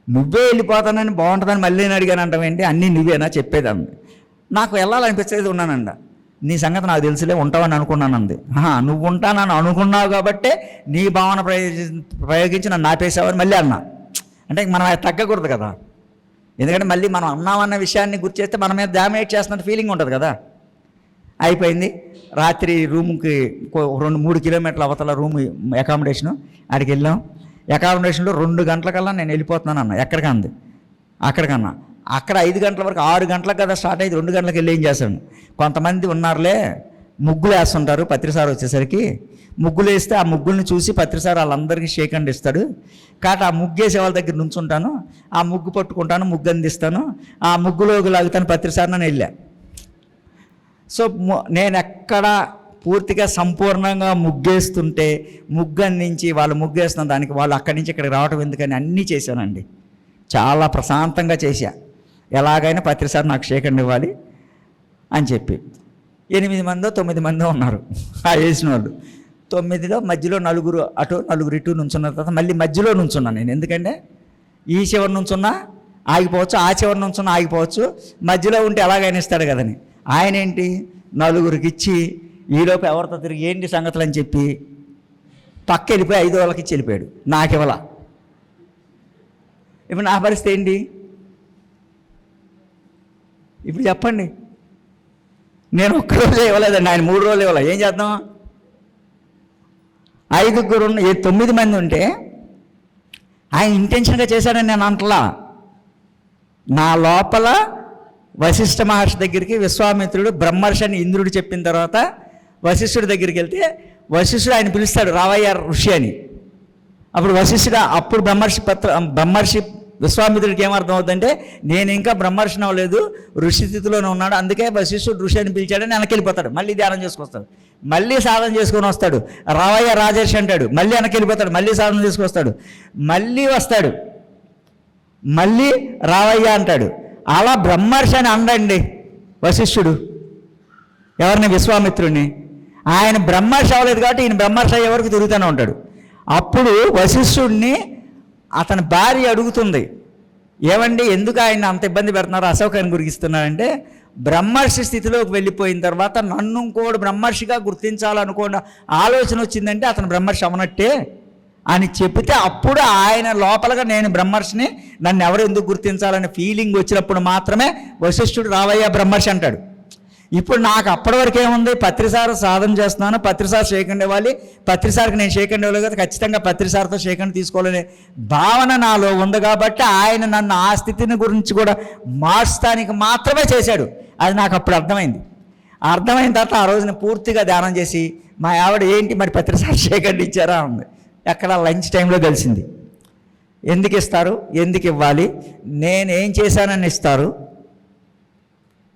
నువ్వే వెళ్ళిపోతానని బాగుంటుందని మళ్ళీ నేను అడిగాను అంటావేంటి, అన్నీ నువ్వేనా చెప్పేదాన్ని. నాకు వెళ్ళాలనిపించేది ఉన్నానండ. నీ సంగతి నాకు తెలుసులే, ఉంటావని అనుకున్నానంది. నువ్వు ఉంటానని అనుకున్నావు కాబట్టే నీ భావన ప్రయోగించి నన్ను ఆపేసావని మళ్ళీ అన్నా. అంటే మనం తగ్గకూడదు కదా, ఎందుకంటే మళ్ళీ మనం అన్నామన్న విషయాన్ని గుర్తు చేస్తే మన మీద డామినేట్ చేస్తున్న ఫీలింగ్ ఉంటుంది కదా. అయిపోయింది. రాత్రి రూమ్కి 2-3 కిలోమీటర్ల అవతల రూమ్ అకామిడేషను, అక్కడికి వెళ్ళాం. అకామిడేషన్లో 2 గంటలకల్లా నేను వెళ్ళిపోతున్నాను అన్న. ఎక్కడికంది అక్కడికన్నా. అక్కడ 5 గంటల వరకు, 6 గంటలకు కదా స్టార్ట్ అయ్యి 2 గంటలకు వెళ్ళి ఏం చేశాను. కొంతమంది ఉన్నారులే, ముగ్గులు వేస్తుంటారు. పత్రిసారి వచ్చేసరికి ముగ్గులు వేస్తే ఆ ముగ్గుల్ని చూసి పత్రిసారి వాళ్ళందరికీ షేక్ హ్యాండ్ ఇస్తాడు. కాబట్టి ఆ ముగ్గు వేసే వాళ్ళ దగ్గర నుంచుంటాను, ఆ ముగ్గు పట్టుకుంటాను, ముగ్గు అందిస్తాను, ఆ ముగ్గులోకి లాగుతాను. పత్రిసారి నన్ను వెళ్ళా. సో నేను ఎక్కడ పూర్తిగా సంపూర్ణంగా ముగ్గేస్తుంటే ముగ్గు అందించి వాళ్ళు ముగ్గేస్తున్న దానికి వాళ్ళు అక్కడి నుంచి ఇక్కడికి రావటం ఎందుకని అన్నీ చేశానండి. చాలా ప్రశాంతంగా చేశా. ఎలాగైనా పత్రిసారి నాకు షేక్ హ్యాండ్ ఇవ్వాలి అని చెప్పి 8 మందో 9 మందో ఉన్నారు ఆ వేసిన వాళ్ళు. 9లో మధ్యలో నలుగురు అటు నలుగురు ఇటు నుంచున్న తర్వాత మళ్ళీ మధ్యలో నుంచున్నాను నేను. ఎందుకంటే ఈ చివరి నుంచున్నా ఆగిపోవచ్చు, ఆ చివరి నుంచున్నా ఆగిపోవచ్చు, మధ్యలో ఉంటే ఎలాగైనా ఇస్తాడు కదని. ఆయన ఏంటి నలుగురికి ఇచ్చి ఈలోపు ఎవరితో తిరిగి ఏంటి సంగతులు అని చెప్పి పక్క వెళ్ళిపోయి 5 వాళ్ళకి ఇచ్చి వెళ్ళిపోయాడు. నాకివ్వాల. ఇప్పుడు నా పరిస్థితి ఏంటి? ఇప్పుడు చెప్పండి. నేను ఒక్కరోజు ఇవ్వలేదండి, ఆయన 3 రోజులు ఇవ్వాలి. ఏం చేద్దాం? 9 మంది ఉంటే ఆయన ఇంటెన్షన్గా చేశాడని నేను అంటలా. నా లోపల వశిష్ఠ మహర్షి దగ్గరికి విశ్వామిత్రుడు బ్రహ్మర్షి అని ఇంద్రుడు చెప్పిన తర్వాత వశిష్ఠుడి దగ్గరికి వెళ్తే వశిష్ఠుడు ఆయన పిలుస్తాడు రావయ్య ఋషి అని. అప్పుడు అప్పుడు బ్రహ్మర్షి విశ్వామిత్రుడికి ఏమర్థం అవుతుందంటే నేను ఇంకా బ్రహ్మర్షిని అవ్వలేదు, ఋషి స్థితిలోనే ఉన్నాడు, అందుకే వశిష్ఠుడు ఋషి అని పిలిచాడని వెనకెళ్ళిపోతాడు. మళ్ళీ ధ్యానం చేసుకొస్తాడు, మళ్ళీ సాధన చేసుకొని వస్తాడు. రావయ్య రాజర్షి అంటాడు, మళ్ళీ వెనకెళ్ళిపోతాడు, మళ్ళీ సాధన చేసుకొస్తాడు, మళ్ళీ వస్తాడు, మళ్ళీ రావయ్య అంటాడు. అలా బ్రహ్మర్షి అని అండండి వశిష్ఠుడు ఎవరిని? విశ్వామిత్రుడిని. ఆయన బ్రహ్మర్షి అవ్వలేదు కాబట్టి ఈయన బ్రహ్మర్షి అయ్యే వరకు తిరుగుతూనే ఉంటాడు. అప్పుడు వశిష్ఠుడిని అతని భార్య అడుగుతుంది, ఏమండి ఎందుకు ఆయన అంత ఇబ్బంది పెడుతున్నారు, అశోకాన్ని గురిగిస్తున్నారంటే, బ్రహ్మర్షి స్థితిలోకి వెళ్ళిపోయిన తర్వాత నన్ను ఇంకోడు బ్రహ్మర్షిగా గుర్తించాలనుకోండి ఆలోచన వచ్చిందంటే అతను బ్రహ్మర్షి అవనట్టే అని చెప్తే అప్పుడు ఆయన లోపలగా నేను బ్రహ్మర్షిని, నన్ను ఎవరు ఎందుకు గుర్తించాలనే ఫీలింగ్ వచ్చినప్పుడు మాత్రమే వశిష్ఠుడు రావయ్య బ్రహ్మర్షి అంటాడు. ఇప్పుడు నాకు అప్పటి వరకు ఏముంది? పత్రిసారి సాధన చేస్తున్నాను, పత్రిసారి షేక్ హ్యాండ్ ఇవ్వాలి, పత్రిసారికి నేను షేక్ హ్యాండ్ ఇవ్వలేదు కదా, ఖచ్చితంగా పత్రిసారితో షేక్ హ్యాండ్ తీసుకోవాలనే భావన నాలో ఉంది కాబట్టి ఆయన నన్ను ఆ స్థితిని గురించి కూడా మార్చడానికి మాత్రమే చేశాడు. అది నాకు అప్పుడు అర్థమైంది. అర్థమైన తర్వాత ఆ రోజున పూర్తిగా ధ్యానం చేసి మా ఆవిడ ఏంటి మరి పత్రిసారి షేక్ హ్యాండ్ ఇచ్చారా ఉంది. ఎక్కడ లంచ్ టైంలో కలిసింది. ఎందుకు ఇస్తారు, ఎందుకు ఇవ్వాలి, నేనేం చేశానని ఇస్తారు,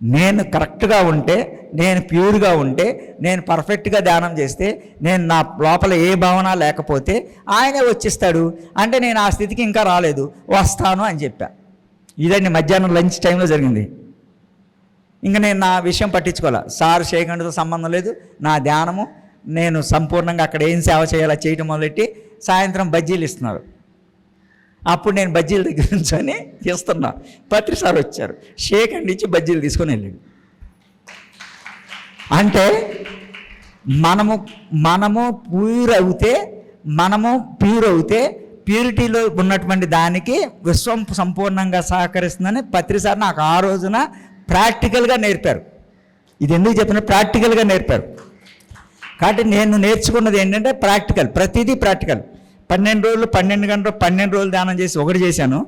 నేను కరెక్ట్గా ఉంటే, నేను ప్యూర్గా ఉంటే, నేను పర్ఫెక్ట్గా ధ్యానం చేస్తే, నేను నా లోపల ఏ భావన లేకపోతే ఆయనే వచ్చిస్తాడు. అంటే నేను ఆ స్థితికి ఇంకా రాలేదు, వస్తాను అని చెప్పా. ఇదండి మధ్యాహ్నం లంచ్ టైంలో జరిగింది. ఇంకా నేను నా విషయం పట్టించుకోవాలి. సార్ షేక్ హ్యాండ్తో సంబంధం లేదు, నా ధ్యానము నేను సంపూర్ణంగా అక్కడ ఏం సేవ చేయాలో చేయటం మొదలెట్టి సాయంత్రం బజ్జీలు ఇస్తున్నారు. అప్పుడు నేను బజ్జీల దగ్గర నుంచొని ఇస్తున్నా. పత్రిసారి వచ్చారు, షేక్ హ్యాండ్ ఇచ్చి బజ్జీలు తీసుకొని వెళ్ళాడు. అంటే మనము ప్యూర్ అవుతే ప్యూరిటీలో ఉన్నటువంటి దానికి విశ్వం సంపూర్ణంగా సహకరిస్తుందని పత్రిసారి నాకు ఆ రోజున ప్రాక్టికల్గా నేర్పారు. ఇది ఎందుకు చెప్పిన ప్రాక్టికల్గా నేర్పారు కాబట్టి నేను నేర్చుకున్నది ఏంటంటే ప్రాక్టికల్, ప్రతిదీ ప్రాక్టికల్. 12 రోజులు 12 గంటలు 12 రోజులు ధ్యానం చేసి ఒకటి చేశాను.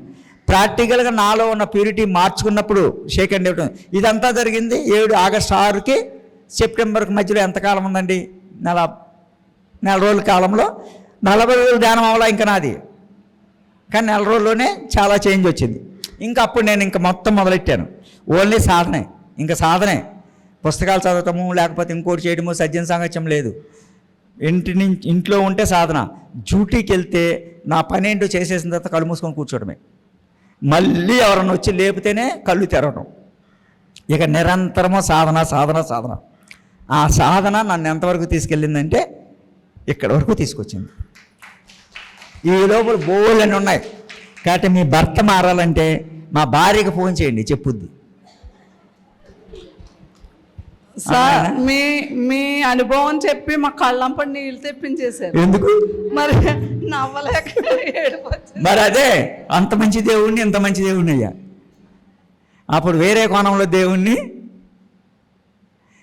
ప్రాక్టికల్గా నాలో ఉన్న ప్యూరిటీ మార్చుకున్నప్పుడు షేక్ హ్యాండ్ ఇవ్వటం. ఇదంతా జరిగింది 7 ఆగస్టు 6కి సెప్టెంబర్కి మధ్యలో ఎంతకాలం ఉందండి? నెల రోజుల కాలంలో 40 రోజులు ధ్యానం అవ్వాలా ఇంకా నాది. కానీ 4 రోజుల్లోనే చాలా చేంజ్ వచ్చింది. ఇంకా అప్పుడు నేను ఇంకా మొత్తం మొదలెట్టాను. ఓన్లీ సాధనే, ఇంకా సాధనే. పుస్తకాలు చదవటము లేకపోతే ఇంకోటి చేయడము సజ్జన సాంగత్యం లేదు. ఇంట్లో ఉంటే సాధన. డ్యూటీకి వెళ్తే నా పని ఏంటో చేసేసిన తర్వాత కళ్ళు మూసుకొని కూర్చోవడమే. మళ్ళీ ఎవరన్నా వచ్చి లేపితేనే కళ్ళు తెరవడం. ఇక నిరంతరము సాధన సాధన సాధన. ఆ సాధన నన్ను ఎంతవరకు తీసుకెళ్ళిందంటే ఇక్కడి వరకు తీసుకొచ్చింది. ఈ లోపల బోళ్ళని ఉన్నాయి. కాబట్టి మీ భర్త మారాలంటే మా భార్యకి ఫోన్ చేయండి, చెప్పుద్ది. సార్ మీ అనుభవం చెప్పి మా కళ్ళంపడి నీళ్ళు తెప్పించేశారు. ఎందుకు మరి నవ్వలేక ఏడుపొచ్చింది. మరి అదే అంత మంచి దేవుణ్ణి ఇంత మంచి దేవుణ్ణి అయ్యా. అప్పుడు వేరే కోణంలో దేవుణ్ణి,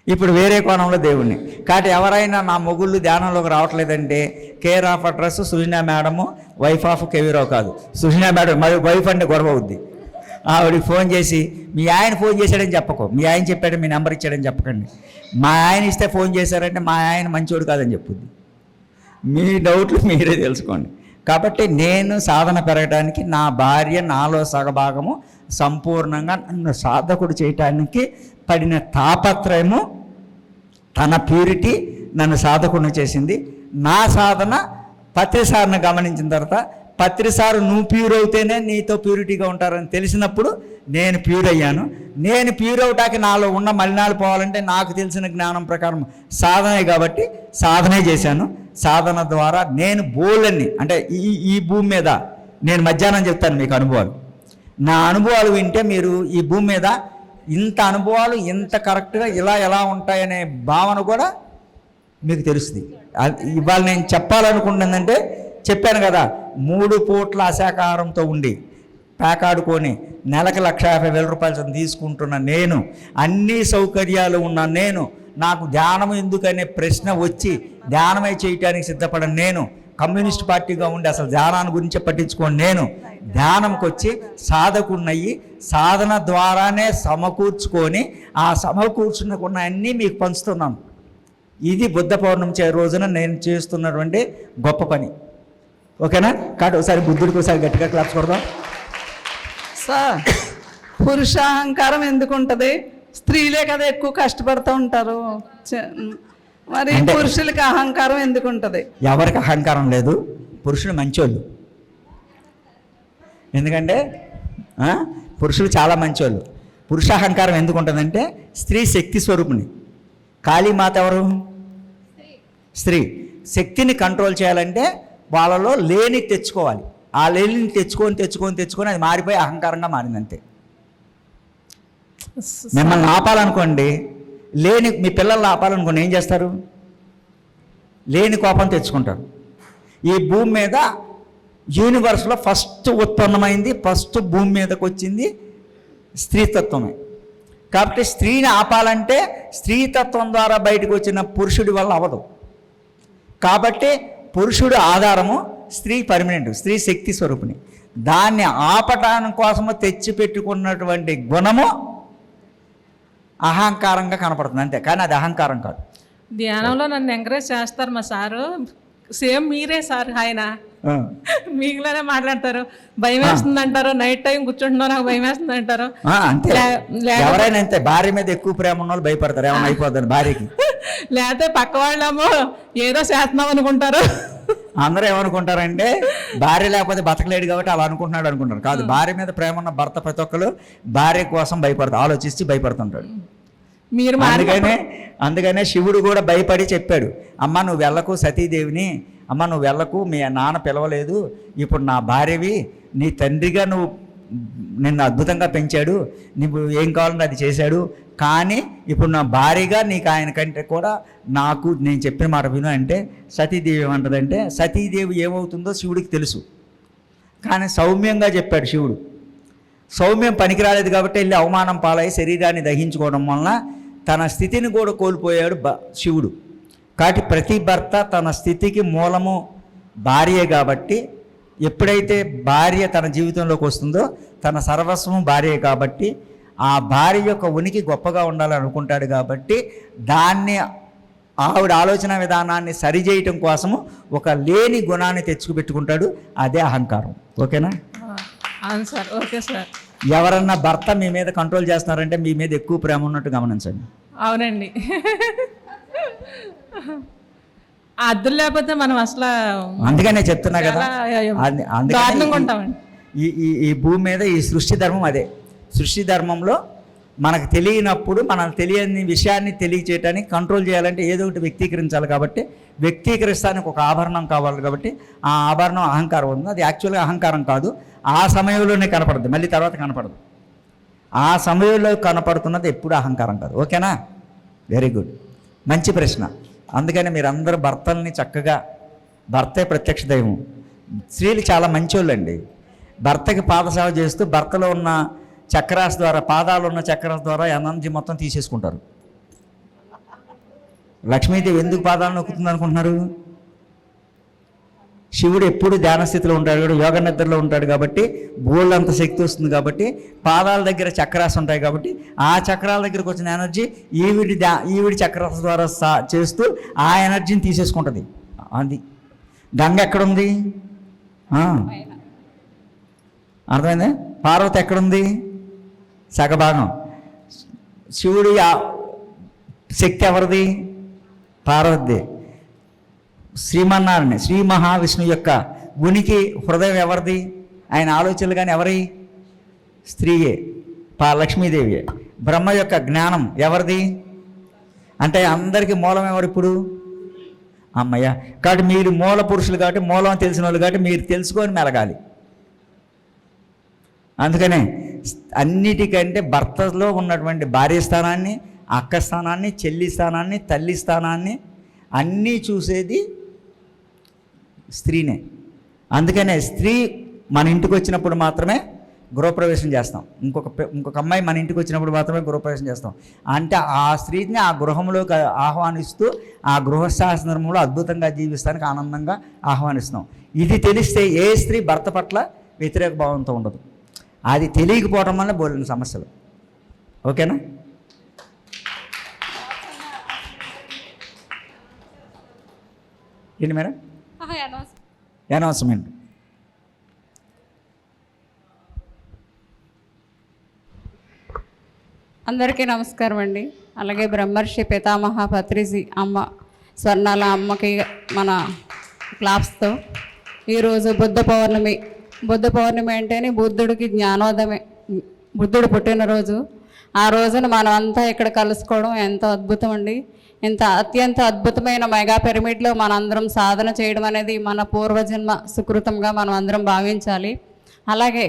ఇప్పుడు వేరే కోణంలో దేవుణ్ణి. కాబట్టి ఎవరైనా నా మొగుళ్ళు ధ్యానంలోకి రావట్లేదంటే care of address Sujana madam, wife of KV Rao కాదు. సుజనా మేడం మరి వైఫ్ అంటే గొడవ అవుద్ది. ఆవిడకి ఫోన్ చేసి మీ ఆయన ఫోన్ చేశాడని చెప్పకు, మీ ఆయన చెప్పాడు మీ నెంబర్ ఇచ్చాడని చెప్పకండి. మా ఆయన ఇస్తే ఫోన్ చేశారంటే మా ఆయన మంచోడు కాదని చెప్పుద్ది. మీ డౌట్లు మీరే తెలుసుకోండి. కాబట్టి నేను సాధన పెరగడానికి నా భార్య నాలో సగభాగము సంపూర్ణంగా నన్ను సాధకుడు చేయటానికి పడిన తాపత్రయము, తన ప్యూరిటీ నన్ను సాధకుడిని చేసింది. నా సాధన పత్రిసారిని గమనించిన తర్వాత పత్రిసారు నువ్వు ప్యూర్ అవుతేనే నీతో ప్యూరిటీగా ఉంటారని తెలిసినప్పుడు నేను ప్యూర్ అయ్యాను. నేను ప్యూర్ అవటానికి నాలో ఉన్న మలినాలు పోవాలంటే నాకు తెలిసిన జ్ఞానం ప్రకారం సాధనే కాబట్టి సాధనే చేశాను. సాధన ద్వారా నేను బోలన్నీ అంటే ఈ భూమి మీద నేను మధ్యాహ్నం చెప్తాను మీకు అనుభవాలు. నా అనుభవాలు వింటే మీరు ఈ భూమి మీద ఇంత అనుభవాలు ఇంత కరెక్ట్గా ఇలా ఎలా ఉంటాయనే భావన కూడా మీకు తెలుస్తుంది. ఇవాళ నేను చెప్పాలనుకుంటుందంటే చెప్పాను కదా, 3 పూట్ల అశాకాహారంతో ఉండి పేకాడుకొని నెలకు 1,50,000 రూపాయలు తీసుకుంటున్న నేను, అన్ని సౌకర్యాలు ఉన్న నేను, నాకు ధ్యానం ఎందుకనే ప్రశ్న వచ్చి ధ్యానమే చేయటానికి సిద్ధపడను నేను, కమ్యూనిస్ట్ పార్టీగా ఉండి అసలు ధ్యానాన్ని గురించి పట్టించుకోండి నేను, ధ్యానంకి వచ్చి సాధకున్నయ్యి సాధన ద్వారానే సమకూర్చుకొని ఆ సమకూర్చుకున్న అన్నీ మీకు పంచుతున్నాను. ఇది బుద్ధ పౌర్ణమి రోజున నేను చేస్తున్నటువంటి గొప్ప పని. ఓకేనా? కాబట్టి ఒకసారి బుద్ధుడికి ఒకసారి గట్టిగా క్లాప్స్ కొడదాం. సార్, పురుషాహంకారం ఎందుకు ఉంటుంది? స్త్రీలే కదా ఎక్కువ కష్టపడుతూ ఉంటారు. మరి అంటే పురుషులకి అహంకారం ఎందుకు ఉంటుంది? ఎవరికి అహంకారం లేదు, పురుషులు మంచోళ్ళు. ఎందుకంటే పురుషులు చాలా మంచోళ్ళు. పురుషాహంకారం ఎందుకు ఉంటుందంటే స్త్రీ శక్తి స్వరూపిణి. కాళీమాత ఎవరు? స్త్రీ. శక్తిని కంట్రోల్ చేయాలంటే వాళ్ళలో లేని తెచ్చుకోవాలి. ఆ లేనిని తెచ్చుకొని అది మారిపోయి అహంకారంగా మారింది అంతే. మిమ్మల్ని ఆపాలనుకోండి, లేని మీ పిల్లల్ని ఆపాలనుకోండి ఏం చేస్తారు? లేని కోపం తెచ్చుకుంటారు. ఈ భూమి మీద యూనివర్స్లో ఫస్ట్ ఉత్పన్నమైంది, ఫస్ట్ భూమి మీదకి వచ్చింది స్త్రీతత్వమే. కాబట్టి స్త్రీని ఆపాలంటే స్త్రీతత్వం ద్వారా బయటకు వచ్చిన పురుషుడి వల్ల అవ్వదు. కాబట్టి పురుషుడు ఆధారము, స్త్రీ పర్మనెంట్, స్త్రీ శక్తి స్వరూపిణి. దాన్ని ఆపటానికి కోసము తెచ్చిపెట్టుకున్నటువంటి గుణము అహంకారంగా కనపడుతుంది అంతే, కానీ అది అహంకారం కాదు. ధ్యానంలో నన్ను ఎంకరేజ్ చేస్తారు మా సారు. సేమ్ మీరే సార్, ఆయన మీకులానే మాట్లాడతారు. భయం వేస్తుంది అంటారు, నైట్ టైం కూర్చుంటున్నావు నాకు భయం వేస్తుంది అంటారు. అంతే, ఎవరైనా అంతే. భార్య మీద ఎక్కువ ప్రేమ ఉన్న వాళ్ళు భయపడతారు ఏమైనా అయిపోతుంది భార్యకి. లేకపోతే పక్క వాళ్ళేమో ఏదో చేస్తున్నాం అనుకుంటారు. అందరూ ఏమనుకుంటారంటే భార్య లేకపోతే బతకలేడు కాబట్టి అలా అనుకుంటున్నాడు. కాదు, భార్య మీద ప్రేమ ఉన్న భర్త ప్రతి ఒక్కరు భార్య కోసం భయపడతారు, ఆలోచించి భయపడుతుంటాడు. మీరు అందుకనే శివుడు కూడా భయపడి చెప్పాడు, అమ్మ నువ్వు వెళ్ళకు సతీదేవిని, అమ్మ నువ్వు వెళ్ళకు, మీ నాన్న పిలవలేదు, ఇప్పుడు నా భార్యవి, నీ తండ్రిగా నువ్వు నిన్ను అద్భుతంగా పెంచాడు, నువ్వు ఏం కావాలంటే అది చేశాడు, కానీ ఇప్పుడు నా భార్యగా నీకు ఆయన కంటే కూడా నాకు నేను చెప్పిన మాట విను అంటే సతీదేవి ఏమంటుందంటే, సతీదేవి ఏమవుతుందో శివుడికి తెలుసు, కానీ సౌమ్యంగా చెప్పాడు శివుడు. సౌమ్యం పనికిరాలేదు కాబట్టి వెళ్ళి అవమానం పాలై శరీరాన్ని దహించుకోవడం వలన తన స్థితిని కూడా కోల్పోయాడు శివుడు. కాబట్టి ప్రతి భర్త తన స్థితికి మూలము భార్యే. కాబట్టి ఎప్పుడైతే భార్య తన జీవితంలోకి వస్తుందో తన సర్వస్వం భార్యే. కాబట్టి ఆ భార్య యొక్క ఉనికి గొప్పగా ఉండాలని అనుకుంటాడు. కాబట్టి దాన్ని ఆవిడ ఆలోచన విధానాన్ని సరిచేయటం కోసము ఒక లేని గుణాన్ని తెచ్చుకుపెట్టుకుంటాడు, అదే అహంకారం. ఓకేనా? అవును సార్, ఓకే సార్. ఎవరన్నా భర్త మీ మీద కంట్రోల్ చేస్తున్నారంటే మీ మీద ఎక్కువ ప్రేమ ఉన్నట్టు గమనించండి. అవునండి, అద్దులు లేకపోతే మనం అసలు అందుకనే చెప్తున్నా కదా, దారుణంగా ఉంటామండి. ఈ భూమి మీద ఈ సృష్టి ధర్మం అదే. సృష్టి ధర్మంలో మనకు తెలియనప్పుడు మనకు తెలియని విషయాన్ని తెలియచేయటానికి కంట్రోల్ చేయాలంటే ఏదో ఒకటి వ్యక్తీకరించాలి. కాబట్టి వ్యక్తీకరిస్తానికి ఒక ఆభరణం కావాలి. కాబట్టి ఆ ఆభరణం అహంకారం ఉంది. అది యాక్చువల్గా అహంకారం కాదు, ఆ సమయంలోనే కనపడదు, మళ్ళీ తర్వాత కనపడదు. ఆ సమయంలో కనపడుతున్నది ఎప్పుడు అహంకారం కాదు. ఓకేనా? వెరీ గుడ్, మంచి ప్రశ్న. అందుకని మీరందరూ భర్తల్ని చక్కగా, భర్తే ప్రత్యక్ష దైవం. స్త్రీలు చాలా మంచోళ్ళండి. భర్తకి పాదసేవ చేస్తూ భర్తలో ఉన్న చక్రాస్ ద్వారా, పాదాలు ఉన్న చక్రాస్ ద్వారా ఎనర్జీ మొత్తం తీసేసుకుంటారు. లక్ష్మీదేవి ఎందుకు పాదాలు నొక్కుతుంది అనుకుంటున్నారు? శివుడు ఎప్పుడు ధ్యాన స్థితిలో ఉంటాడు, యోగ నిద్రలో ఉంటాడు కాబట్టి బోల్డ్ అంత శక్తి వస్తుంది కాబట్టి పాదాల దగ్గర చక్రాస్ ఉంటాయి కాబట్టి ఆ చక్రాల దగ్గరకు వచ్చిన ఎనర్జీ ఈవిడి చక్రాస్ ద్వారా చేస్తూ ఆ ఎనర్జీని తీసేసుకుంటుంది. అది గంగ ఎక్కడుంది? అర్థమైందా? పార్వతి ఎక్కడుంది? సగభాగం. శివుడి శక్తి ఎవరిది? పార్వతిది. శ్రీమన్నారాయణ శ్రీ మహావిష్ణు యొక్క ఉనికి హృదయం ఎవరిది? ఆయన ఆలోచనలు కానీ ఎవరి? స్త్రీయే, లక్ష్మీదేవియే. బ్రహ్మ యొక్క జ్ఞానం ఎవరిది? అంటే అందరికీ మూలం ఎవరు ఇప్పుడు? అమ్మయ్య. కాబట్టి మీరు మూల పురుషులు కాబట్టి, మూలం తెలిసిన వాళ్ళు కాబట్టి మీరు తెలుసుకొని మెలగాలి. అందుకనే అన్నిటికంటే భర్తలో ఉన్నటువంటి భార్య స్థానాన్ని, అక్క స్థానాన్ని, చెల్లి స్థానాన్ని, తల్లి స్థానాన్ని అన్నీ చూసేది స్త్రీనే. అందుకనే స్త్రీ మన ఇంటికి వచ్చినప్పుడు మాత్రమే గృహప్రవేశం చేస్తాం. ఇంకొక అమ్మాయి మన ఇంటికి వచ్చినప్పుడు మాత్రమే గృహప్రవేశం చేస్తాం. అంటే ఆ స్త్రీని ఆ గృహంలోకి ఆహ్వానిస్తూ ఆ గృహశాసనంలో అద్భుతంగా జీవిస్తానికి ఆనందంగా ఆహ్వానిస్తున్నాం. ఇది తెలిస్తే ఏ స్త్రీ భర్త పట్ల వ్యతిరేక భావంతో ఉండదు. అది తెలియకపోవడం వల్ల బోలిన సమస్యలు. ఓకేనా? ఏంటి మేడం? అనౌన్స్మెంట్. అందరికీ నమస్కారం అండి. అలాగే బ్రహ్మర్షి పితామహ పత్రిజీ అమ్మ స్వర్ణాల అమ్మకి మన క్లాప్స్తో ఈరోజు బుద్ధ పౌర్ణమి అంటేనే బుద్ధుడికి జ్ఞానోదయమే, బుద్ధుడు పుట్టినరోజు. ఆ రోజున మనం అంతా ఇక్కడ కలుసుకోవడం ఎంతో అద్భుతం అండి. ఇంత అత్యంత అద్భుతమైన మెగా పిరమిడ్లో మనందరం సాధన చేయడం అనేది మన పూర్వజన్మ సుకృతంగా మనం అందరం భావించాలి. అలాగే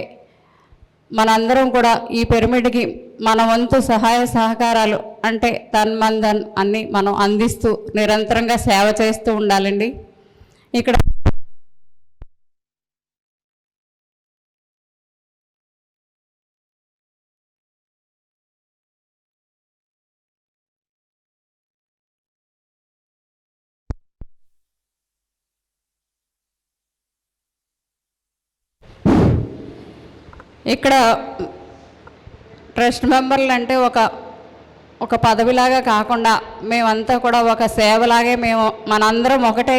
మనందరం కూడా ఈ పిరమిడ్కి మన వంతు సహాయ సహకారాలు అంటే తన్మందన్ అన్ని మనం అందిస్తూ నిరంతరంగా సేవ చేస్తూ ఉండాలండి. ఇక్కడ ట్రస్ట్ మెంబర్లు అంటే ఒక పదవిలాగా కాకుండా మేమంతా కూడా ఒక సేవలాగే మనందరం ఒకటే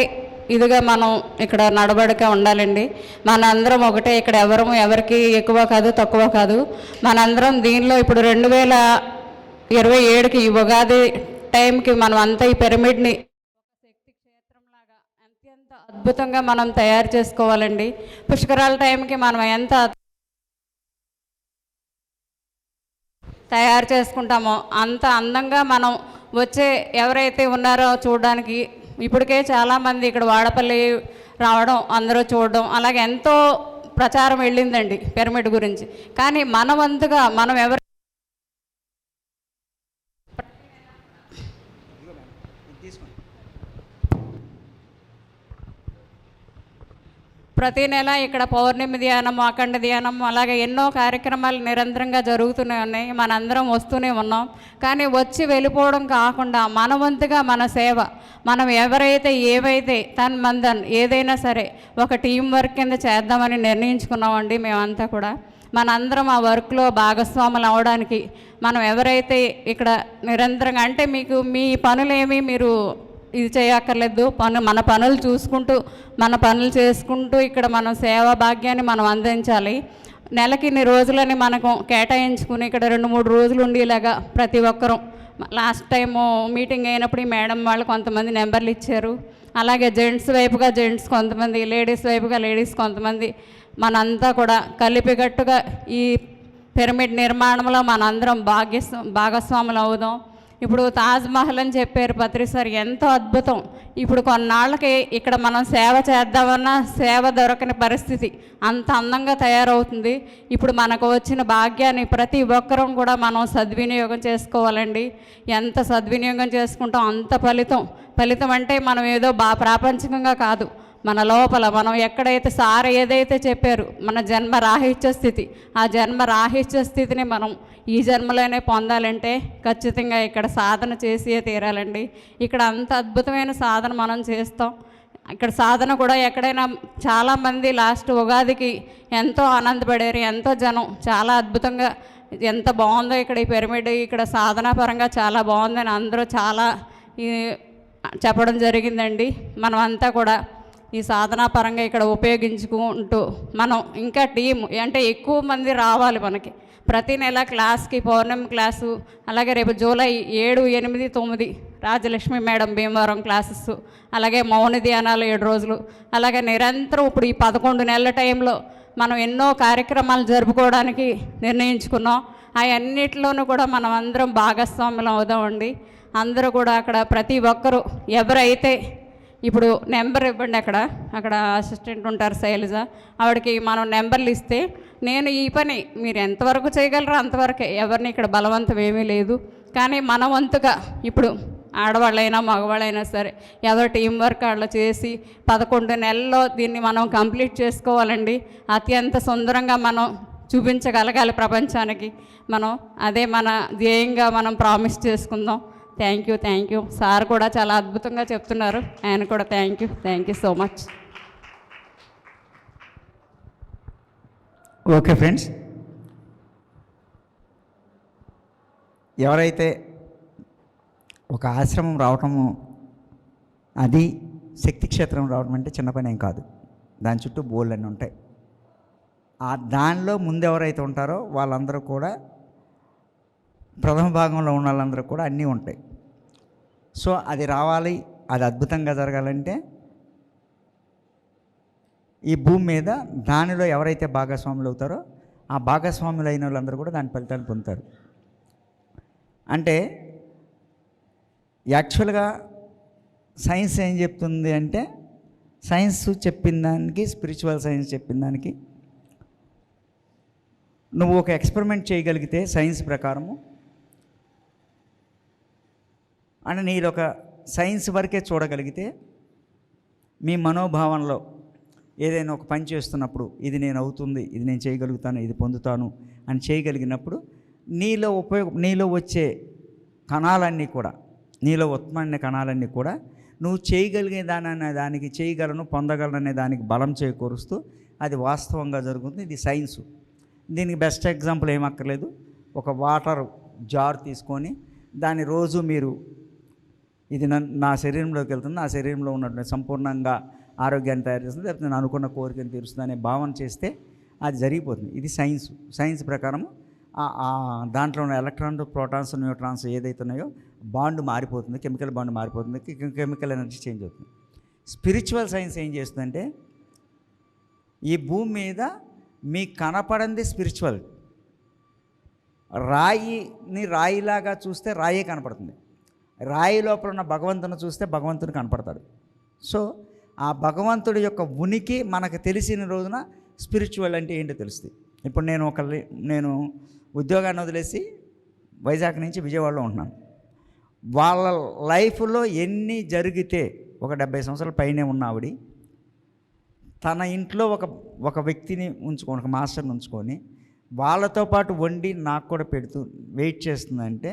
ఇదిగా మనం ఇక్కడ నడబడిక ఉండాలండి. మనందరం ఒకటే. ఇక్కడ ఎవరికి ఎక్కువ కాదు, తక్కువ కాదు. మనందరం దీనిలో ఇప్పుడు 2027కి ఈ ఉగాది టైంకి మనం అంతా ఈ పిరమిడ్ని శక్తి క్షేత్రంలాగా అత్యంత అద్భుతంగా మనం తయారు చేసుకోవాలండి. పుష్కరాల టైంకి మనం ఎంత తయారు చేసుకుంటామో అంత అందంగా మనం వచ్చే ఎవరైతే ఉన్నారో చూడడానికి ఇప్పటికే చాలామంది ఇక్కడ వాడపల్లి రావడం, అందరూ చూడడం, అలాగే ఎంతో ప్రచారం వెళ్ళిందండి పిరమిడ్ గురించి. కానీ మన వంతుగా మనం ప్రతి నెల ఇక్కడ పౌర్ణమి ధ్యానం, అఖండ ధ్యానం, అలాగే ఎన్నో కార్యక్రమాలు నిరంతరంగా జరుగుతూనే ఉన్నాయి. మనందరం వస్తూనే ఉన్నాం. కానీ వచ్చి వెళ్ళిపోవడం కాకుండా మన వంతుగా మన సేవ, మనం ఏవైతే తన్మందన్ ఏదైనా సరే ఒక టీం వర్క్ కింద చేద్దామని నిర్ణయించుకున్నామండి. మేమంతా కూడా మనందరం ఆ వర్క్లో భాగస్వాములు అవడానికి మనం ఎవరైతే ఇక్కడ నిరంతరంగా అంటే మీ పనులేమి మీరు ఇది చేయక్కర్లేదు. మన పనులు చూసుకుంటూ మన పనులు చేసుకుంటూ ఇక్కడ మనం సేవా భాగ్యాన్ని మనం అందించాలి. నెలకి ఇన్ని రోజులని మనకు కేటాయించుకుని ఇక్కడ 2-3 రోజులు ఉండేలాగా ప్రతి ఒక్కరూ. లాస్ట్ టైము మీటింగ్ అయినప్పుడు ఈ మేడం వాళ్ళు కొంతమంది నెంబర్లు ఇచ్చారు. అలాగే జెంట్స్ వైపుగా జెంట్స్ కొంతమంది, లేడీస్ వైపుగా లేడీస్ కొంతమంది, మనంతా కూడా కలిపికట్టుగా ఈ పిరమిడ్ నిర్మాణంలో మనందరం భాగస్వాములు అవుదాం. ఇప్పుడు తాజ్మహల్ అని చెప్పారు పత్రి సార్, ఎంతో అద్భుతం. ఇప్పుడు కొన్నాళ్ళకి ఇక్కడ మనం సేవ చేద్దామన్నా సేవ దొరకని పరిస్థితి, అంత అందంగా తయారవుతుంది. ఇప్పుడు మనకు వచ్చిన భాగ్యాన్ని ప్రతి ఒక్కరూ కూడా మనం సద్వినియోగం చేసుకోవాలండి. ఎంత సద్వినియోగం చేసుకుంటాం అంత ఫలితం అంటే మనం ఏదో ప్రాపంచికంగా కాదు, మన లోపల మనం ఎక్కడైతే సార్ ఏదైతే చెప్పారు మన జన్మ రాహిత్య స్థితి, ఆ జన్మ రాహిత్య స్థితిని మనం ఈ జన్మలోనే పొందాలంటే ఖచ్చితంగా ఇక్కడ సాధన చేసే తీరాలండి. ఇక్కడ అంత అద్భుతమైన సాధన మనం చేస్తాం. ఇక్కడ సాధన కూడా ఎక్కడైనా చాలామంది లాస్ట్ ఉగాదికి ఎంతో ఆనందపడారు, ఎంతో జనం చాలా అద్భుతంగా ఎంత బాగుందో ఇక్కడ ఈ పిరమిడ్, ఇక్కడ సాధనా పరంగా చాలా బాగుందని అందరూ చాలా చెప్పడం జరిగిందండి. మనం అంతా కూడా ఈ సాధనా పరంగా ఇక్కడ ఉపయోగించుకుంటూ మనం ఇంకా టీం అంటే ఎక్కువ మంది రావాలి మనకి. ప్రతి నెల క్లాస్కి పౌర్ణమి క్లాసు, అలాగే రేపు July 7, 8, 9 Rajalakshmi madam Bhimavaram classes, అలాగే మౌన ధ్యానాలు 7 రోజులు, అలాగే నిరంతరం ఇప్పుడు ఈ 11 నెలల టైంలో మనం ఎన్నో కార్యక్రమాలు జరుపుకోవడానికి నిర్ణయించుకున్నాం. అవన్నిటిలోనూ కూడా మనం అందరం భాగస్వాములం అవుదామండి. అందరూ కూడా అక్కడ ప్రతి ఒక్కరూ ఎవరైతే ఇప్పుడు నెంబర్ ఇవ్వండి, అక్కడ అసిస్టెంట్ ఉంటారు శైలజ, ఆవిడకి మనం నెంబర్లు ఇస్తే నేను ఈ పని మీరు ఎంతవరకు చేయగలరో అంతవరకే, ఎవరిని ఇక్కడ బలవంతం ఏమీ లేదు. కానీ మన వంతుగా ఇప్పుడు ఆడవాళ్ళైనా మగవాళ్ళైనా సరే ఏదో టీం వర్క్ అట్లా చేసి 11 నెలల్లో దీన్ని మనం కంప్లీట్ చేసుకోవాలండి. అత్యంత సుందరంగా మనం చూపించగలగాలి ప్రపంచానికి. మనం అదే మన ధ్యేయంగా మనం ప్రామిస్ చేసుకుందాం. Thank you. సార్ కూడా చాలా అద్భుతంగా చెప్తున్నారు, ఆయన కూడా thank you so much. Okay friends, ఎవరైతే ఒక ఆశ్రమం రావటము, అది శక్తి క్షేత్రం రావడం అంటే చిన్న పని ఏం కాదు. దాని చుట్టూ బోల్డ్ అన్నీ ఉంటాయి. దానిలో ముందు ఎవరైతే ఉంటారో వాళ్ళందరూ కూడా ప్రథమ భాగంలో ఉన్న వాళ్ళందరూ కూడా అన్నీ ఉంటాయి. సో అది రావాలి, అది అద్భుతంగా జరగాలంటే ఈ భూమి మీద దానిలో ఎవరైతే భాగస్వాములు అవుతారో ఆ భాగస్వాములు అయిన వాళ్ళందరూ కూడా దాని ఫలితాన్ని పొందుతారు. అంటే యాక్చువల్గా సైన్స్ ఏం చెప్తుంది అంటే, సైన్స్ చెప్పిన దానికి, స్పిరిచువల్ సైన్స్ చెప్పిన దానికి నువ్వు ఒక ఎక్స్పెరిమెంట్ చేయగలిగితే సైన్స్ ప్రకారము, అంటే నేను ఒక సైన్స్ వరకే చూడగలిగితే, మీ మనోభావనలో ఏదైనా ఒక పని చేస్తున్నప్పుడు ఇది నేను అవుతుంది, ఇది నేను చేయగలుగుతాను, ఇది పొందుతాను అని చేయగలిగినప్పుడు నీలో వచ్చే కణాలన్నీ కూడా, నీలో ఉత్పన్న కణాలన్నీ కూడా నువ్వు చేయగలిగే దానికి చేయగలను, పొందగలను అనే దానికి బలం చేకూరుస్తూ అది వాస్తవంగా జరుగుతుంది. ఇది సైన్సు. దీనికి బెస్ట్ ఎగ్జాంపుల్ ఏమక్కర్లేదు. ఒక వాటర్ జార్ తీసుకొని దాన్ని రోజు మీరు ఇది నా శరీరంలోకి వెళ్తుంది, నా శరీరంలో ఉన్నటువంటి సంపూర్ణంగా ఆరోగ్యాన్ని తయారు చేస్తుంది, లేకపోతే నేను అనుకున్న కోరికను తీరుస్తుంది అనే భావన చేస్తే అది జరిగిపోతుంది. ఇది సైన్స్ ప్రకారం దాంట్లో ఉన్న ఎలక్ట్రాన్స్, ప్రోటాన్స్, న్యూట్రాన్స్ ఏదైతే ఉన్నాయో బాండ్ మారిపోతుంది, కెమికల్ బాండ్ మారిపోతుంది, కెమికల్ ఎనర్జీ చేంజ్ అవుతుంది. స్పిరిచువల్ సైన్స్ ఏం చేస్తుందంటే, ఈ భూమి మీద మీకు కనపడింది స్పిరిచువల్. రాయిని రాయిలాగా చూస్తే రాయే కనపడుతుంది, రాయి లోపల ఉన్న భగవంతుని చూస్తే భగవంతుడు కనపడతాడు. సో ఆ భగవంతుడి యొక్క ఉనికి మనకు తెలిసిన రోజున స్పిరిచువల్ అంటే ఏంటో తెలుస్తుంది. ఇప్పుడు నేను ఉద్యోగాన్ని వదిలేసి వైజాగ్ నుంచి విజయవాడలో ఉంటున్నాను. వాళ్ళ లైఫ్లో ఎన్ని జరిగితే, ఒక 70 సంవత్సరాల పైనే ఉన్న ఆవిడ తన ఇంట్లో ఒక వ్యక్తిని ఉంచుకొని, ఒక మాస్టర్ని ఉంచుకొని వాళ్ళతో పాటు వండి నాకు కూడా పెడుతూ వెయిట్ చేస్తుందంటే,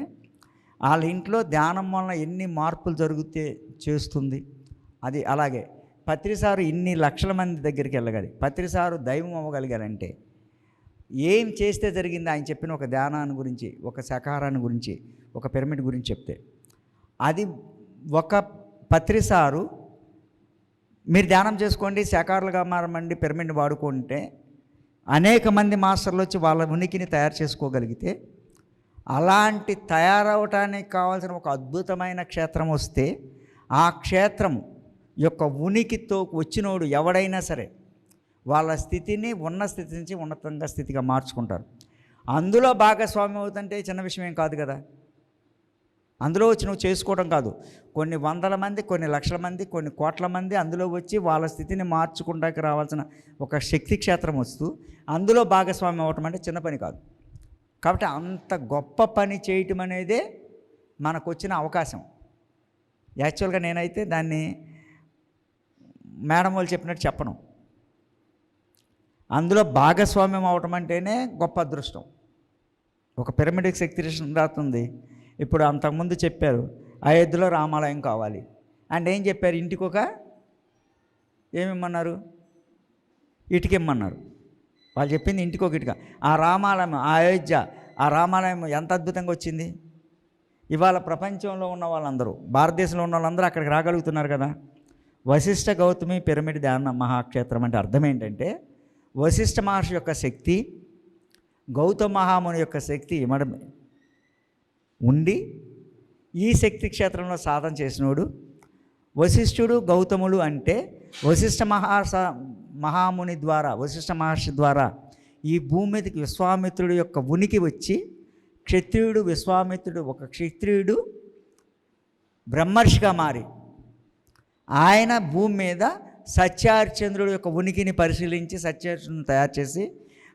వాళ్ళ ఇంట్లో ధ్యానం వలన ఎన్ని మార్పులు జరిగితే చేస్తుంది. అది అలాగే పత్రిసారు ఇన్ని లక్షల మంది దగ్గరికి వెళ్ళగలి, పత్రిసారు దైవం అవ్వగలిగారంటే ఏం చేస్తే జరిగింది. ఆయన చెప్పిన ఒక ధ్యానాన్ని గురించి, ఒక శాకాహారాన్ని గురించి, ఒక పిరమిడ్ గురించి చెప్తే, అది ఒక పత్రిసారు మీరు ధ్యానం చేసుకోండి, శాకాహారులుగా మారమండి, పిరమిడ్ వాడుకుంటే అనేక మంది మాస్టర్లు వచ్చి వాళ్ళ ఉనికిని తయారు చేసుకోగలిగితే, అలాంటి తయారవటానికి కావాల్సిన ఒక అద్భుతమైన క్షేత్రం వస్తే, ఆ క్షేత్రం యొక్క ఉనికితో వచ్చినోడు ఎవడైనా సరే వాళ్ళ స్థితిని ఉన్న స్థితి నుంచి ఉన్నతంగా స్థితిగా మార్చుకుంటారు. అందులో భాగస్వామ్యం అవుతుంటే చిన్న విషయం ఏం కాదు కదా. అందులో వచ్చి నువ్వు చేసుకోవడం కాదు, కొన్ని వందల మంది, కొన్ని లక్షల మంది, కొన్ని కోట్ల మంది అందులో వచ్చి వాళ్ళ స్థితిని మార్చుకుంటానికి రావాల్సిన ఒక శక్తి క్షేత్రం వస్తూ అందులో భాగస్వామ్యం అవ్వటం అంటే చిన్న పని కాదు. కాబట్టి అంత గొప్ప పని చేయటం అనేదే మనకు వచ్చిన అవకాశం. యాక్చువల్గా నేనైతే దాన్ని మేడం వాళ్ళు చెప్పినట్టు చెప్పను. అందులో భాగస్వామ్యం అవటం అంటేనే గొప్ప అదృష్టం. ఒక పిరమిడిక్ శక్తి రాస్తుంది. ఇప్పుడు అంతకుముందు చెప్పారు అయోధ్యలో రామాలయం కావాలి అంటే ఏం చెప్పారు, ఇంటికి ఒక ఏమిమ్మన్నారు? ఇటుక ఇమ్మన్నారు. వాళ్ళు చెప్పింది ఇంటికి ఒక ఇటుక. ఆ రామాలయం, ఆ అయోధ్య, ఆ రామాలయం ఎంత అద్భుతంగా వచ్చింది. ఇవాళ ప్రపంచంలో ఉన్న వాళ్ళందరూ, భారతదేశంలో ఉన్న వాళ్ళందరూ అక్కడికి రాగలుగుతున్నారు కదా. వశిష్ఠ గౌతమి పిరమిడ్ ధ్యాన మహాక్షేత్రం అంటే అర్థం ఏంటంటే, వశిష్ఠ మహర్షి యొక్క శక్తి, గౌతమ మహాముని యొక్క శక్తి ఇమడం ఉండి ఈ శక్తి క్షేత్రంలో సాధన చేసినోడు వశిష్ఠుడు. గౌతములు అంటే వశిష్ఠ మహాముని ద్వారా, వశిష్ఠ మహర్షి ద్వారా ఈ భూమి మీదకి విశ్వామిత్రుడు యొక్క ఉనికి వచ్చి, క్షత్రియుడు విశ్వామిత్రుడు, ఒక క్షత్రియుడు బ్రహ్మర్షిగా మారి ఆయన భూమి మీద సత్యహరిశ్చంద్రుడు యొక్క ఉనికిని పరిశీలించి సత్యహరిశ్చంద్రుని తయారు చేసి,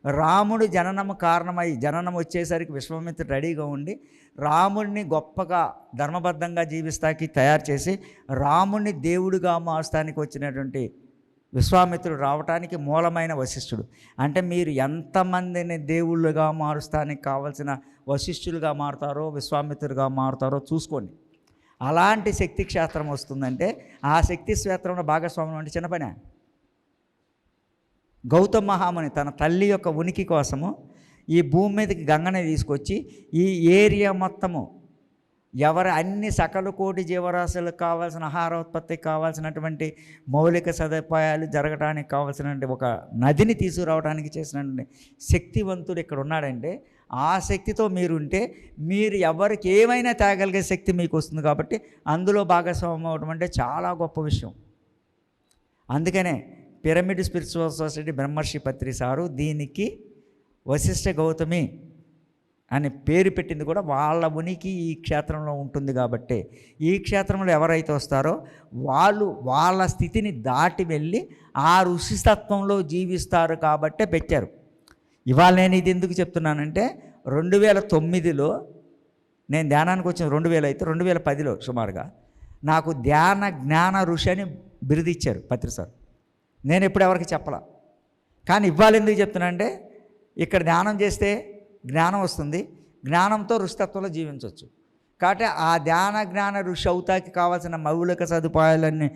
రాముడు జననము కారణమై జననం వచ్చేసరికి విశ్వామిత్రుడు రెడీగా ఉండి రాముడిని గొప్పగా ధర్మబద్ధంగా జీవిస్తానికి తయారు చేసి రాముడిని దేవుడిగా మార్చడానికి వచ్చినటువంటి విశ్వామిత్రుడు రావటానికి మూలమైన వశిష్ఠుడు. అంటే మీరు ఎంతమందిని దేవుళ్ళుగా మారుస్తానికి కావలసిన వశిష్ఠులుగా మారుతారో, విశ్వామిత్రుడుగా మారుతారో చూసుకోండి. అలాంటి శక్తి క్షేత్రం వస్తుందంటే ఆ శక్తి క్షేత్రంలో భాగస్వామ్యం అంటే చిన్న పనే. గౌతమ మహాముని తన తల్లి యొక్క ఉనికి కోసము ఈ భూమి మీదకి గంగని తీసుకొచ్చి ఈ ఏరియా మొత్తము ఎవరు అన్ని సకల కోటి జీవరాశులకు కావాల్సిన ఆహారోత్పత్తికి కావాల్సినటువంటి మౌలిక సదుపాయాలు జరగడానికి కావాల్సినటువంటి ఒక నదిని తీసుకురావడానికి చేసినటువంటి శక్తివంతుడు ఇక్కడ ఉన్నాడంటే, ఆ శక్తితో మీరుంటే మీరు ఎవరికి ఏమైనా తేగలిగే శక్తి మీకు వస్తుంది. కాబట్టి అందులో భాగస్వామ్యం అవడం అంటే చాలా గొప్ప విషయం. అందుకనే పిరమిడ్ స్పిరిచువల్ సొసైటీ బ్రహ్మర్షి పత్రి సారు దీనికి వశిష్ఠ గౌతమి అని పేరు పెట్టింది కూడా వాళ్ళ ఉనికి ఈ క్షేత్రంలో ఉంటుంది. కాబట్టి ఈ క్షేత్రంలో ఎవరైతే వస్తారో వాళ్ళు వాళ్ళ స్థితిని దాటి వెళ్ళి ఆ ఋషితత్వంలో జీవిస్తారు కాబట్టే పెట్టారు. ఇవాళ నేను ఇది ఎందుకు చెప్తున్నానంటే, 2009లో నేను ధ్యానానికి వచ్చిన 2000 అయితే 2010లో సుమారుగా నాకు ధ్యాన జ్ఞాన ఋషి అని బిరుదిచ్చారు పత్రి సార్. నేను ఎప్పుడు ఎవరికి చెప్పలా. కానీ ఇవాళ ఎందుకు చెప్తున్నా అంటే, ఇక్కడ ధ్యానం చేస్తే జ్ఞానం వస్తుంది, జ్ఞానంతో ఋషితత్వంలో జీవించవచ్చు. కాబట్టి ఆ ధ్యాన జ్ఞాన ఋషి అవుతాకి కావాల్సిన మౌలిక సదుపాయాలన్నీ